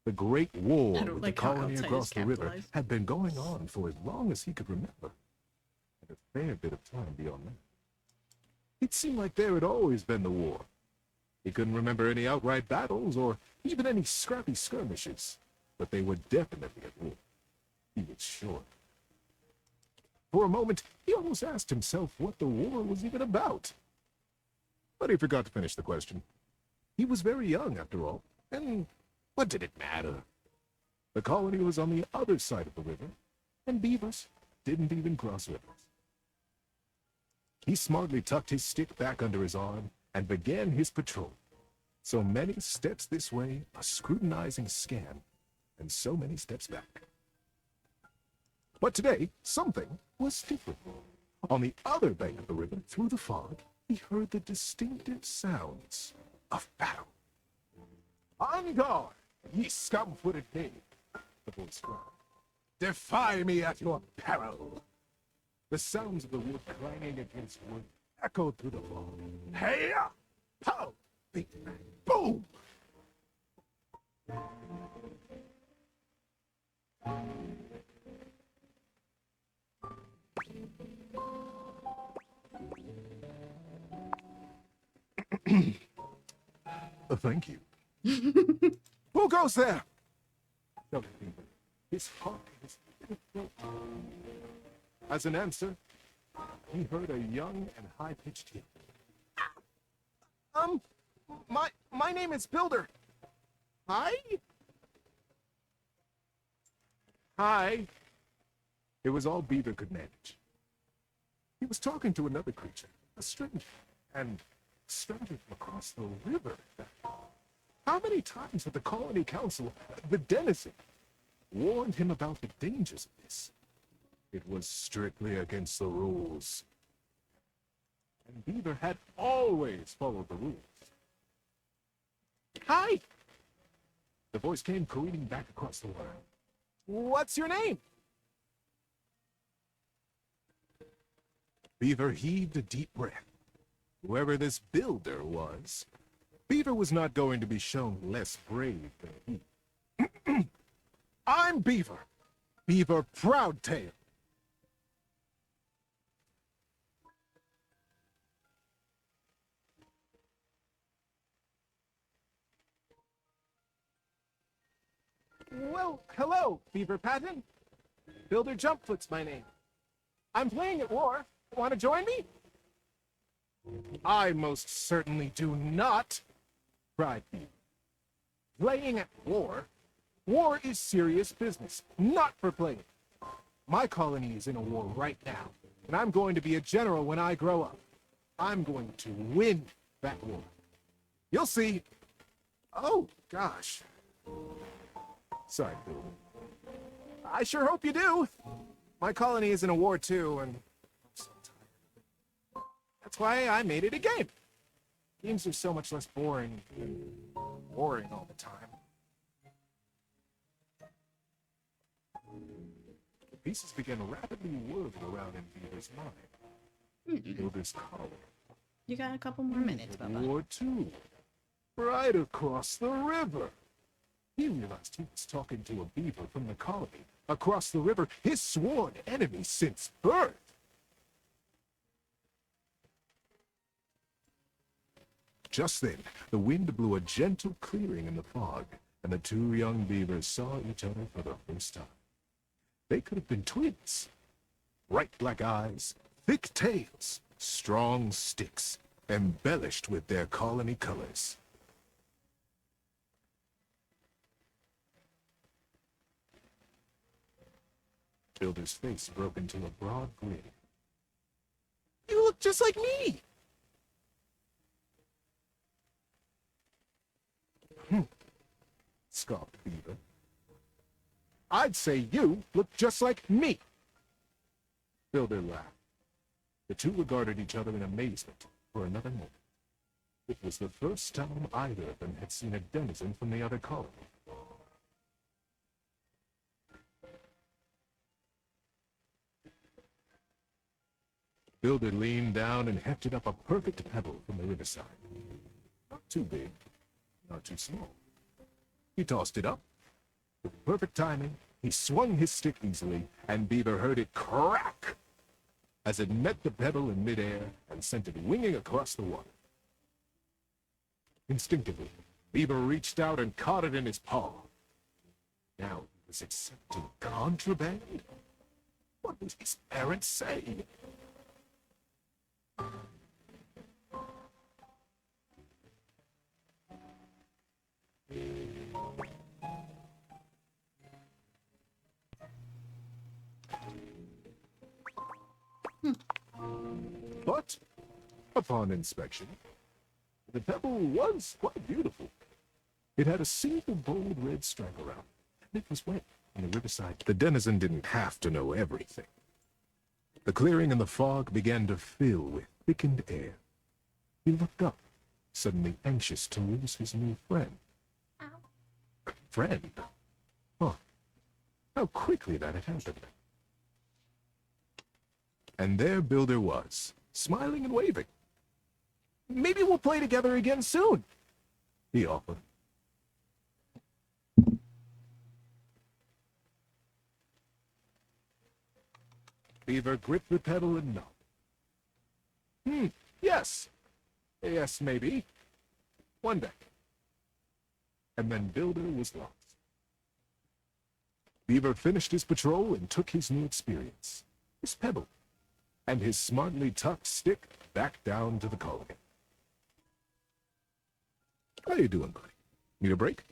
The Great War with the colony across the river had been going on for as long as he could remember, and a fair bit of time beyond that. It seemed like there had always been the war. He couldn't remember any outright battles or even any scrappy skirmishes, but they were definitely at war. He was sure. For a moment, he almost asked himself what the war was even about. But he forgot to finish the question. He was very young, after all, and, What did it matter? The colony was on the other side of the river, and beavers didn't even cross rivers. He smartly tucked his stick back under his arm and began his patrol. So many steps this way, a scrutinizing scan, and so many steps back. But today, something was different. On the other bank of the river, through the fog, he heard the distinctive sounds of battle. On guard, ye scum-footed knave, the voice cried. Defy me at your peril. The sounds of the wood clanging against wood echoed through the fog. Hey-ya! Pow! Big bang! Boom! Thank you. Who goes there? No, his heart is in his throat. As an answer, he heard a young and high-pitched hit. My name is Builder. Hi? Hi. It was all Beaver could manage. He was talking to another creature, a stranger, and stranger from across the river. How many times had the Colony Council, the Denizen, warned him about the dangers of this? It was strictly against the rules. And Beaver had always followed the rules. Hi! The voice came careening back across the water. What's your name? Beaver heaved a deep breath. Whoever this builder was, Beaver was not going to be shown less brave than he. I'm Beaver. Beaver Proudtail. Well, hello, Beaver Patton. Builder Jumpfoot's my name. I'm playing at war. Want to join me? I most certainly do not, cried Beaver. Playing at war? War is serious business, not for playing. My colony is in a war right now, and I'm going to be a general when I grow up. I'm going to win that war. You'll see. Oh, gosh. Sorry, Bill. I sure hope you do. My colony is in a war too, and I'm so tired. That's why I made it a game. Games are so much less boring than warring all the time. The pieces began rapidly whirling around in Beaver's mind. Beaver's colony. You got a couple more minutes, Bubba. War 2. Right across the river. He realized he was talking to a beaver from the colony, across the river, his sworn enemy since birth. Just then, the wind blew a gentle clearing in the fog, and the two young beavers saw each other for the first time. They could have been twins. Bright black eyes, thick tails, strong sticks, embellished with their colony colors. Builder's face broke into a broad grin. You look just like me! Scoffed Beaver. I'd say you look just like me! Builder laughed. The two regarded each other in amazement for another moment. It was the first time either of them had seen a denizen from the other colony. Builder leaned down and hefted up a perfect pebble from the riverside. Not too big, not too small. He tossed it up. With perfect timing, he swung his stick easily, and Beaver heard it crack as it met the pebble in midair and sent it winging across the water. Instinctively, Beaver reached out and caught it in his paw. Now he was accepting contraband? What would his parents say? But, upon inspection, the pebble was quite beautiful. It had a single bold red stripe around it, and it was wet on the riverside. The denizen didn't have to know everything. The clearing and the fog began to fill with thickened air. He looked up, suddenly anxious to lose his new friend. Friend? Huh. How quickly that had happened. And there Builder was, smiling and waving. Maybe we'll play together again soon, he offered. Beaver gripped the pedal and nodded. Yes. Yes, maybe. One day. And then Builder was lost. Beaver finished his patrol and took his new experience, his pebble, and his smartly tucked stick back down to the colony. How you doing, buddy? Need a break?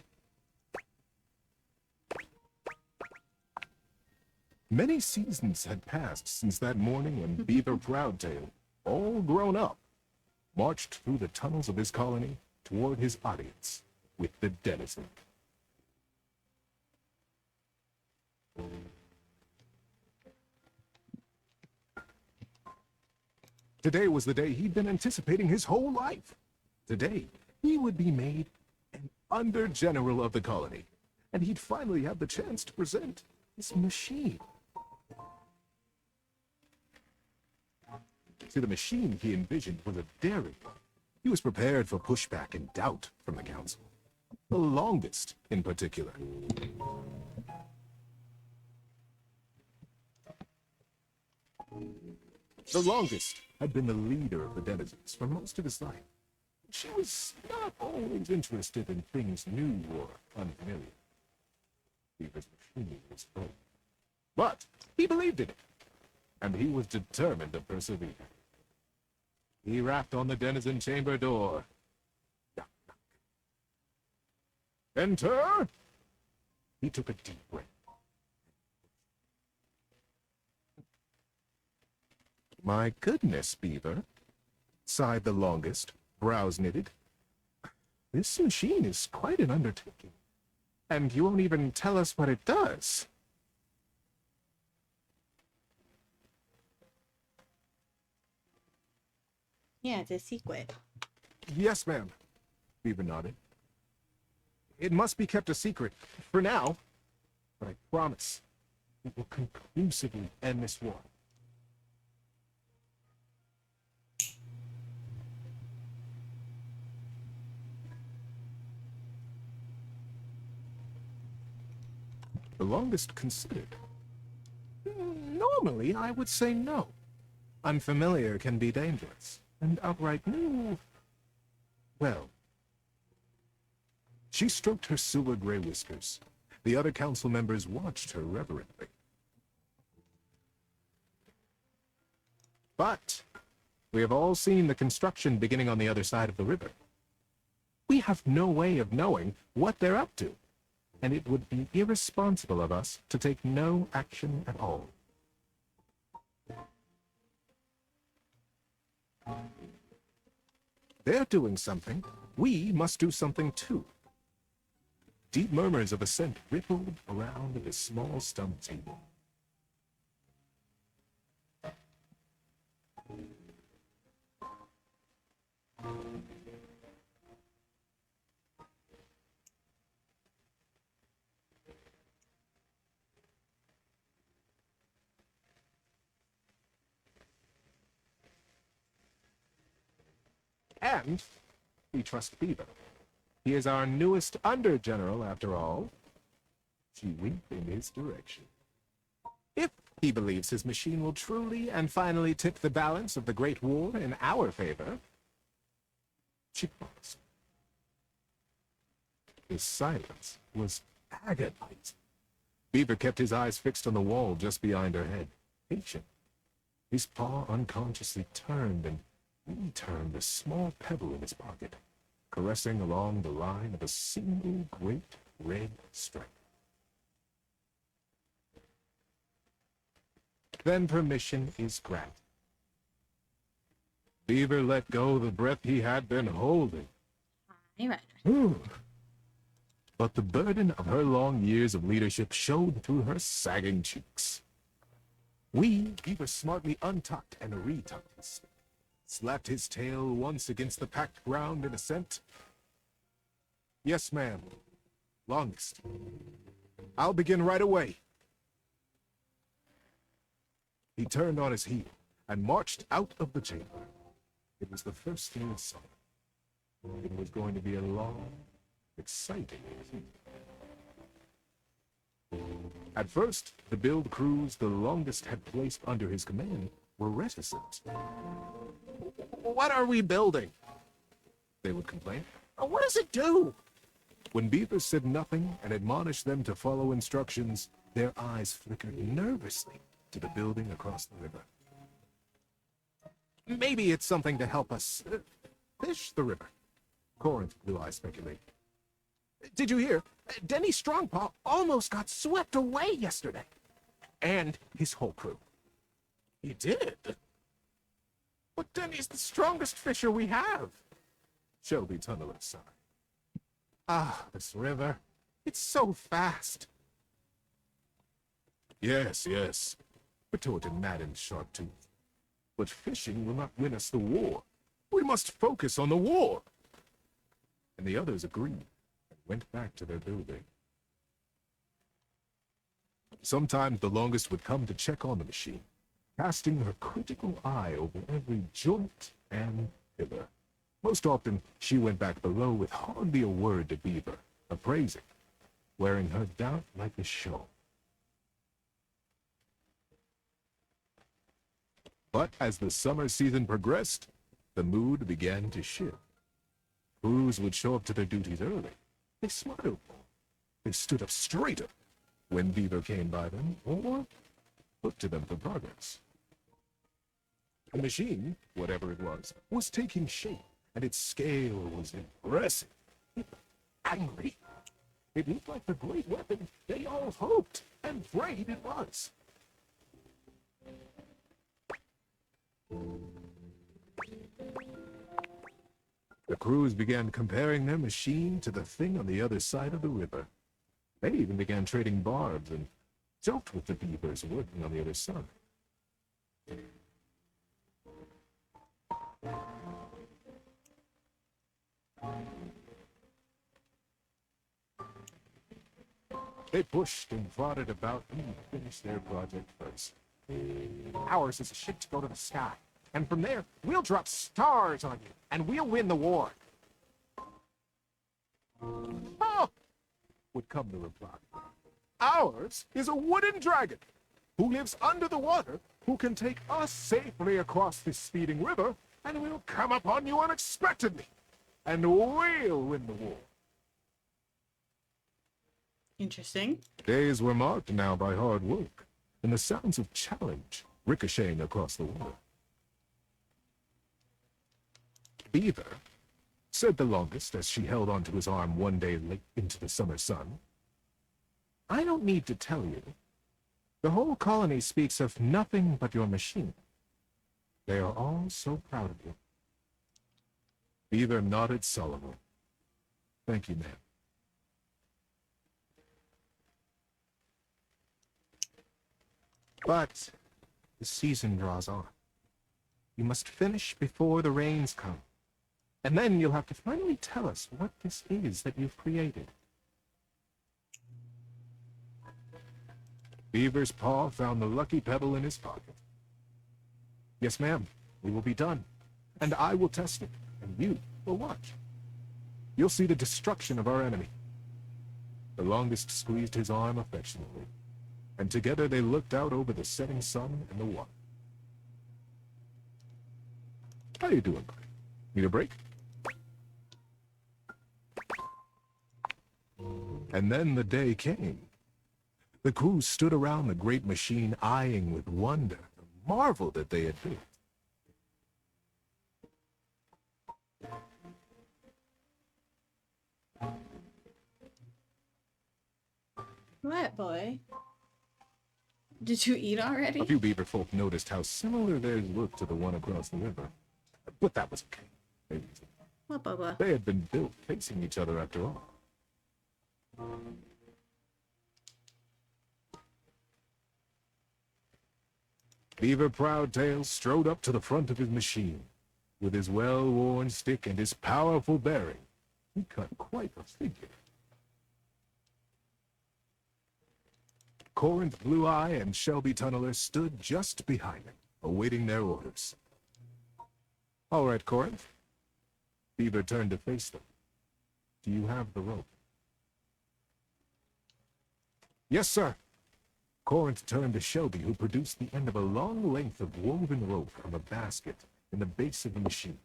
Many seasons had passed since that morning when Beaver Proudtail, all grown up, marched through the tunnels of his colony toward his audience with the denizen. Today was the day he'd been anticipating his whole life. Today, he would be made an under-general of the colony, and he'd finally have the chance to present his machine. See, the machine he envisioned was a daring one. He was prepared for pushback and doubt from the council. The longest, in particular. The longest had been the leader of the denizens for most of his life. She was not always interested in things new or unfamiliar. Beaver's machine was old. But he believed in it, and he was determined to persevere. He rapped on the denizen chamber door. Knock, knock. Enter! He took a deep breath. My goodness, Beaver, sighed the longest, brows knitted. This machine is quite an undertaking, and you won't even tell us what it does. Yeah, it's a secret. Yes, ma'am, Beaver nodded. It must be kept a secret, for now, but I promise it will conclusively end this war. The longest considered. Normally, I would say no. Unfamiliar can be dangerous, and outright new, well. She stroked her silver-gray whiskers. The other council members watched her reverently. But we have all seen the construction beginning on the other side of the river. We have no way of knowing what they're up to, and it would be irresponsible of us to take no action at all. They're doing something. We must do something too. Deep murmurs of assent rippled around the small stump table. And we trust Beaver. He is our newest under-general, after all. She winked in his direction. If he believes his machine will truly and finally tip the balance of the Great War in our favor. She paused. His silence was agonizing. Beaver kept his eyes fixed on the wall just behind her head, patient. His paw unconsciously turned and returned a small pebble in his pocket, caressing along the line of a single great red stripe. Then permission is granted. Beaver let go the breath he had been holding. You're right. Whew. But the burden of her long years of leadership showed through her sagging cheeks. Beaver smartly untucked and retucked his stick, slapped his tail once against the packed ground in assent. Yes, ma'am. Longest. I'll begin right away. He turned on his heel and marched out of the chamber. It was the first thing he saw. It was going to be a long, exciting season. At first, the build crews the longest had placed under his command were reticent. What are we building? They would complain. What does it do? When Beaver said nothing and admonished them to follow instructions, their eyes flickered nervously to the building across the river. Maybe it's something to help us fish the river, Corinth Blue Eye speculated. Did you hear? Denny Strongpaw almost got swept away yesterday. And his whole crew. He did? But Denny's the strongest fisher we have. Shelby Tunneler sighed. Ah, this river. It's so fast. Yes, yes, retorted Madden Sharptooth. But fishing will not win us the war. We must focus on the war. And the others agreed and went back to their building. Sometimes the longest would come to check on the machine, casting her critical eye over every joint and pillar. Most often, she went back below with hardly a word to Beaver, appraising, wearing her down like a show. But as the summer season progressed, the mood began to shift. Crews would show up to their duties early. They smiled more. They stood up straighter when Beaver came by them, or looked to them for progress. The machine, whatever it was taking shape, and its scale was impressive. It was angry. It looked like the great weapon they all hoped and prayed it was. The crews began comparing their machine to the thing on the other side of the river. They even began trading barbs and joked with the beavers working on the other side. They pushed and prodded about who would finish their project first. Ours is a ship to go to the sky, and from there, we'll drop stars on you, and we'll win the war. Oh! Would come the reply. Ours is a wooden dragon, who lives under the water, who can take us safely across this speeding river, and we'll come upon you unexpectedly, and we'll win the war. Interesting. Days were marked now by hard work, and the sounds of challenge ricocheting across the water. Beaver, said the longest as she held onto his arm one day late into the summer sun, I don't need to tell you. The whole colony speaks of nothing but your machine. They are all so proud of you. Beaver nodded solemnly. Thank you, ma'am. But the season draws on. You must finish before the rains come. And then you'll have to finally tell us what this is that you've created. Beaver's paw found the lucky pebble in his pocket. Yes, ma'am, we will be done. And I will test it, and you will watch. You'll see the destruction of our enemy. The longest squeezed his arm affectionately, and together they looked out over the setting sun and the water. How you doing, buddy? Need a break? And then the day came. The crew stood around the great machine, eyeing with wonder the marvel that they had built. What, boy? Did you eat already? A few beaver folk noticed how similar theirs looked to the one across the river. But that was okay. Blah, blah, blah. They had been built facing each other after all. Beaver Proudtail strode up to the front of his machine. With his well-worn stick and his powerful bearing, he cut quite a figure. Corinth Blue Eye and Shelby Tunneler stood just behind him, awaiting their orders. All right, Corinth. Beaver turned to face them. Do you have the rope? Yes, sir. Corinth turned to Shelby, who produced the end of a long length of woven rope from a basket in the base of the machine.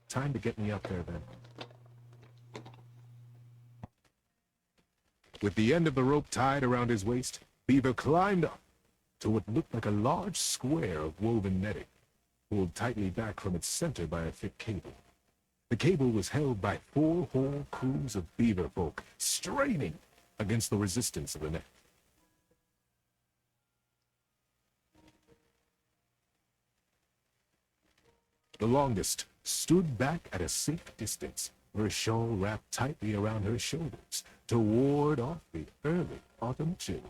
Time to get me up there, then. With the end of the rope tied around his waist, Beaver climbed up to what looked like a large square of woven netting, pulled tightly back from its center by a thick cable. The cable was held by 4 whole crews of beaver folk, straining against the resistance of the net. The longest stood back at a safe distance, her shawl wrapped tightly around her shoulders to ward off the early autumn chill.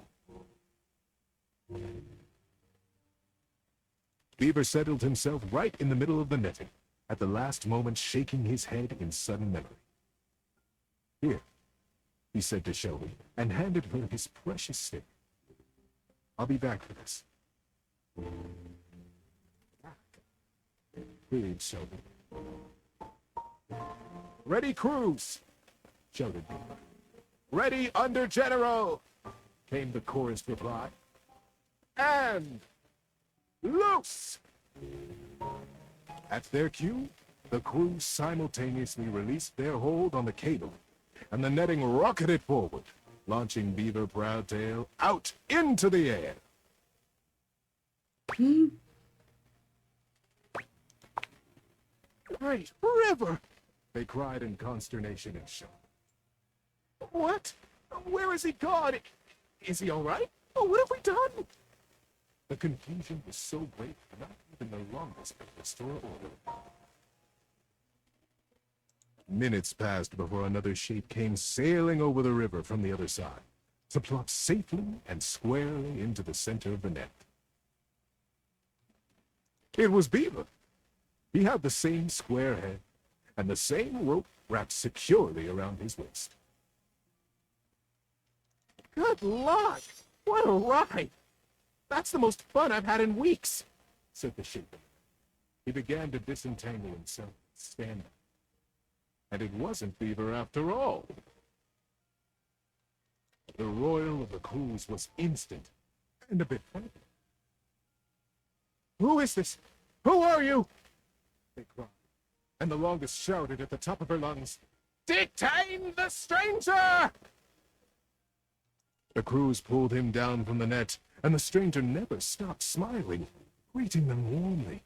Beaver settled himself right in the middle of the netting, at the last moment shaking his head in sudden memory. Here, he said to Shelby, and handed her his precious stick. I'll be back for this. Breathe, Shelby. Ready, crews! Shouted Beaver. Ready, under general! Came the chorus reply. And loose! At their cue, the crews simultaneously released their hold on the cable, and the netting rocketed forward, launching Beaver Proudtail out into the air. Great river! They cried in consternation and shock. What? Where is he gone? Is he all right? Oh, what have we done? The confusion was so great, not even the longest could restore order. Minutes passed before another shape came sailing over the river from the other side, to plop safely and squarely into the center of the net. It was Beaver. He had the same square head, and the same rope wrapped securely around his waist. Good luck! What a ride! That's the most fun I've had in weeks, said the shape. He began to disentangle himself, stand up. And it wasn't Beaver after all. The roil of the crews was instant and a bit funny. Who is this? Who are you? They cried, and the longest shouted at the top of her lungs, Detain the stranger! The crews pulled him down from the net, and the stranger never stopped smiling, greeting them warmly,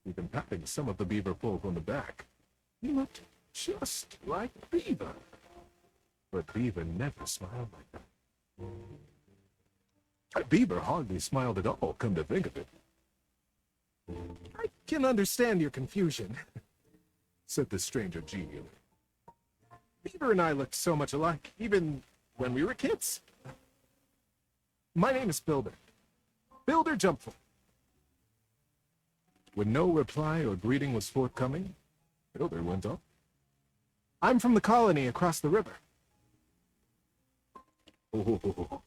even patting some of the beaver folk on the back. He looked just like Beaver. But Beaver never smiled like that. Beaver hardly smiled at all, come to think of it. I can understand your confusion, said the stranger genially. Beaver and I looked so much alike, even when we were kids. My name is Builder. Builder Jumpful. When no reply or greeting was forthcoming, Builder went on. I'm from the colony across the river. Oh,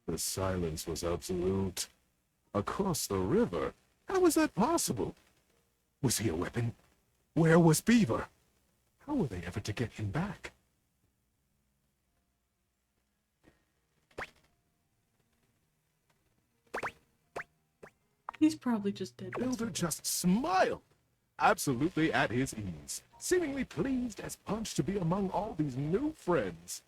the silence was absolute. Across the river? How was that possible? Was he a weapon? Where was Beaver? How were they ever to get him back? He's probably just dead. Builder just smiled, absolutely at his ease, seemingly pleased as punch to be among all these new friends.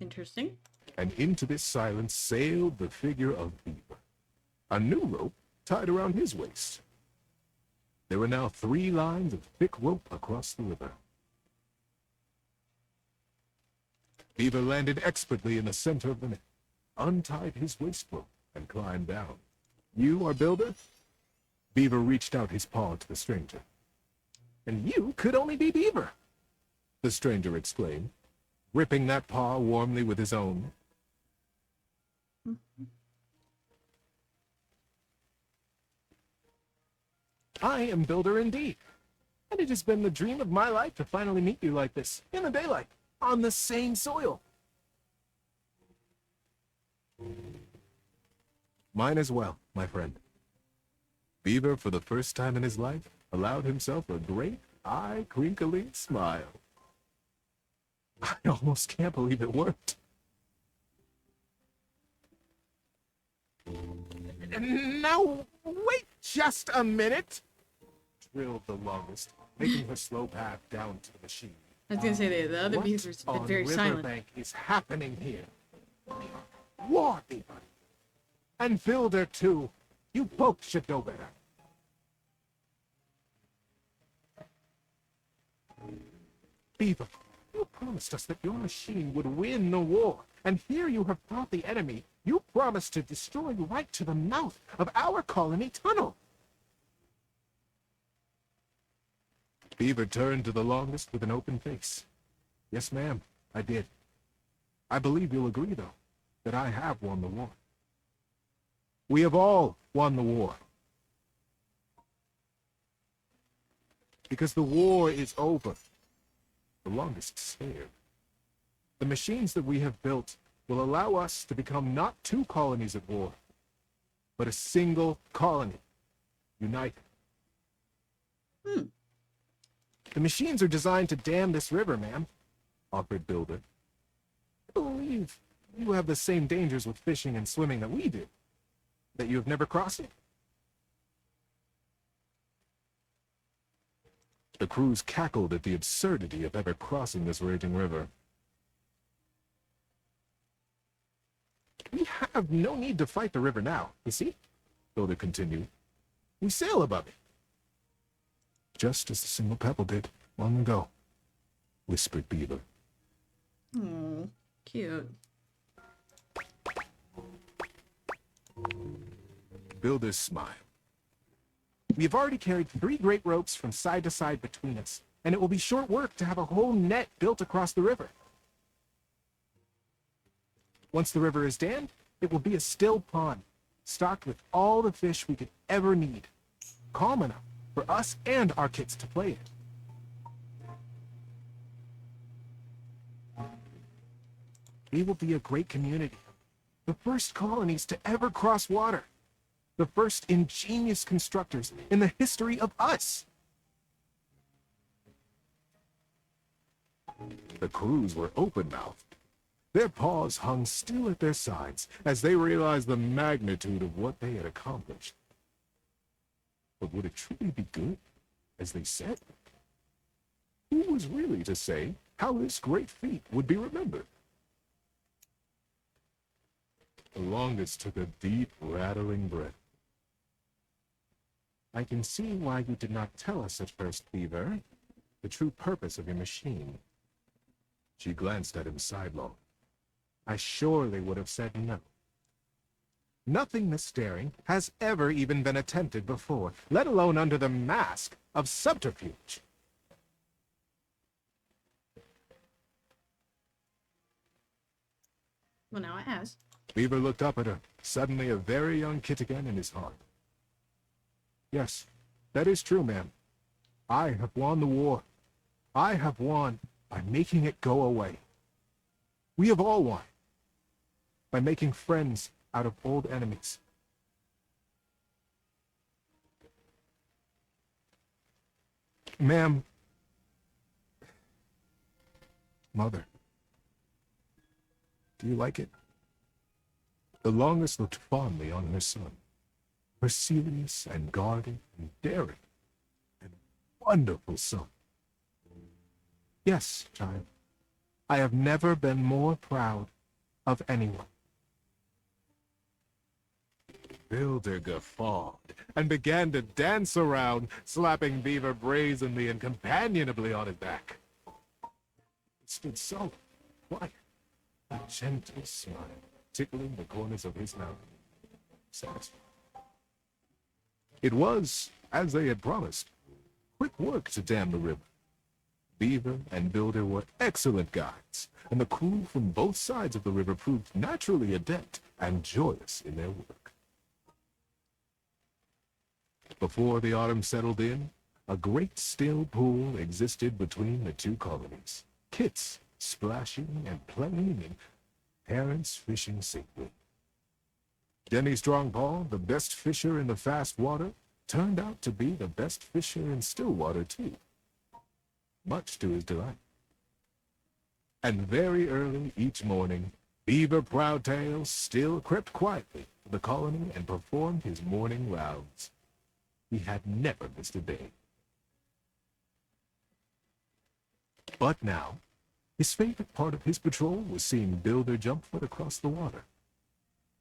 Interesting. And into this silence sailed the figure of Beaver, a new rope tied around his waist. There were now 3 lines of thick rope across the river. Beaver landed expertly in the center of the net, untied his waist rope, and climbed down. You are Builder? Beaver reached out his paw to the stranger. And you could only be Beaver, the stranger exclaimed, gripping that paw warmly with his own. I am Builder indeed, and it has been the dream of my life to finally meet you like this, in the daylight, on the same soil. Mine as well, my friend. Beaver, for the first time in his life, allowed himself a great, eye-crinkling smile. I almost can't believe it worked. Now, wait just a minute, trilled the longest, making her slow path down to the machine. I was gonna say the other beavers have been very silent. Riverbank is happening here? War, Beaver. And Builder, too. You both should know better. Beaver, you promised us that your machine would win the war, and here you have brought the enemy. You promised to destroy right to the mouth of our colony tunnel. Beaver turned to the longest with an open face. Yes, ma'am, I did. I believe you'll agree, though, that I have won the war. We have all won the war. Because the war is over. The longest scared. The machines that we have built will allow us to become not two colonies at war, but a single colony, united. The machines are designed to dam this river, ma'am, offered Builder. I believe you have the same dangers with fishing and swimming that we do, that you have never crossed it. The crews cackled at the absurdity of ever crossing this raging river. We have no need to fight the river now, you see? Builder continued. We sail above it. Just as the single pebble did long ago, whispered Beaver. Oh, cute. Builder smiled. We have already carried 3 great ropes from side to side between us, and it will be short work to have a whole net built across the river. Once the river is dammed, it will be a still pond, stocked with all the fish we could ever need, calm enough for us and our kids to play in. We will be a great community, the first colonies to ever cross water. The first ingenious constructors in the history of us. The crews were open-mouthed. Their paws hung still at their sides as they realized the magnitude of what they had accomplished. But would it truly be good, as they said? Who was really to say how this great feat would be remembered? The longest took a deep, rattling breath. I can see why you did not tell us at first, Beaver, the true purpose of your machine. She glanced at him sidelong. I surely would have said no. Nothing this daring has ever even been attempted before, let alone under the mask of subterfuge. Well, now it has. Beaver looked up at her, suddenly a very young kid again in his heart. Yes, that is true, ma'am. I have won the war. I have won by making it go away. We have all won by making friends out of old enemies. Ma'am, Mother, do you like it? The longest looked fondly on her son. Her serious and guarded and daring and wonderful son. Yes, child, I have never been more proud of anyone. Builder guffawed and began to dance around, slapping Beaver brazenly and companionably on his back. He stood so quiet, a gentle smile tickling the corners of his mouth. satisfied. It was, as they had promised, quick work to dam the river. Beaver and Builder were excellent guides, and the crew from both sides of the river proved naturally adept and joyous in their work. Before the autumn settled in, a great still pool existed between the two colonies. Kits splashing and playing, and parents fishing safely. Denny Strongpaw, the best fisher in the fast water, turned out to be the best fisher in still water, too, much to his delight. And very early each morning, Beaver Proudtail still crept quietly to the colony and performed his morning rounds. He had never missed a day. But now, his favorite part of his patrol was seeing Builder jump foot across the water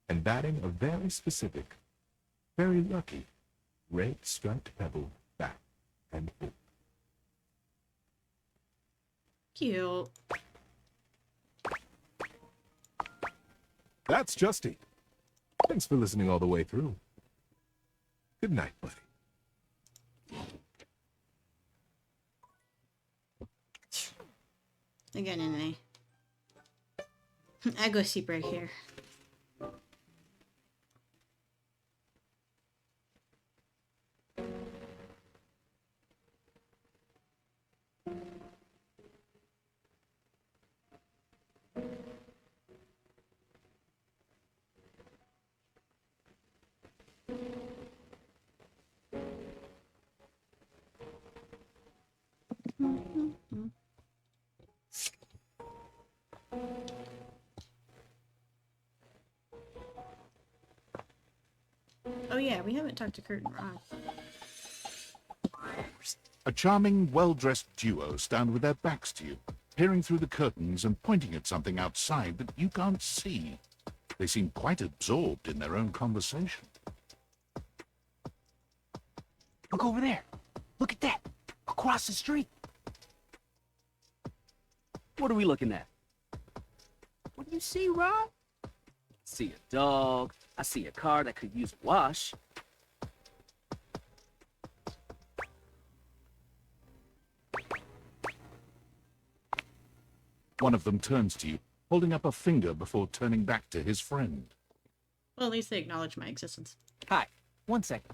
and batting a very specific, very lucky, red-striped pebble back and forth. Cute. That's Justy. Thanks for listening all the way through. Good night, buddy. Again, in I go sleep right here. Oh yeah, we haven't talked to Kurt and Rod. A charming, well-dressed duo stand with their backs to you, peering through the curtains and pointing at something outside that you can't see. They seem quite absorbed in their own conversation. Look over there. Look at that. Across the street. What are we looking at? What do you see, Rod? See a dog. I see a car that could use a wash. One of them turns to you, holding up a finger before turning back to his friend. Well, at least they acknowledge my existence. Hi. 1 second.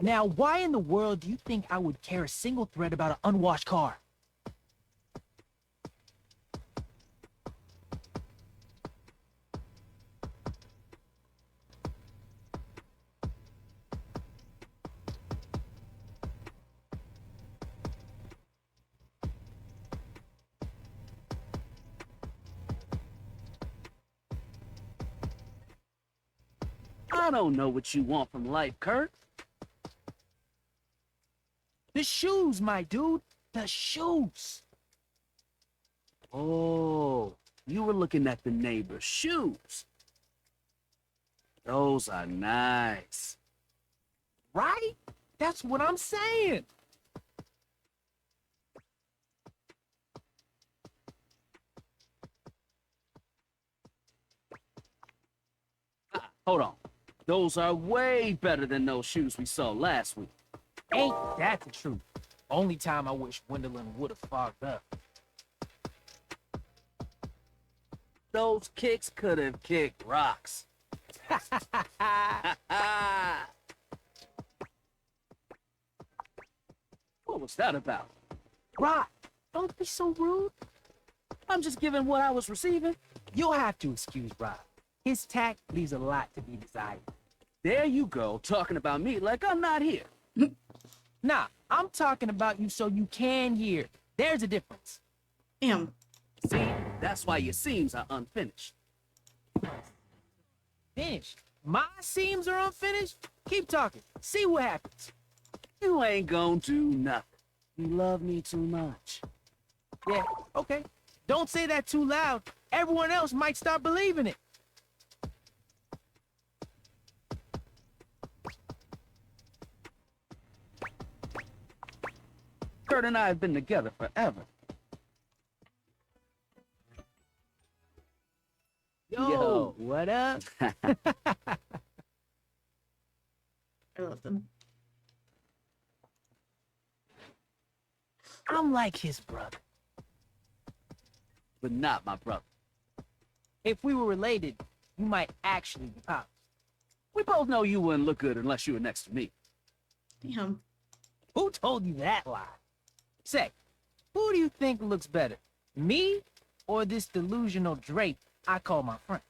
Now, why in the world do you think I would care a single thread about an unwashed car? I don't know what you want from life, Kurt. The shoes, my dude. The shoes. Oh, you were looking at the neighbor's shoes. Those are nice. Right? That's what I'm saying. Hold on. Those are way better than those shoes we saw last week. Ain't that the truth? Only time I wish Gwendolyn would have fogged up. Those kicks could have kicked rocks. What was that about? Rod, don't be so rude. I'm just giving what I was receiving. You'll have to excuse Rod. His tact leaves a lot to be desired. There you go, talking about me like I'm not here. Nah, I'm talking about you so you can hear. There's a difference. Damn. See, that's why your seams are unfinished. Finished? My seams are unfinished? Keep talking. See what happens. You ain't gonna do nothing. You love me too much. Yeah, okay. Don't say that too loud. Everyone else might start believing it. Kurt and I have been together forever. Yo, what up? like his brother. But not my brother. If we were related, you might actually be pals. We both know you wouldn't look good unless you were next to me. Damn. Who told you that lie? Say, who do you think looks better? Me or this delusional drape I call my friend?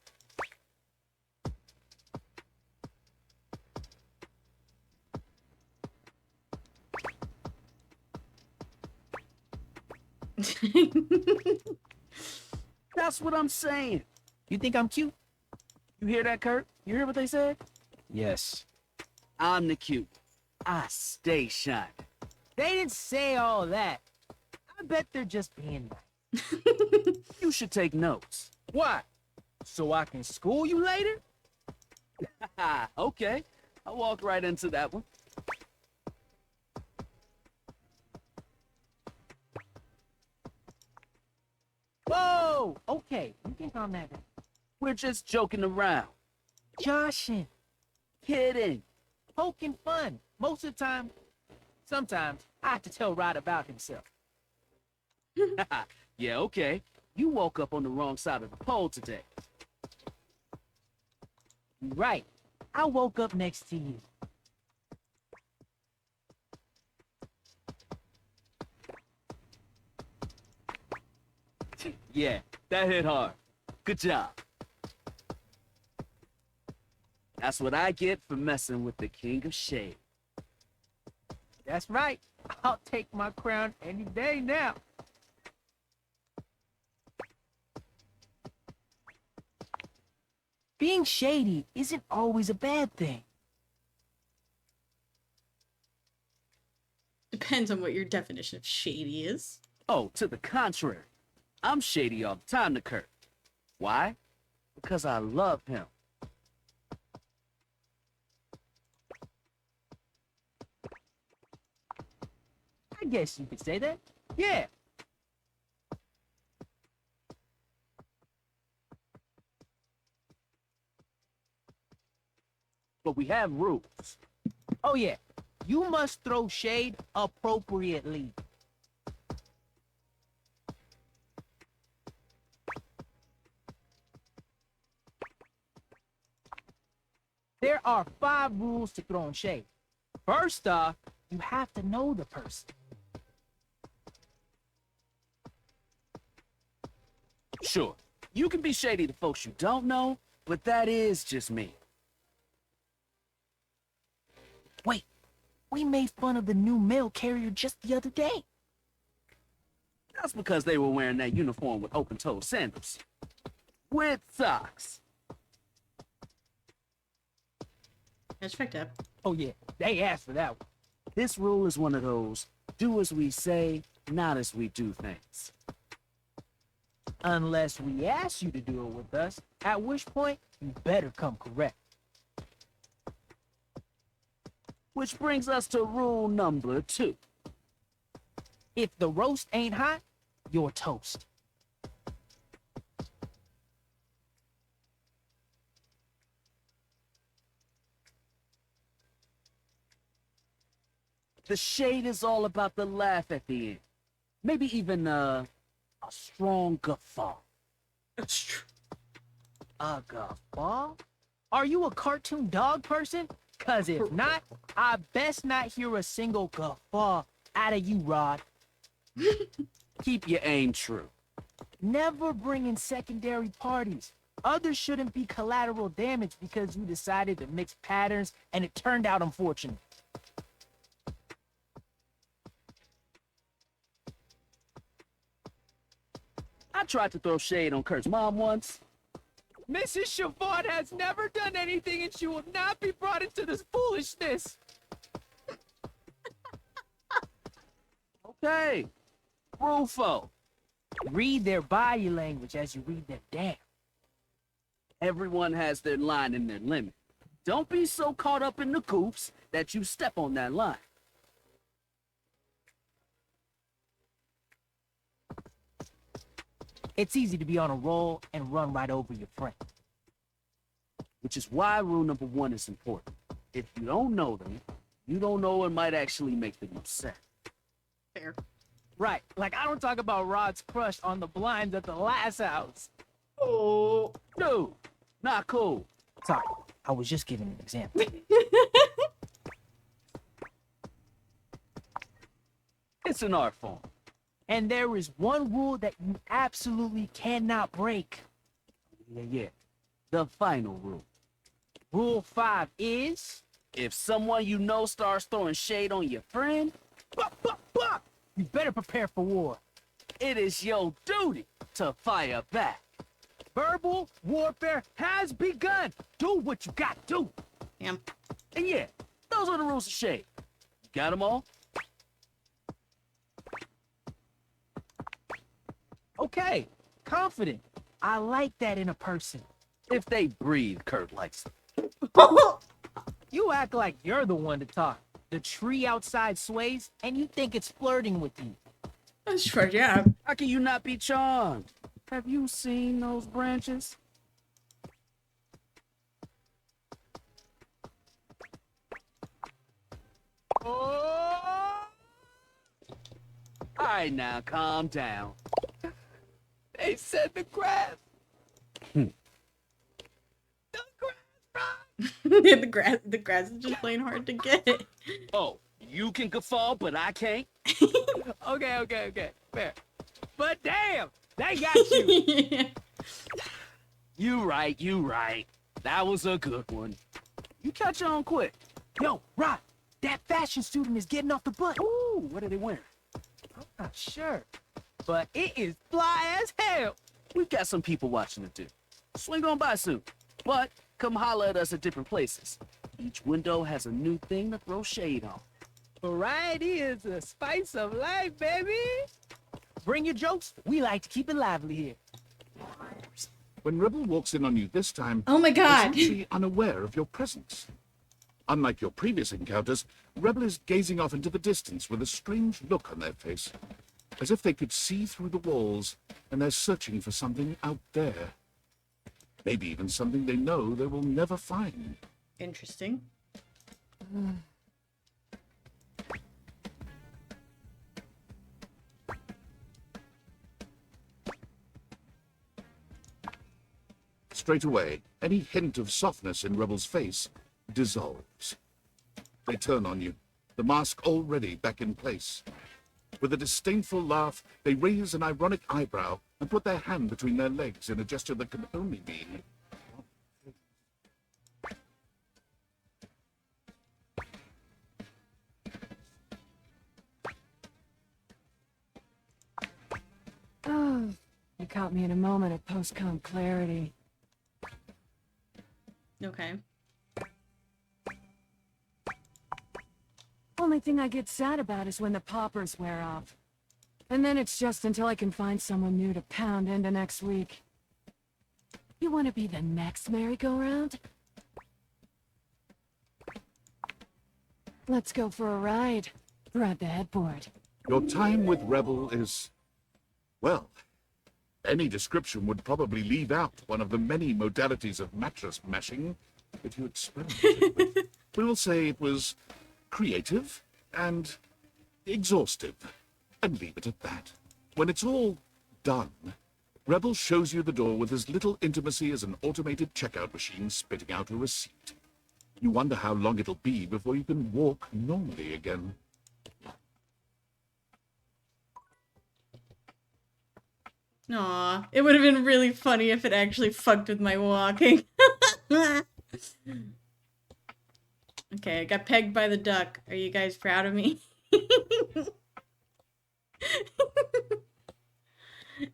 That's what I'm saying. You think I'm cute? You hear that, Kurt? You hear what they said? Yes. I'm the cute. I stay shining. They didn't say all that. I bet they're just being nice. You should take notes. Why? So I can school you later? Okay. I'll walk right into that one. Whoa! Okay, you can calm that down. We're just joking around. Joshing, Kidding. poking fun. Most of the time, sometimes, I have to tell Rod about himself. Yeah, okay. You woke up on the wrong side of the pole today. You're right. I woke up next to you. Yeah, that hit hard. Good job. That's what I get for messing with the King of Shade. That's right. I'll take my crown any day now. Being shady isn't always a bad thing. Depends on what your definition of shady is. Oh, to the contrary. I'm shady all the time to Kurt. Why? Because I love him. I guess you could say that. Yeah. But we have rules. Oh yeah. You must throw shade appropriately. There are 5 rules to throwing shade. First off, you have to know the person. Sure, you can be shady to folks you don't know, but that is just me. Wait, we made fun of the new mail carrier just the other day. That's because they were wearing that uniform with open-toed sandals. With socks. That's fucked up. Oh yeah, they asked for that one. This rule is one of those, do as we say, not as we do things. Unless we ask you to do it with us, at which point you better come correct. Which brings us to rule number 2. If the roast ain't hot, you're toast. The shade is all about the laugh at the end. Maybe even a strong guffaw. That's true. A guffaw? Are you a cartoon dog person? Cause if not, I best not hear a single guffaw out of you, Rod. Keep your aim true. Never bring in secondary parties. Others shouldn't be collateral damage because you decided to mix patterns and it turned out unfortunate. I tried to throw shade on Kurt's mom once. Mrs. Chavard has never done anything and she will not be brought into this foolishness. Okay. Rufo. Read their body language as you read them down. Everyone has their line and their limit. Don't be so caught up in the goops that you step on that line. It's easy to be on a roll and run right over your friend. Which is why rule number 1 is important. If you don't know them, you don't know what might actually make them upset. Fair. Right, like I don't talk about Rod's crush on the blinds at the last house. Oh, dude, not cool. Sorry, I was just giving an example. It's an art form. And there is one rule that you absolutely cannot break. Yeah. The final rule. Rule 5 is... If someone you know starts throwing shade on your friend, you better prepare for war. it is your duty to fire back. Verbal warfare has begun. Do what you got to do. Damn. And yeah, those are the rules of shade. You got them all? Okay, confident. I like that in a person. If they breathe, Kurt likes them. You act like you're the one to talk. The tree outside sways, and you think it's flirting with you. Sure, yeah. How can you not be charmed? Have you seen those branches? Oh! All right, now calm down. They said the grass. The grass is just plain hard to get. Oh, you can guffaw, but I can't. Okay, fair. But damn, they got you. You right. That was a good one. You catch on quick. Yo, Rod, that fashion student is getting off the bus. Ooh, what are they wearing? I'm not sure, but it is fly as hell. We've got some people watching it too. Swing on by soon. But come holler at us at different places. Each window has a new thing to throw shade on. Variety is the spice of life, baby. Bring your jokes. We like to keep it lively here. When Rebel walks in on you this time, Oh my God. they seem to be unaware of your presence. Unlike your previous encounters, Rebel is gazing off into the distance with a strange look on their face, as if they could see through the walls and they're searching for something out there. Maybe even something they know they will never find. Interesting. Straight away, any hint of softness in Rebel's face dissolves. They turn on you, the mask already back in place. With a disdainful laugh, they raise an ironic eyebrow and put their hand between their legs in a gesture that can only mean... Oh, you caught me in a moment of post-com clarity. Okay. Only thing I get sad about is when the poppers wear off. And then it's just until I can find someone new to pound into next week. You want to be the next merry-go-round? Let's go for a ride. Grab the headboard. Your time with Rebel is... well, any description would probably leave out one of the many modalities of mattress mashing that you experimented with. We will say it was creative and exhaustive, and leave it at that. When it's all done, Rebel shows you the door with as little intimacy as an automated checkout machine spitting out a receipt. You wonder how long it'll be before you can walk normally again. Aw, it would have been really funny if it actually fucked with my walking. Okay, I got pegged by the duck. Are you guys proud of me?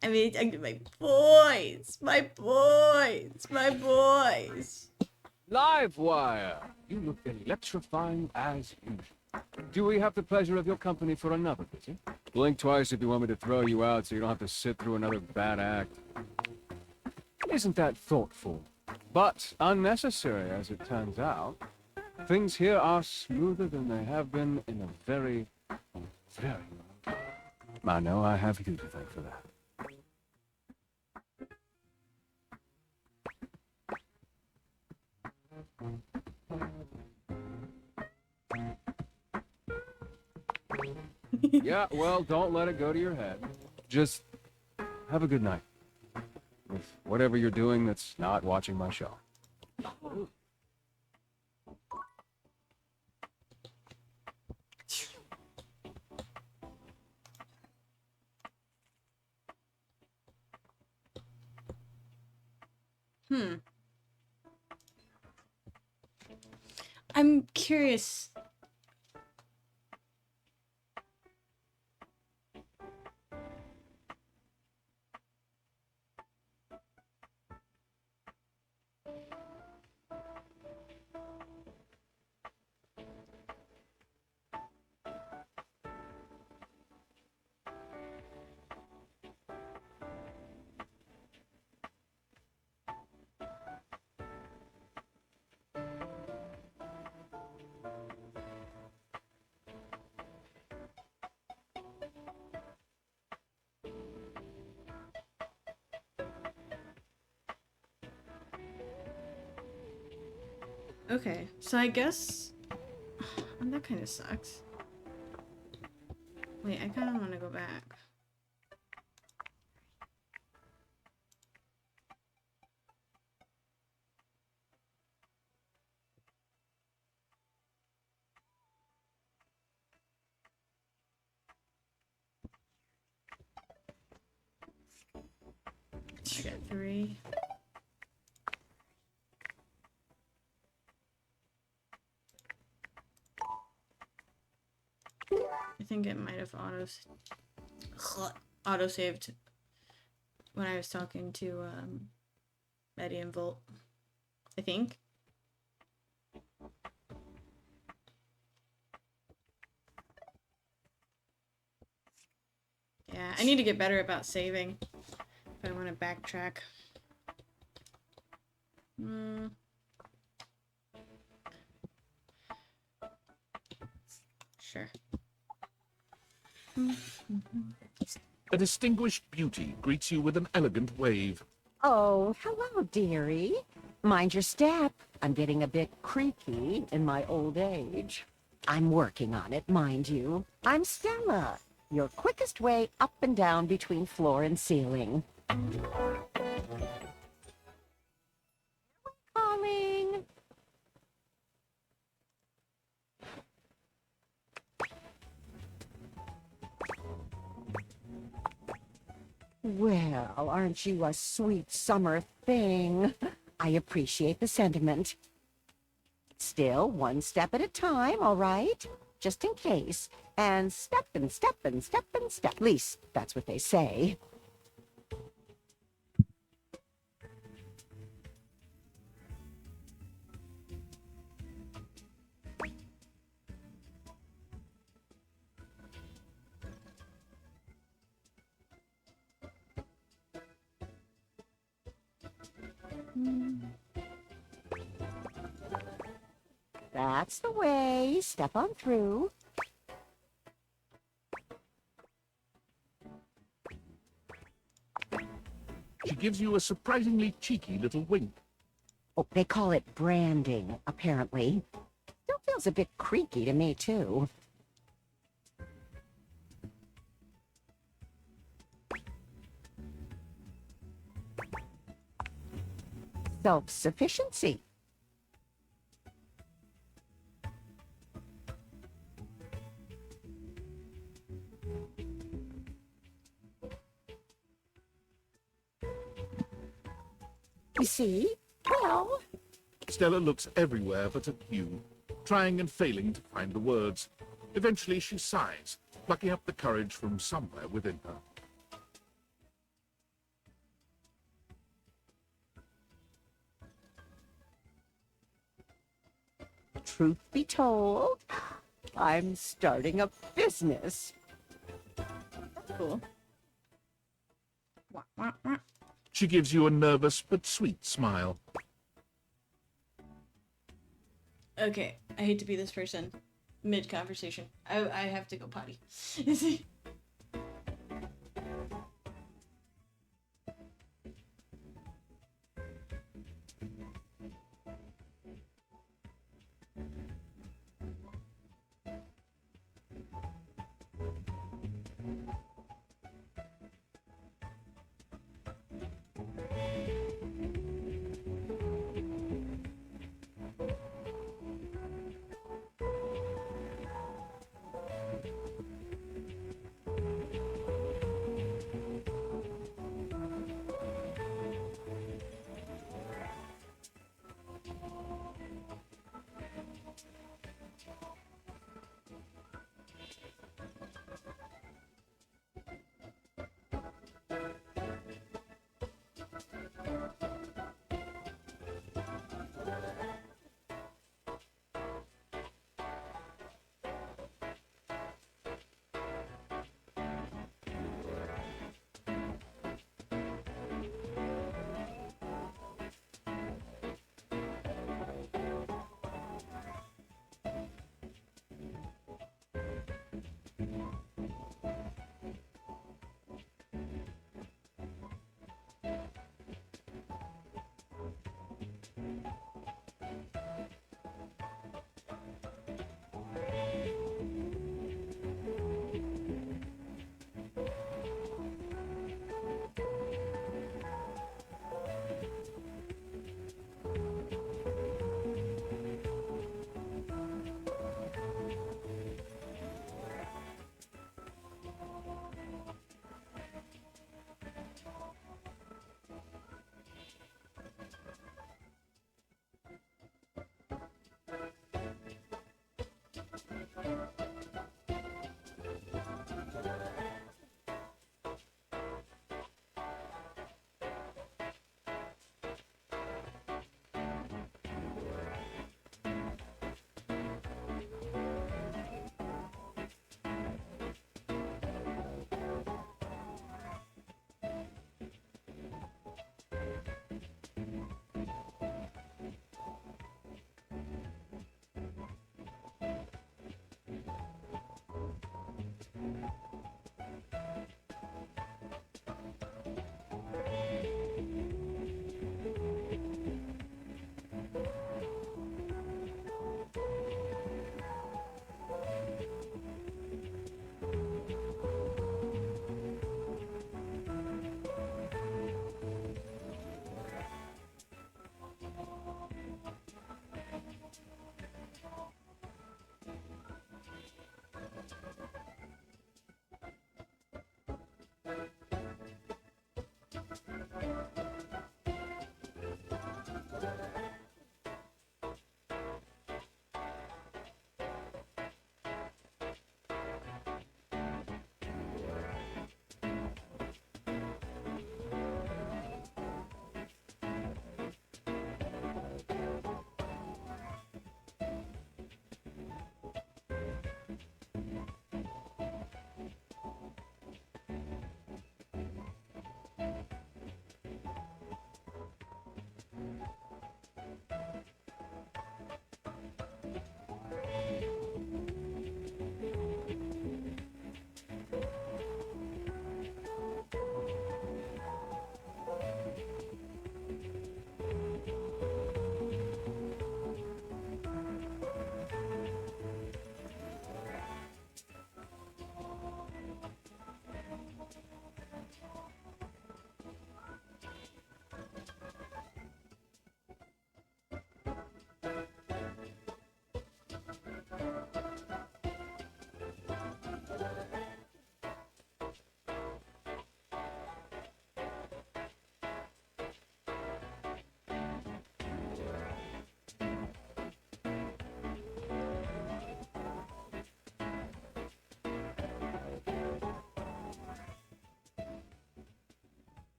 I mean, my boys, my boys, my boys. Livewire! You look electrifying as usual. Do we have the pleasure of your company for another visit? Blink twice if you want me to throw you out so you don't have to sit through another bad act. Isn't that thoughtful? But unnecessary, as it turns out. Things here are smoother than they have been in a very, very long time. I know I have you to thank for that. Yeah, well, don't let it go to your head. Just have a good night. With whatever you're doing that's not watching my show. Hmm. I'm curious. Okay, so I guess that kind of sucks. Wait, I kind of want to go back. I got 3. I think it might have auto saved when I was talking to Eddie and Volt. I think. Yeah, I need to get better about saving if I want to backtrack. Sure. A distinguished beauty greets you with an elegant wave. Oh, hello, dearie. Mind your step. I'm getting a bit creaky in my old age. I'm working on it, mind you. I'm Stella, your quickest way up and down between floor and ceiling. Calling. Well, aren't you a sweet summer thing? I appreciate the sentiment. Still, one step at a time, all right? Just in case. And step and step and step and step. At least, that's what they say. That's the way. Step on through. She gives you a surprisingly cheeky little wink. Oh, they call it branding, apparently. Still feels a bit creaky to me, too. Self-sufficiency. You see? Well... Stella looks everywhere but at you, trying and failing to find the words. Eventually she sighs, plucking up the courage from somewhere within her. Truth be told, I'm starting a business. Cool. She gives you a nervous but sweet smile. Okay, I hate to be this person. Mid-conversation. I have to go potty.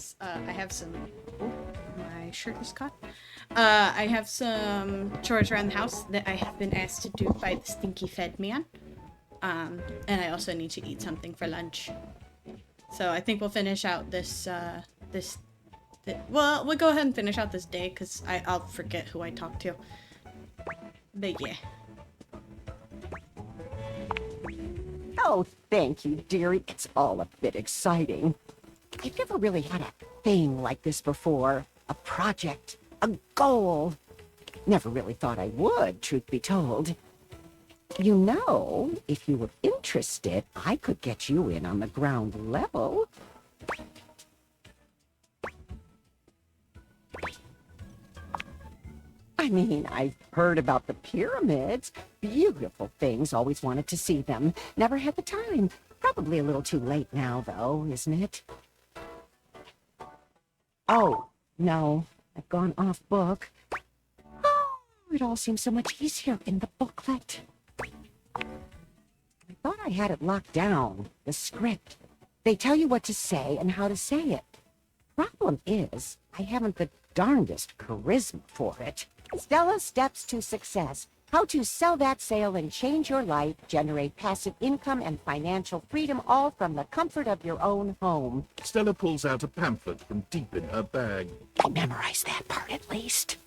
guys. I have some. Oh, my shirt is caught. I have some chores around the house that I have been asked to do by the stinky fed man. And I also need to eat something for lunch. So I think we'll finish out well, we'll go ahead and finish out this day because I'll forget who I talked to. But yeah. Oh, thank you, dearie. It's all a bit exciting. I've never really had a thing like this before. A project, a goal. Never really thought I would, truth be told. You know, if you were interested, I could get you in on the ground level. I mean, I've heard about the pyramids. Beautiful things, always wanted to see them. Never had the time. Probably a little too late now, though, isn't it? Oh, no, I've gone off book. Oh, it all seems so much easier in the booklet. I thought I had it locked down, the script. They tell you what to say and how to say it. Problem is, I haven't the darndest charisma for it. Stella Steps to Success. How to sell that sale and change your life, generate passive income and financial freedom, all from the comfort of your own home. Stella pulls out a pamphlet from deep in her bag. I memorized that part at least.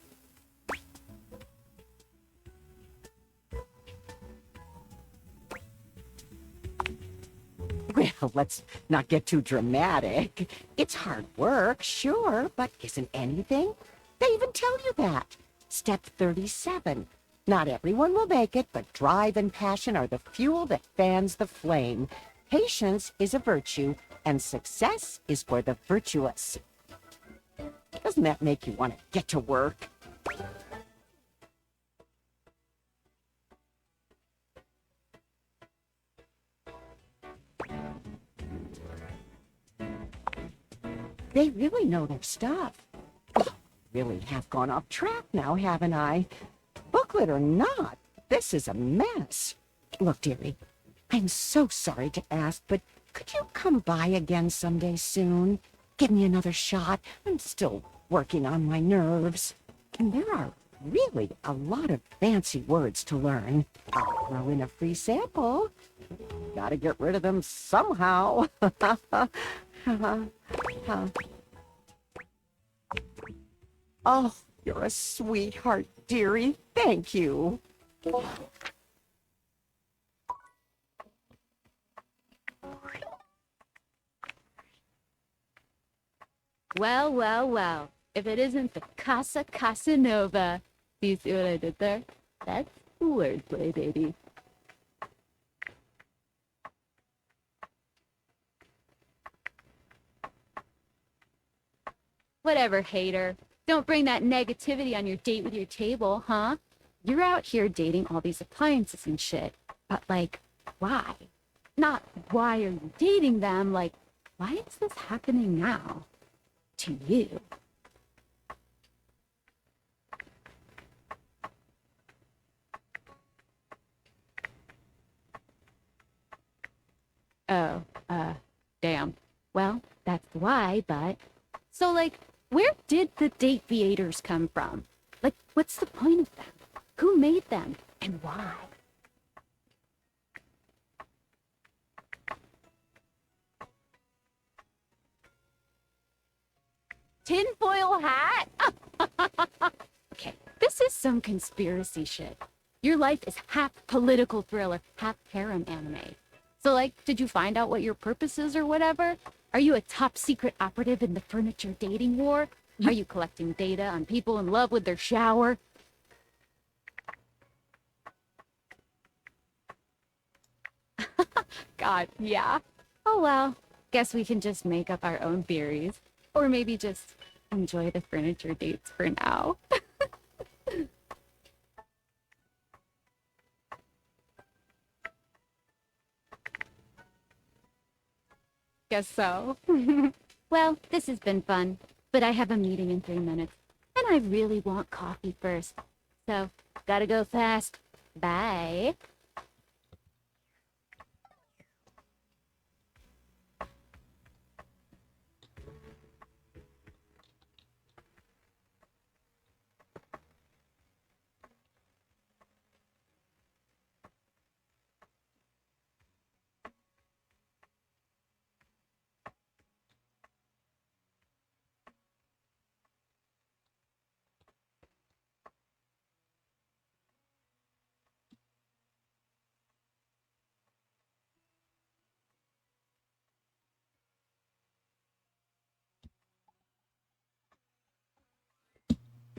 Well, let's not get too dramatic. It's hard work, sure, but isn't anything? They even tell you that. Step 37. Not everyone will make it, but drive and passion are the fuel that fans the flame. Patience is a virtue, and success is for the virtuous. Doesn't that make you want to get to work? They really know their stuff. Oh, really have gone off track now, haven't I? Booklet or not, this is a mess. Look, dearie, I'm so sorry to ask, but could you come by again someday soon? Give me another shot. I'm still working on my nerves. And there are really a lot of fancy words to learn. I'll throw in a free sample. Gotta get rid of them somehow. Oh, you're a sweetheart, dearie. Thank you. Well, well, well. If it isn't the Casa Casanova. Do you see what I did there? That's wordplay, baby. Whatever, hater. Don't bring that negativity on your date with your table, huh? You're out here dating all these appliances and shit. But, like, why? Not why are you dating them, like, why is this happening now? To you. Oh, damn. Well, that's why, but... So, like, where did the Dateviators come from? Like, what's the point of them? Who made them? And why? Tinfoil hat? Okay, this is some conspiracy shit. Your life is half political thriller, half harem anime. So, like, did you find out what your purpose is or whatever? Are you a top secret operative in the furniture dating war? Are you collecting data on people in love with their shower? God, yeah. Oh well, guess we can just make up our own theories. Or maybe just enjoy the furniture dates for now. Guess so. Well, this has been fun, but I have a meeting in 3 minutes, and I really want coffee first. So, gotta go fast. Bye.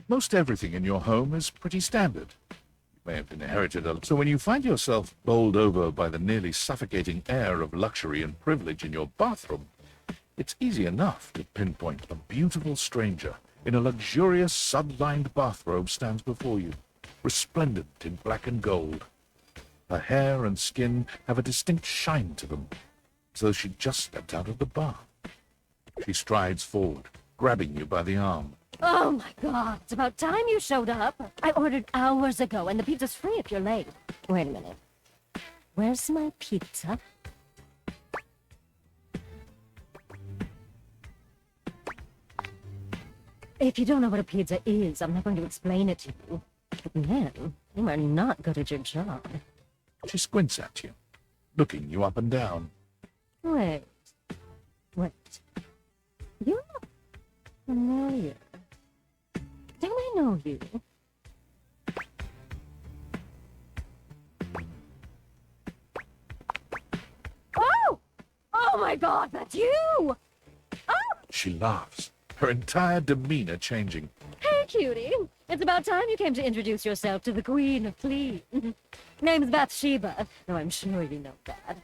most everything in your home is pretty standard. You may have inherited a... So when you find yourself bowled over by the nearly suffocating air of luxury and privilege in your bathroom, it's easy enough to pinpoint a beautiful stranger in a luxurious sud-lined bathrobe stands before you, resplendent in black and gold. Her hair and skin have a distinct shine to them, as though she'd just stepped out of the bath. She strides forward, grabbing you by the arm. Oh my god, it's about time you showed up. I ordered hours ago, and the pizza's free if you're late. Wait a minute. Where's my pizza? If you don't know what a pizza is, I'm not going to explain it to you. But man, you are not good at your job. She squints at you, looking you up and down. Wait. You're not familiar. Don't I know you? Oh! Oh my god, that's you! Oh! She laughs, her entire demeanor changing. Hey, cutie. It's about time you came to introduce yourself to the Queen of Clean. Name's Bathsheba, though I'm sure you know that.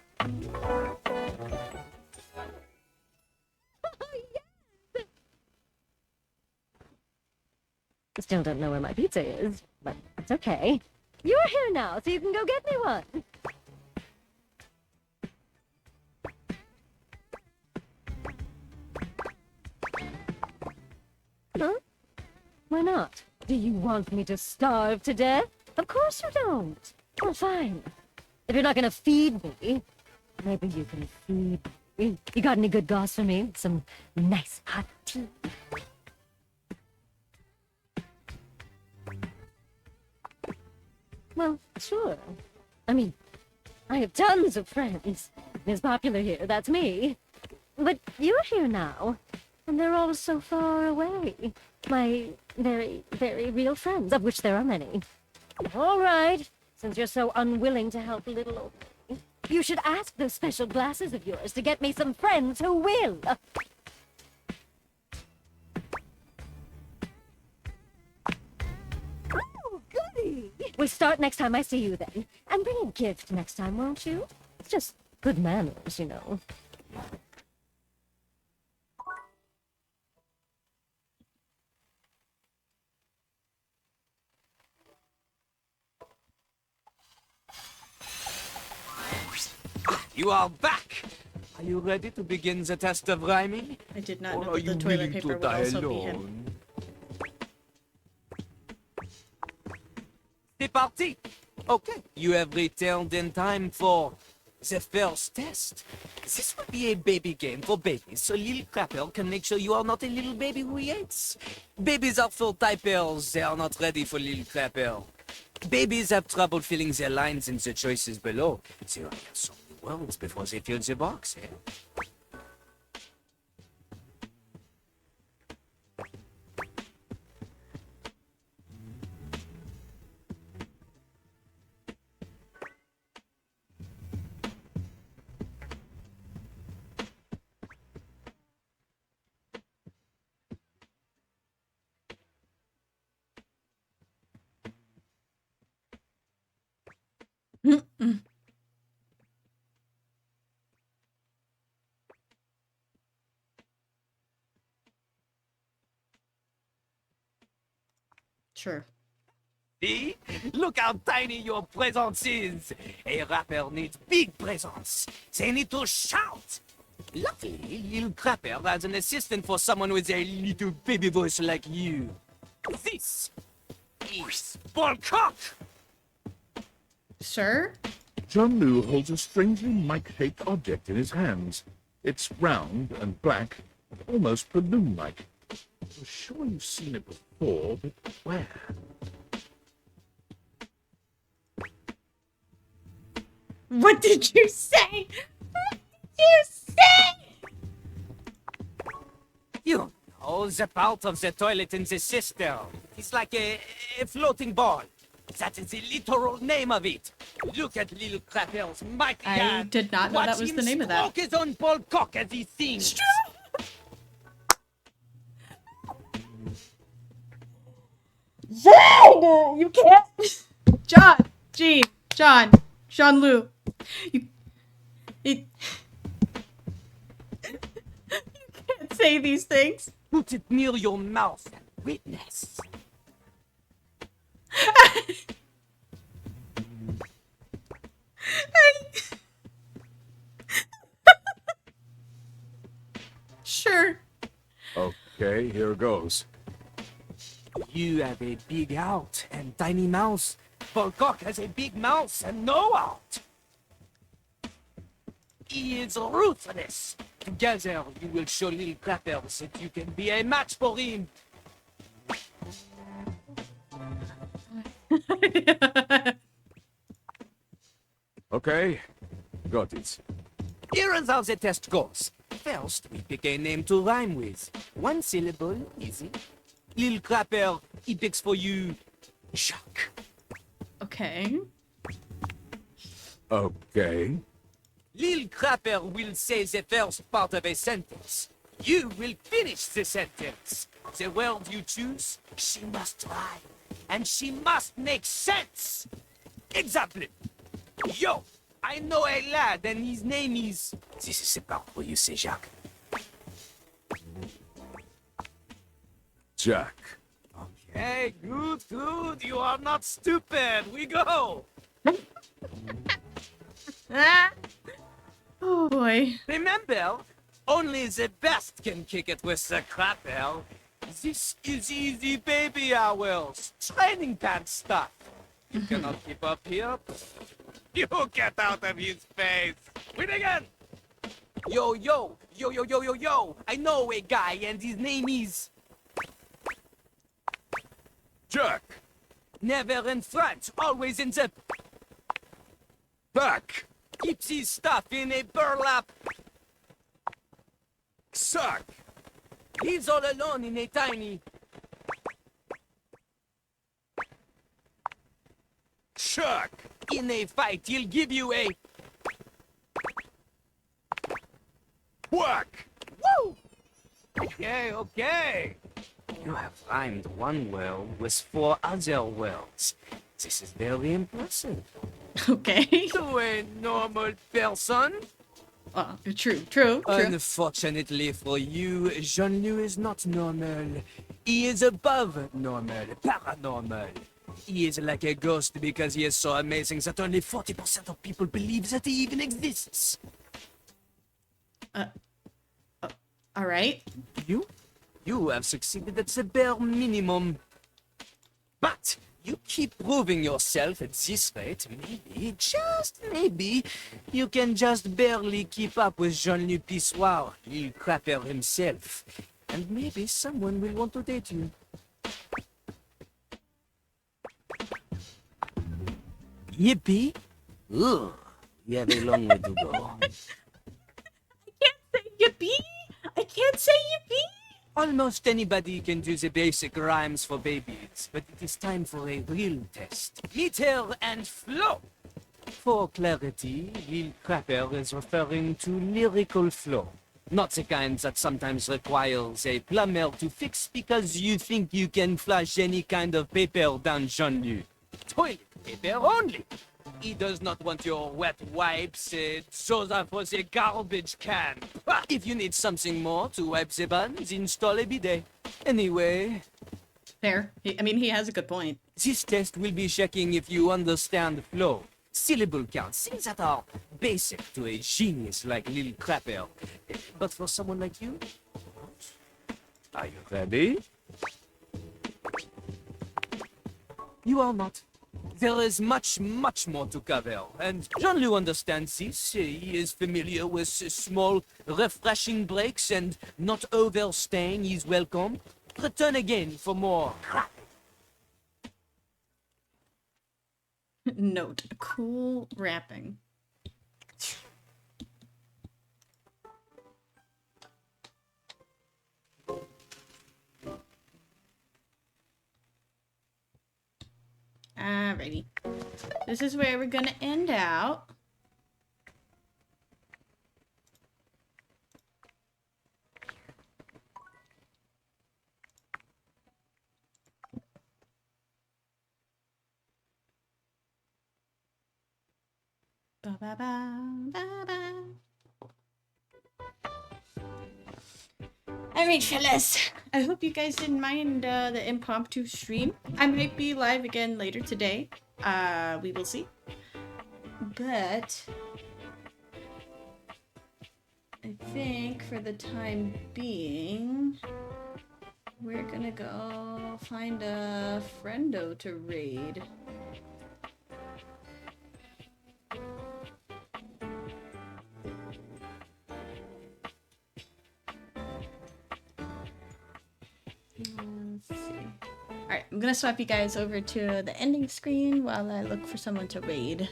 Still don't know where my pizza is, but it's okay. You're here now, so you can go get me one. Huh? Why not? Do you want me to starve to death? Of course you don't. Well, fine. If you're not gonna feed me, maybe you can feed me. You got any good goss for me? Some nice hot tea? Well, sure. I mean, I have tons of friends. It's popular here, that's me. But you're here now, and they're all so far away. My very, very real friends, of which there are many. All right, since you're so unwilling to help little old me, you should ask those special glasses of yours to get me some friends who will. We'll start next time I see you then. And bring a gift next time, won't you? It's just good manners, you know. You are back! Are you ready to begin the test of rhyming? I did not Or know are that the you toilet willing paper to would die also be alone? him. C'est parti! Okay, you have returned in time for the first test. This will be a baby game for babies, so little crapper can make sure you are not a little baby who eats. Babies are full diapers, they are not ready for little crapper. Babies have trouble filling their lines in the choices below. There are so many words before they fill the box, eh? Sure. See? Look how tiny your presence is. A rapper needs big presence. They need to shout. Luckily, little crapper has an assistant for someone with a little baby voice like you. This is Ballcock. Sir? John Liu holds a strangely mic-shaped object in his hands. It's round and black, almost balloon-like. I'm sure you've seen it before, but where? What did you say? What did you say? You know, the part of the toilet in the system. It's like a floating ball. That is the literal name of it. Look at little crapper's mighty I hand. did not know Watch that was him the name of that. stroke his own ball cock as he sings. Zane! You can't. John! Jean-Lu. You, you can't say these things. Put it near your mouth and witness. Sure. Okay, here goes. You have a big heart and tiny mouth. Volkok has a big mouth and no heart. He is ruthless. Together, you will show little crackers that you can be a match for him. Okay, got it. Here is how the test goes. First, we pick a name to rhyme with. One syllable, easy. Little crapper, he picks for you Jacques. Okay. Okay. Lil Crapper will say the first part of a sentence. You will finish the sentence. The word you choose, she must rhyme. And she must make sense. Example. Yo, I know a lad and his name is... This is the part where you say Jacques. Jack. Okay, good. You are not stupid. We go. Oh boy. Remember, only the best can kick it with the crapper. This is easy baby hours. Training pants stuff. You cannot keep up here. You get out of his face. Win again. Yo. I know a guy and his name is... Jack. Never in front, always in the... Back. Keeps his stuff in a burlap Sack. He's all alone in a tiny... Chuck. In a fight, he'll give you a... Whack. Woo! Okay. You have rhymed one word with 4 other words. This is very impressive. Okay. To a normal person. True. Unfortunately for you, Jean-Louis is not normal. He is above normal, paranormal. He is like a ghost because he is so amazing that only 40% of people believe that he even exists. All right. You have succeeded at the bare minimum. But you keep proving yourself at this rate, maybe, just maybe, you can just barely keep up with Jean-Louis Pissoir, Lil Crapper himself. And maybe someone will want to date you. Yippee? Ugh, you have a long way to go. I can't say yippee. Almost anybody can do the basic rhymes for babies, but it is time for a real test. Meter and flow. For clarity, Lil Crapper is referring to lyrical flow. Not the kind that sometimes requires a plumber to fix because you think you can flush any kind of paper down Jean-Louis. Toilet paper only. He does not want your wet wipes, soda for the garbage can. If you need something more to wipe the buns, install a bidet. Anyway... Fair. He has a good point. This test will be checking if you understand flow, syllable counts, things that are basic to a genius like Lil Crapper. But for someone like you... Are you ready? You are not. There is much more to cover, and Jean-Louis understands this. He is familiar with small, refreshing breaks, and not overstaying is welcome. Return again for more crap. Note, cool rapping. Alrighty. This is where we're gonna end out. Ba ba ba ba ba. Alright, fellas. I hope you guys didn't mind the impromptu stream. I might be live again later today. We will see. But I think for the time being, we're gonna go find a friendo to raid. Let's see. Alright, I'm gonna swap you guys over to the ending screen while I look for someone to raid.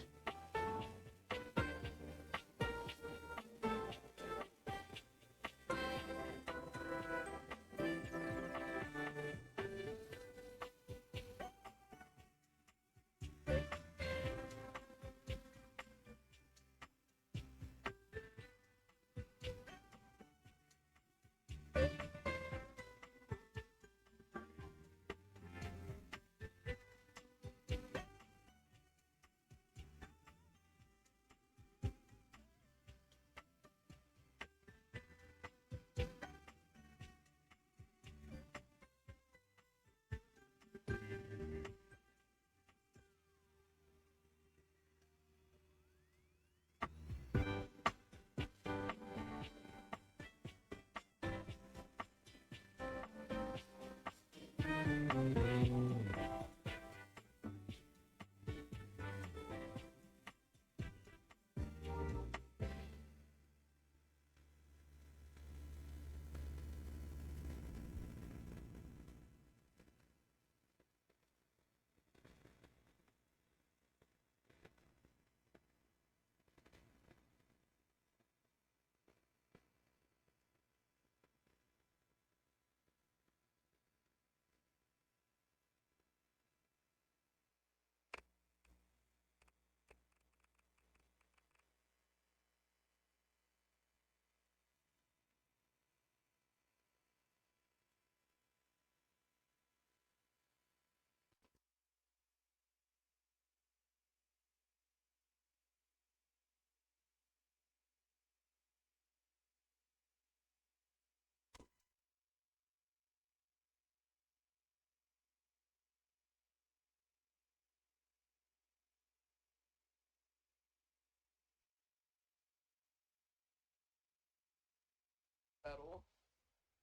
Metal,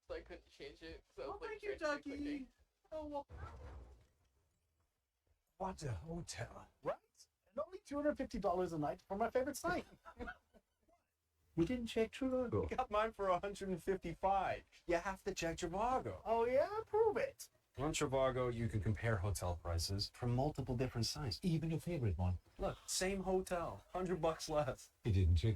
so I couldn't change it. So I was like, thank you, Ducky. Oh, well. What a hotel. Right? And only $250 a night for my favorite site. We didn't check Trivago. I got mine for $155. You have to check Trivago. Oh yeah? Prove it. On Trivago, you can compare hotel prices from multiple different sites. Even your favorite one. Look, same hotel, $100 less. You didn't check